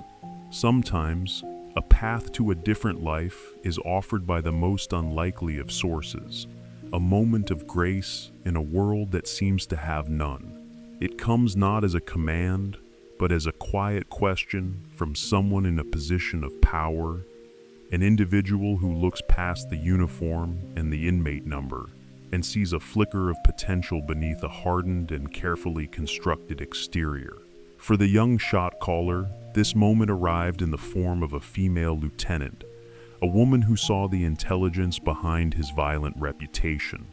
Sometimes, a path to a different life is offered by the most unlikely of sources, a moment of grace in a world that seems to have none. It comes not as a command, but as a quiet question from someone in a position of power, an individual who looks past the uniform and the inmate number and sees a flicker of potential beneath a hardened and carefully constructed exterior. For the young shot caller, This moment arrived in the form of a female lieutenant, a woman who saw the intelligence behind his violent reputation.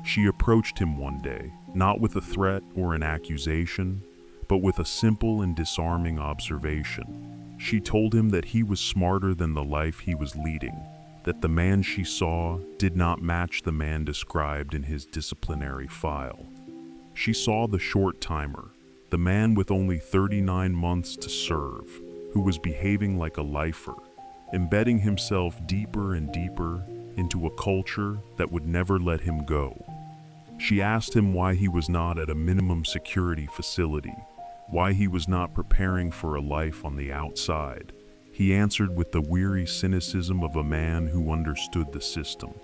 She approached him one day, not with a threat or an accusation, but with a simple and disarming observation. She told him that he was smarter than the life he was leading, that the man she saw did not match the man described in his disciplinary file. She saw the short-timer, the man with only 39 months to serve, who was behaving like a lifer, embedding himself deeper and deeper into a culture that would never let him go. She asked him why he was not at a minimum security facility, why he was not preparing for a life on the outside. He answered with the weary cynicism of a man who understood the system.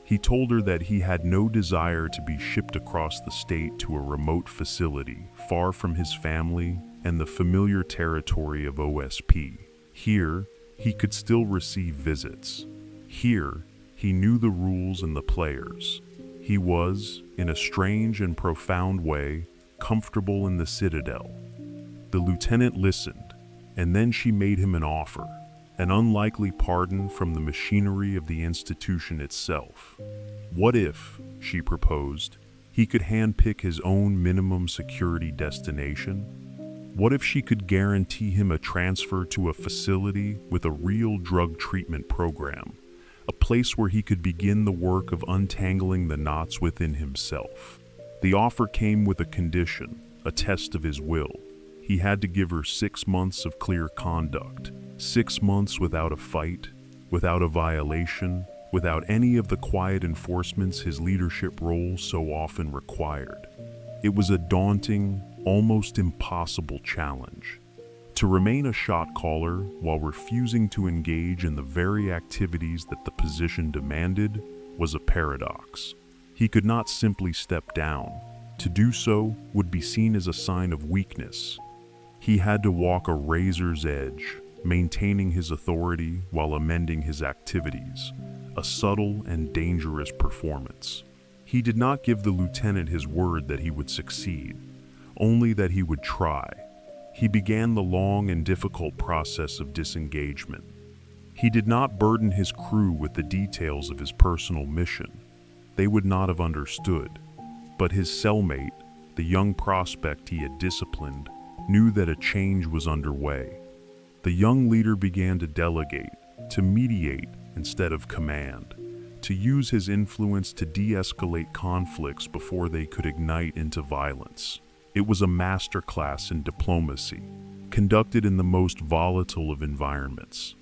He told her that he had no desire to be shipped across the state to a remote facility, far from his family and the familiar territory of OSP. Here, he could still receive visits. Here, he knew the rules and the players. He was, in a strange and profound way, comfortable in the citadel. The lieutenant listened, and then she made him an offer, an unlikely pardon from the machinery of the institution itself. What if, she proposed, he could handpick his own minimum security destination? What if she could guarantee him a transfer to a facility with a real drug treatment program, a place where he could begin the work of untangling the knots within himself? The offer came with a condition, a test of his will. He had to give her 6 months of clear conduct, 6 months without a fight, without a violation, without any of the quiet enforcements his leadership role so often required. It was a daunting, almost impossible challenge. To remain a shot caller while refusing to engage in the very activities that the position demanded was a paradox. He could not simply step down. To do so would be seen as a sign of weakness. He had to walk a razor's edge, maintaining his authority while amending his activities, a subtle and dangerous performance. He did not give the lieutenant his word that he would succeed, only that he would try. He began the long and difficult process of disengagement. He did not burden his crew with the details of his personal mission. They would not have understood. But his cellmate, the young prospect he had disciplined, knew that a change was underway. The young leader began to delegate, to mediate instead of command, to use his influence to de-escalate conflicts before they could ignite into violence. It was a masterclass in diplomacy, conducted in the most volatile of environments.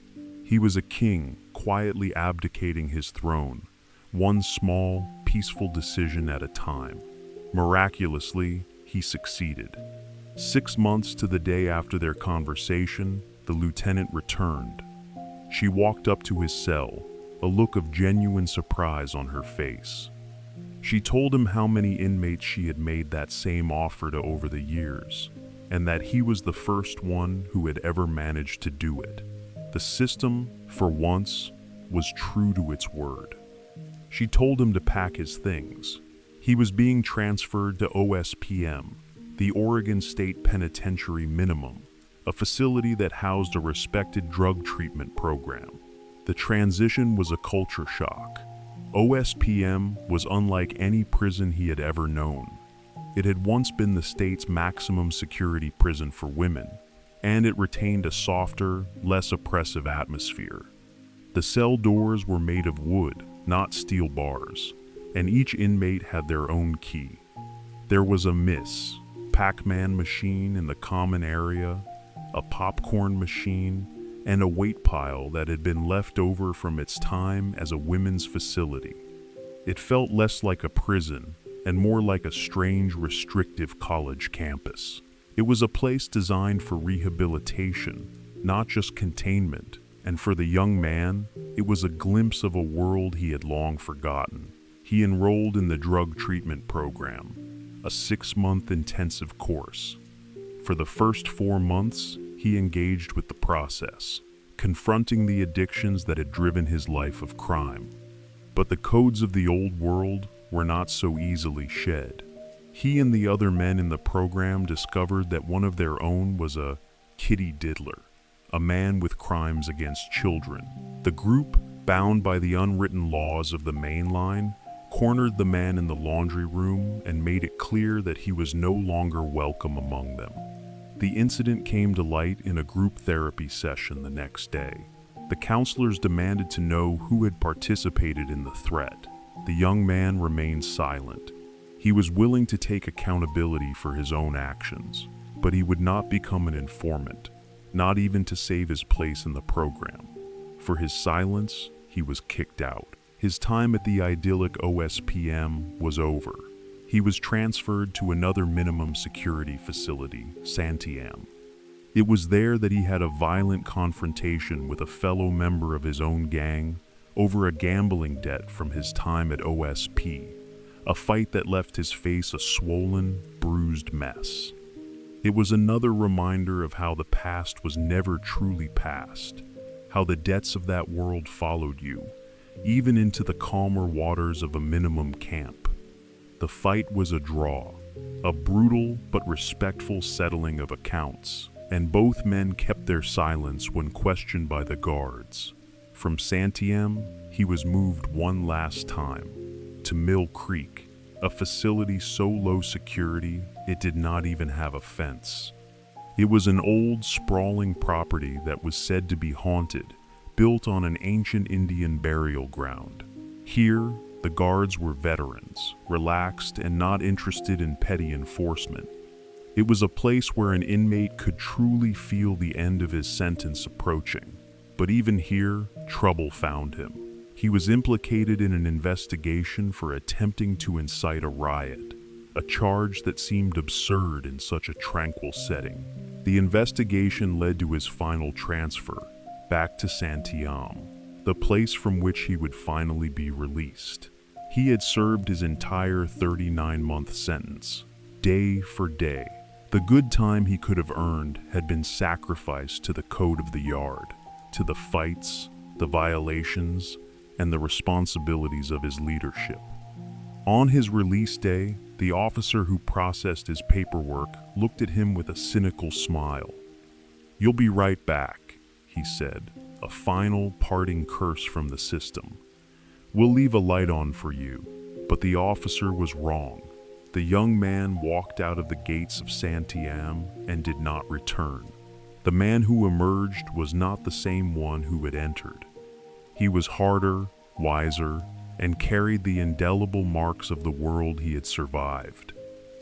He was a king, quietly abdicating his throne, one small, peaceful decision at a time. Miraculously, he succeeded. 6 months to the day after their conversation, the lieutenant returned. She walked up to his cell, a look of genuine surprise on her face. She told him how many inmates she had made that same offer to over the years, and that he was the first one who had ever managed to do it. The system, for once, was true to its word. She told him to pack his things. He was being transferred to OSPM, the Oregon State Penitentiary Minimum, a facility that housed a respected drug treatment program. The transition was a culture shock. OSPM was unlike any prison he had ever known. It had once been the state's maximum security prison for women, and it retained a softer, less oppressive atmosphere. The cell doors were made of wood, not steel bars, and each inmate had their own key. There was a Miss Pac-Man machine in the common area, a popcorn machine, and a weight pile that had been left over from its time as a women's facility. It felt less like a prison and more like a strange, restrictive college campus. It was a place designed for rehabilitation, not just containment, and for the young man, it was a glimpse of a world he had long forgotten. He enrolled in the drug treatment program, a 6-month intensive course. For the first 4 months, he engaged with the process, confronting the addictions that had driven his life of crime. But the codes of the old world were not so easily shed. He and the other men in the program discovered that one of their own was a kitty diddler, a man with crimes against children. The group, bound by the unwritten laws of the main line, cornered the man in the laundry room and made it clear that he was no longer welcome among them. The incident came to light in a group therapy session the next day. The counselors demanded to know who had participated in the threat. The young man remained silent. He was willing to take accountability for his own actions, but he would not become an informant, not even to save his place in the program. For his silence, he was kicked out. His time at the idyllic OSPM was over. He was transferred to another minimum security facility, Santiam. It was there that he had a violent confrontation with a fellow member of his own gang over a gambling debt from his time at OSP, a fight that left his face a swollen, bruised mess. It was another reminder of how the past was never truly past, how the debts of that world followed you, even into the calmer waters of a minimum camp. The fight was a draw, a brutal but respectful settling of accounts, and both men kept their silence when questioned by the guards. From Santiam, he was moved one last time to Mill Creek, a facility so low security it did not even have a fence. It was an old, sprawling property that was said to be haunted, built on an ancient Indian burial ground. Here, the guards were veterans, relaxed and not interested in petty enforcement. It was a place where an inmate could truly feel the end of his sentence approaching. But even here, trouble found him. He was implicated in an investigation for attempting to incite a riot, a charge that seemed absurd in such a tranquil setting. The investigation led to his final transfer, back to Santiam, the place from which he would finally be released. He had served his entire 39-month sentence, day for day. The good time he could have earned had been sacrificed to the code of the yard, to the fights, the violations, and the responsibilities of his leadership. On his release day, the officer who processed his paperwork looked at him with a cynical smile. "You'll be right back," he said, a final parting curse from the system. "We'll leave a light on for you." But the officer was wrong. The young man walked out of the gates of Santiam and did not return. The man who emerged was not the same one who had entered. He was harder, wiser, and carried the indelible marks of the world he had survived.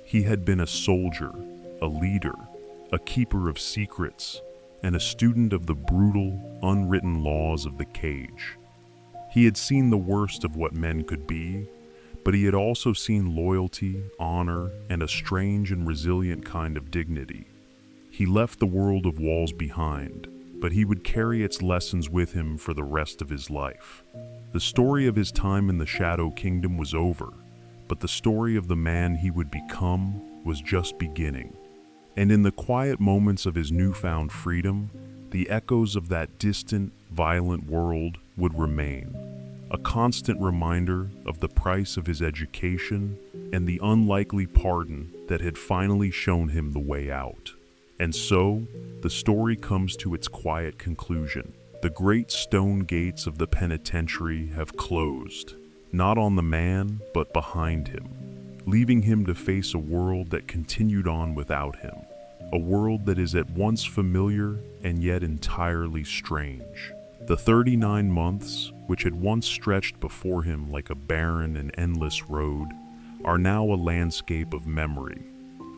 He had been a soldier, a leader, a keeper of secrets, and a student of the brutal, unwritten laws of the cage. He had seen the worst of what men could be, but he had also seen loyalty, honor, and a strange and resilient kind of dignity. He left the world of walls behind, but he would carry its lessons with him for the rest of his life. The story of his time in the Shadow Kingdom was over, but the story of the man he would become was just beginning. And in the quiet moments of his newfound freedom, the echoes of that distant, violent world would remain, a constant reminder of the price of his education and the unlikely pardon that had finally shown him the way out. And so, the story comes to its quiet conclusion. The great stone gates of the penitentiary have closed, not on the man, but behind him, leaving him to face a world that continued on without him, a world that is at once familiar and yet entirely strange. The 39 months, which had once stretched before him like a barren and endless road, are now a landscape of memory,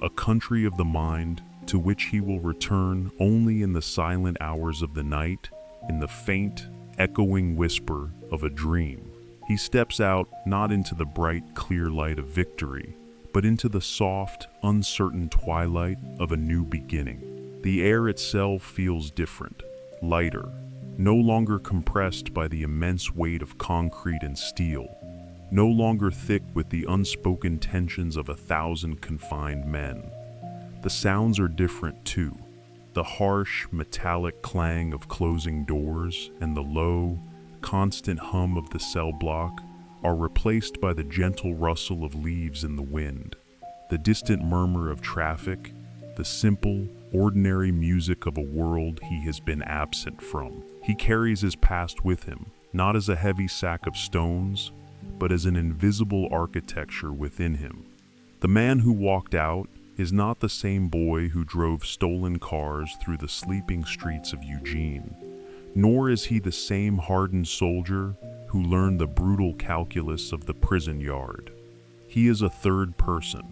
a country of the mind to which he will return only in the silent hours of the night, in the faint, echoing whisper of a dream. He steps out not into the bright, clear light of victory, but into the soft, uncertain twilight of a new beginning. The air itself feels different, lighter, no longer compressed by the immense weight of concrete and steel, no longer thick with the unspoken tensions of 1,000 confined men. The sounds are different too. The harsh, metallic clang of closing doors and the low, constant hum of the cell block are replaced by the gentle rustle of leaves in the wind, the distant murmur of traffic, the simple, ordinary music of a world he has been absent from. He carries his past with him, not as a heavy sack of stones, but as an invisible architecture within him. The man who walked out is not the same boy who drove stolen cars through the sleeping streets of Eugene, nor is he the same hardened soldier who learned the brutal calculus of the prison yard. He is a third person,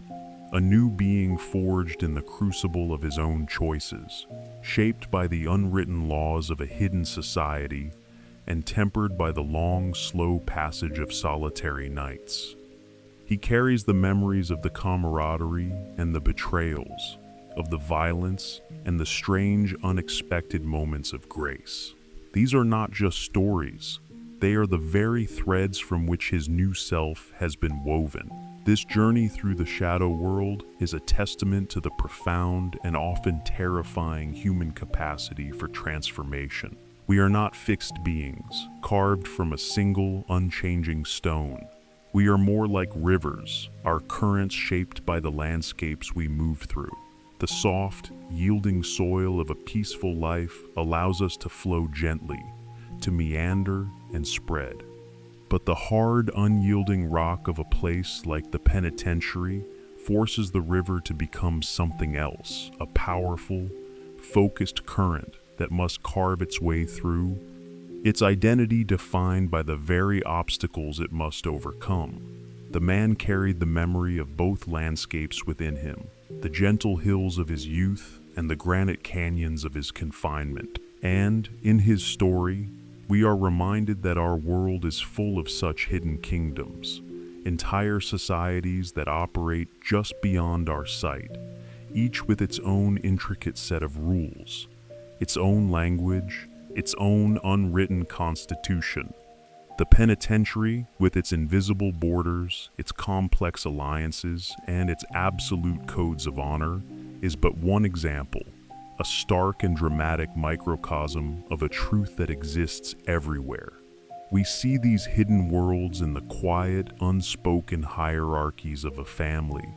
a new being forged in the crucible of his own choices, shaped by the unwritten laws of a hidden society and tempered by the long, slow passage of solitary nights. He carries the memories of the camaraderie and the betrayals, of the violence and the strange, unexpected moments of grace. These are not just stories, they are the very threads from which his new self has been woven. This journey through the shadow world is a testament to the profound and often terrifying human capacity for transformation. We are not fixed beings, carved from a single, unchanging stone. We are more like rivers, our currents shaped by the landscapes we move through. The soft, yielding soil of a peaceful life allows us to flow gently, to meander and spread. But the hard, unyielding rock of a place like the penitentiary forces the river to become something else, a powerful, focused current that must carve its way through, its identity defined by the very obstacles it must overcome. The man carried the memory of both landscapes within him, the gentle hills of his youth and the granite canyons of his confinement. And, in his story, we are reminded that our world is full of such hidden kingdoms, entire societies that operate just beyond our sight, each with its own intricate set of rules, its own language, its own unwritten constitution. The penitentiary, with its invisible borders, its complex alliances, and its absolute codes of honor, is but one example, a stark and dramatic microcosm of a truth that exists everywhere. We see these hidden worlds in the quiet, unspoken hierarchies of a family,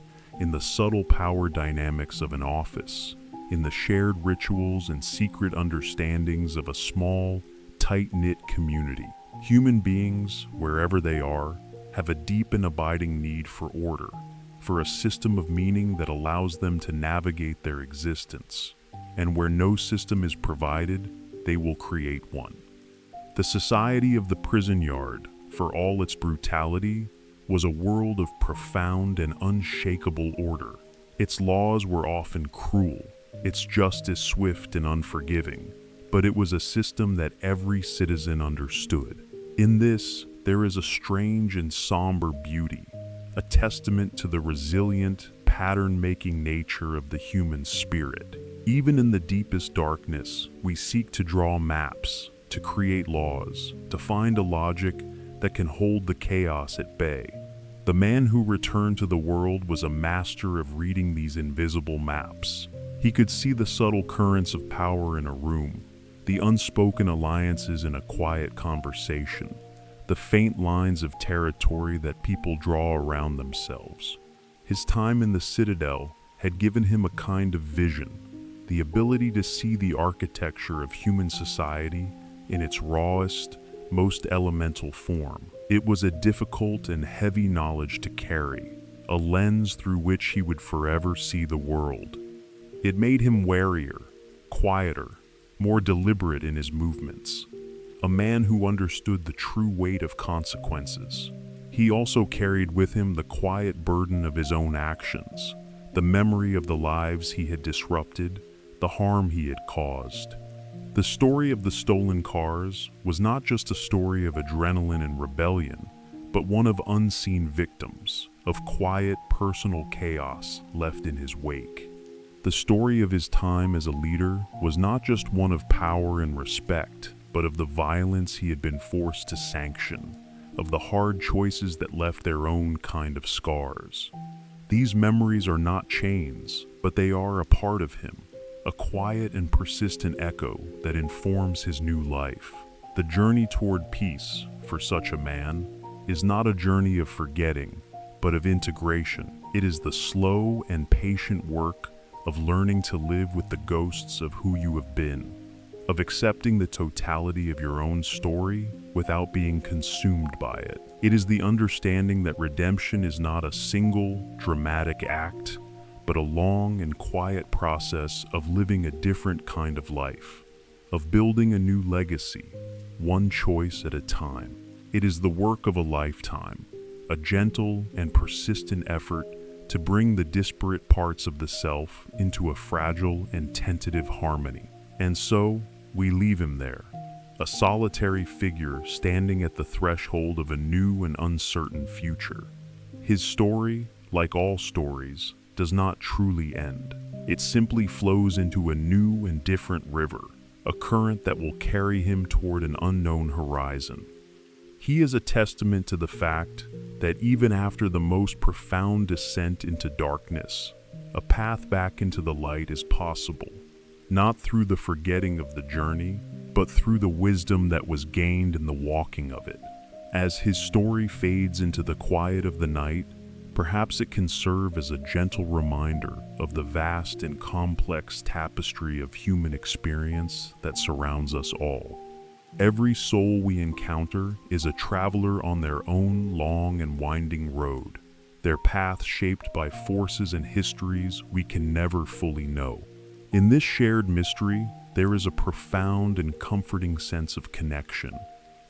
in the subtle power dynamics of an office, in the shared rituals and secret understandings of a small, tight-knit community. Human beings, wherever they are, have a deep and abiding need for order, for a system of meaning that allows them to navigate their existence. And where no system is provided, they will create one. The society of the prison yard, for all its brutality, was a world of profound and unshakable order. Its laws were often cruel, its justice swift and unforgiving, but it was a system that every citizen understood. In this, there is a strange and somber beauty, a testament to the resilient, pattern-making nature of the human spirit. Even in the deepest darkness, we seek to draw maps, to create laws, to find a logic that can hold the chaos at bay. The man who returned to the world was a master of reading these invisible maps. He could see the subtle currents of power in a room, the unspoken alliances in a quiet conversation, the faint lines of territory that people draw around themselves. His time in the Citadel had given him a kind of vision, the ability to see the architecture of human society in its rawest, most elemental form. It was a difficult and heavy knowledge to carry, a lens through which he would forever see the world. It made him warier, quieter, more deliberate in his movements, a man who understood the true weight of consequences. He also carried with him the quiet burden of his own actions, the memory of the lives he had disrupted, the harm he had caused. The story of the stolen cars was not just a story of adrenaline and rebellion, but one of unseen victims, of quiet, personal chaos left in his wake. The story of his time as a leader was not just one of power and respect, but of the violence he had been forced to sanction, of the hard choices that left their own kind of scars. These memories are not chains, but they are a part of him, a quiet and persistent echo that informs his new life. The journey toward peace, for such a man, is not a journey of forgetting, but of integration. It is the slow and patient work of learning to live with the ghosts of who you have been, of accepting the totality of your own story without being consumed by it. It is the understanding that redemption is not a single, dramatic act, but a long and quiet process of living a different kind of life, of building a new legacy, one choice at a time. It is the work of a lifetime, a gentle and persistent effort to bring the disparate parts of the self into a fragile and tentative harmony. And so, we leave him there, a solitary figure standing at the threshold of a new and uncertain future. His story, like all stories, does not truly end. It simply flows into a new and different river, a current that will carry him toward an unknown horizon. He is a testament to the fact that even after the most profound descent into darkness, a path back into the light is possible, not through the forgetting of the journey, but through the wisdom that was gained in the walking of it. As his story fades into the quiet of the night, perhaps it can serve as a gentle reminder of the vast and complex tapestry of human experience that surrounds us all. Every soul we encounter is a traveler on their own long and winding road, their path shaped by forces and histories we can never fully know. In this shared mystery, there is a profound and comforting sense of connection,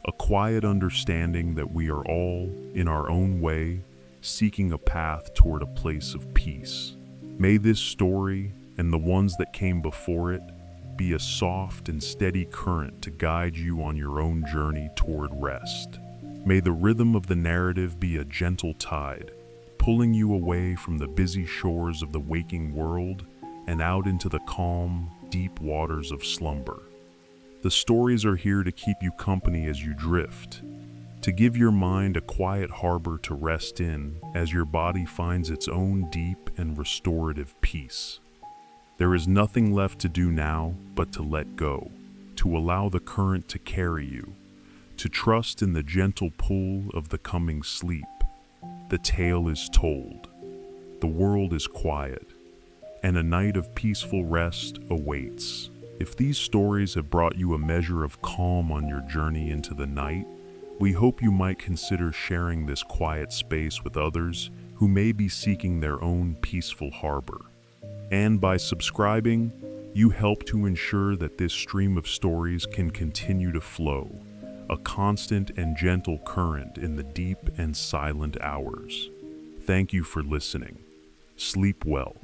a quiet understanding that we are all, in our own way, seeking a path toward a place of peace. May this story, and the ones that came before it, be a soft and steady current to guide you on your own journey toward rest. May the rhythm of the narrative be a gentle tide, pulling you away from the busy shores of the waking world and out into the calm, deep waters of slumber. The stories are here to keep you company as you drift, to give your mind a quiet harbor to rest in as your body finds its own deep and restorative peace. There is nothing left to do now but to let go, to allow the current to carry you, to trust in the gentle pull of the coming sleep. The tale is told, the world is quiet, and a night of peaceful rest awaits. If these stories have brought you a measure of calm on your journey into the night, we hope you might consider sharing this quiet space with others who may be seeking their own peaceful harbor. And by subscribing, you help to ensure that this stream of stories can continue to flow, a constant and gentle current in the deep and silent hours. Thank you for listening. Sleep well.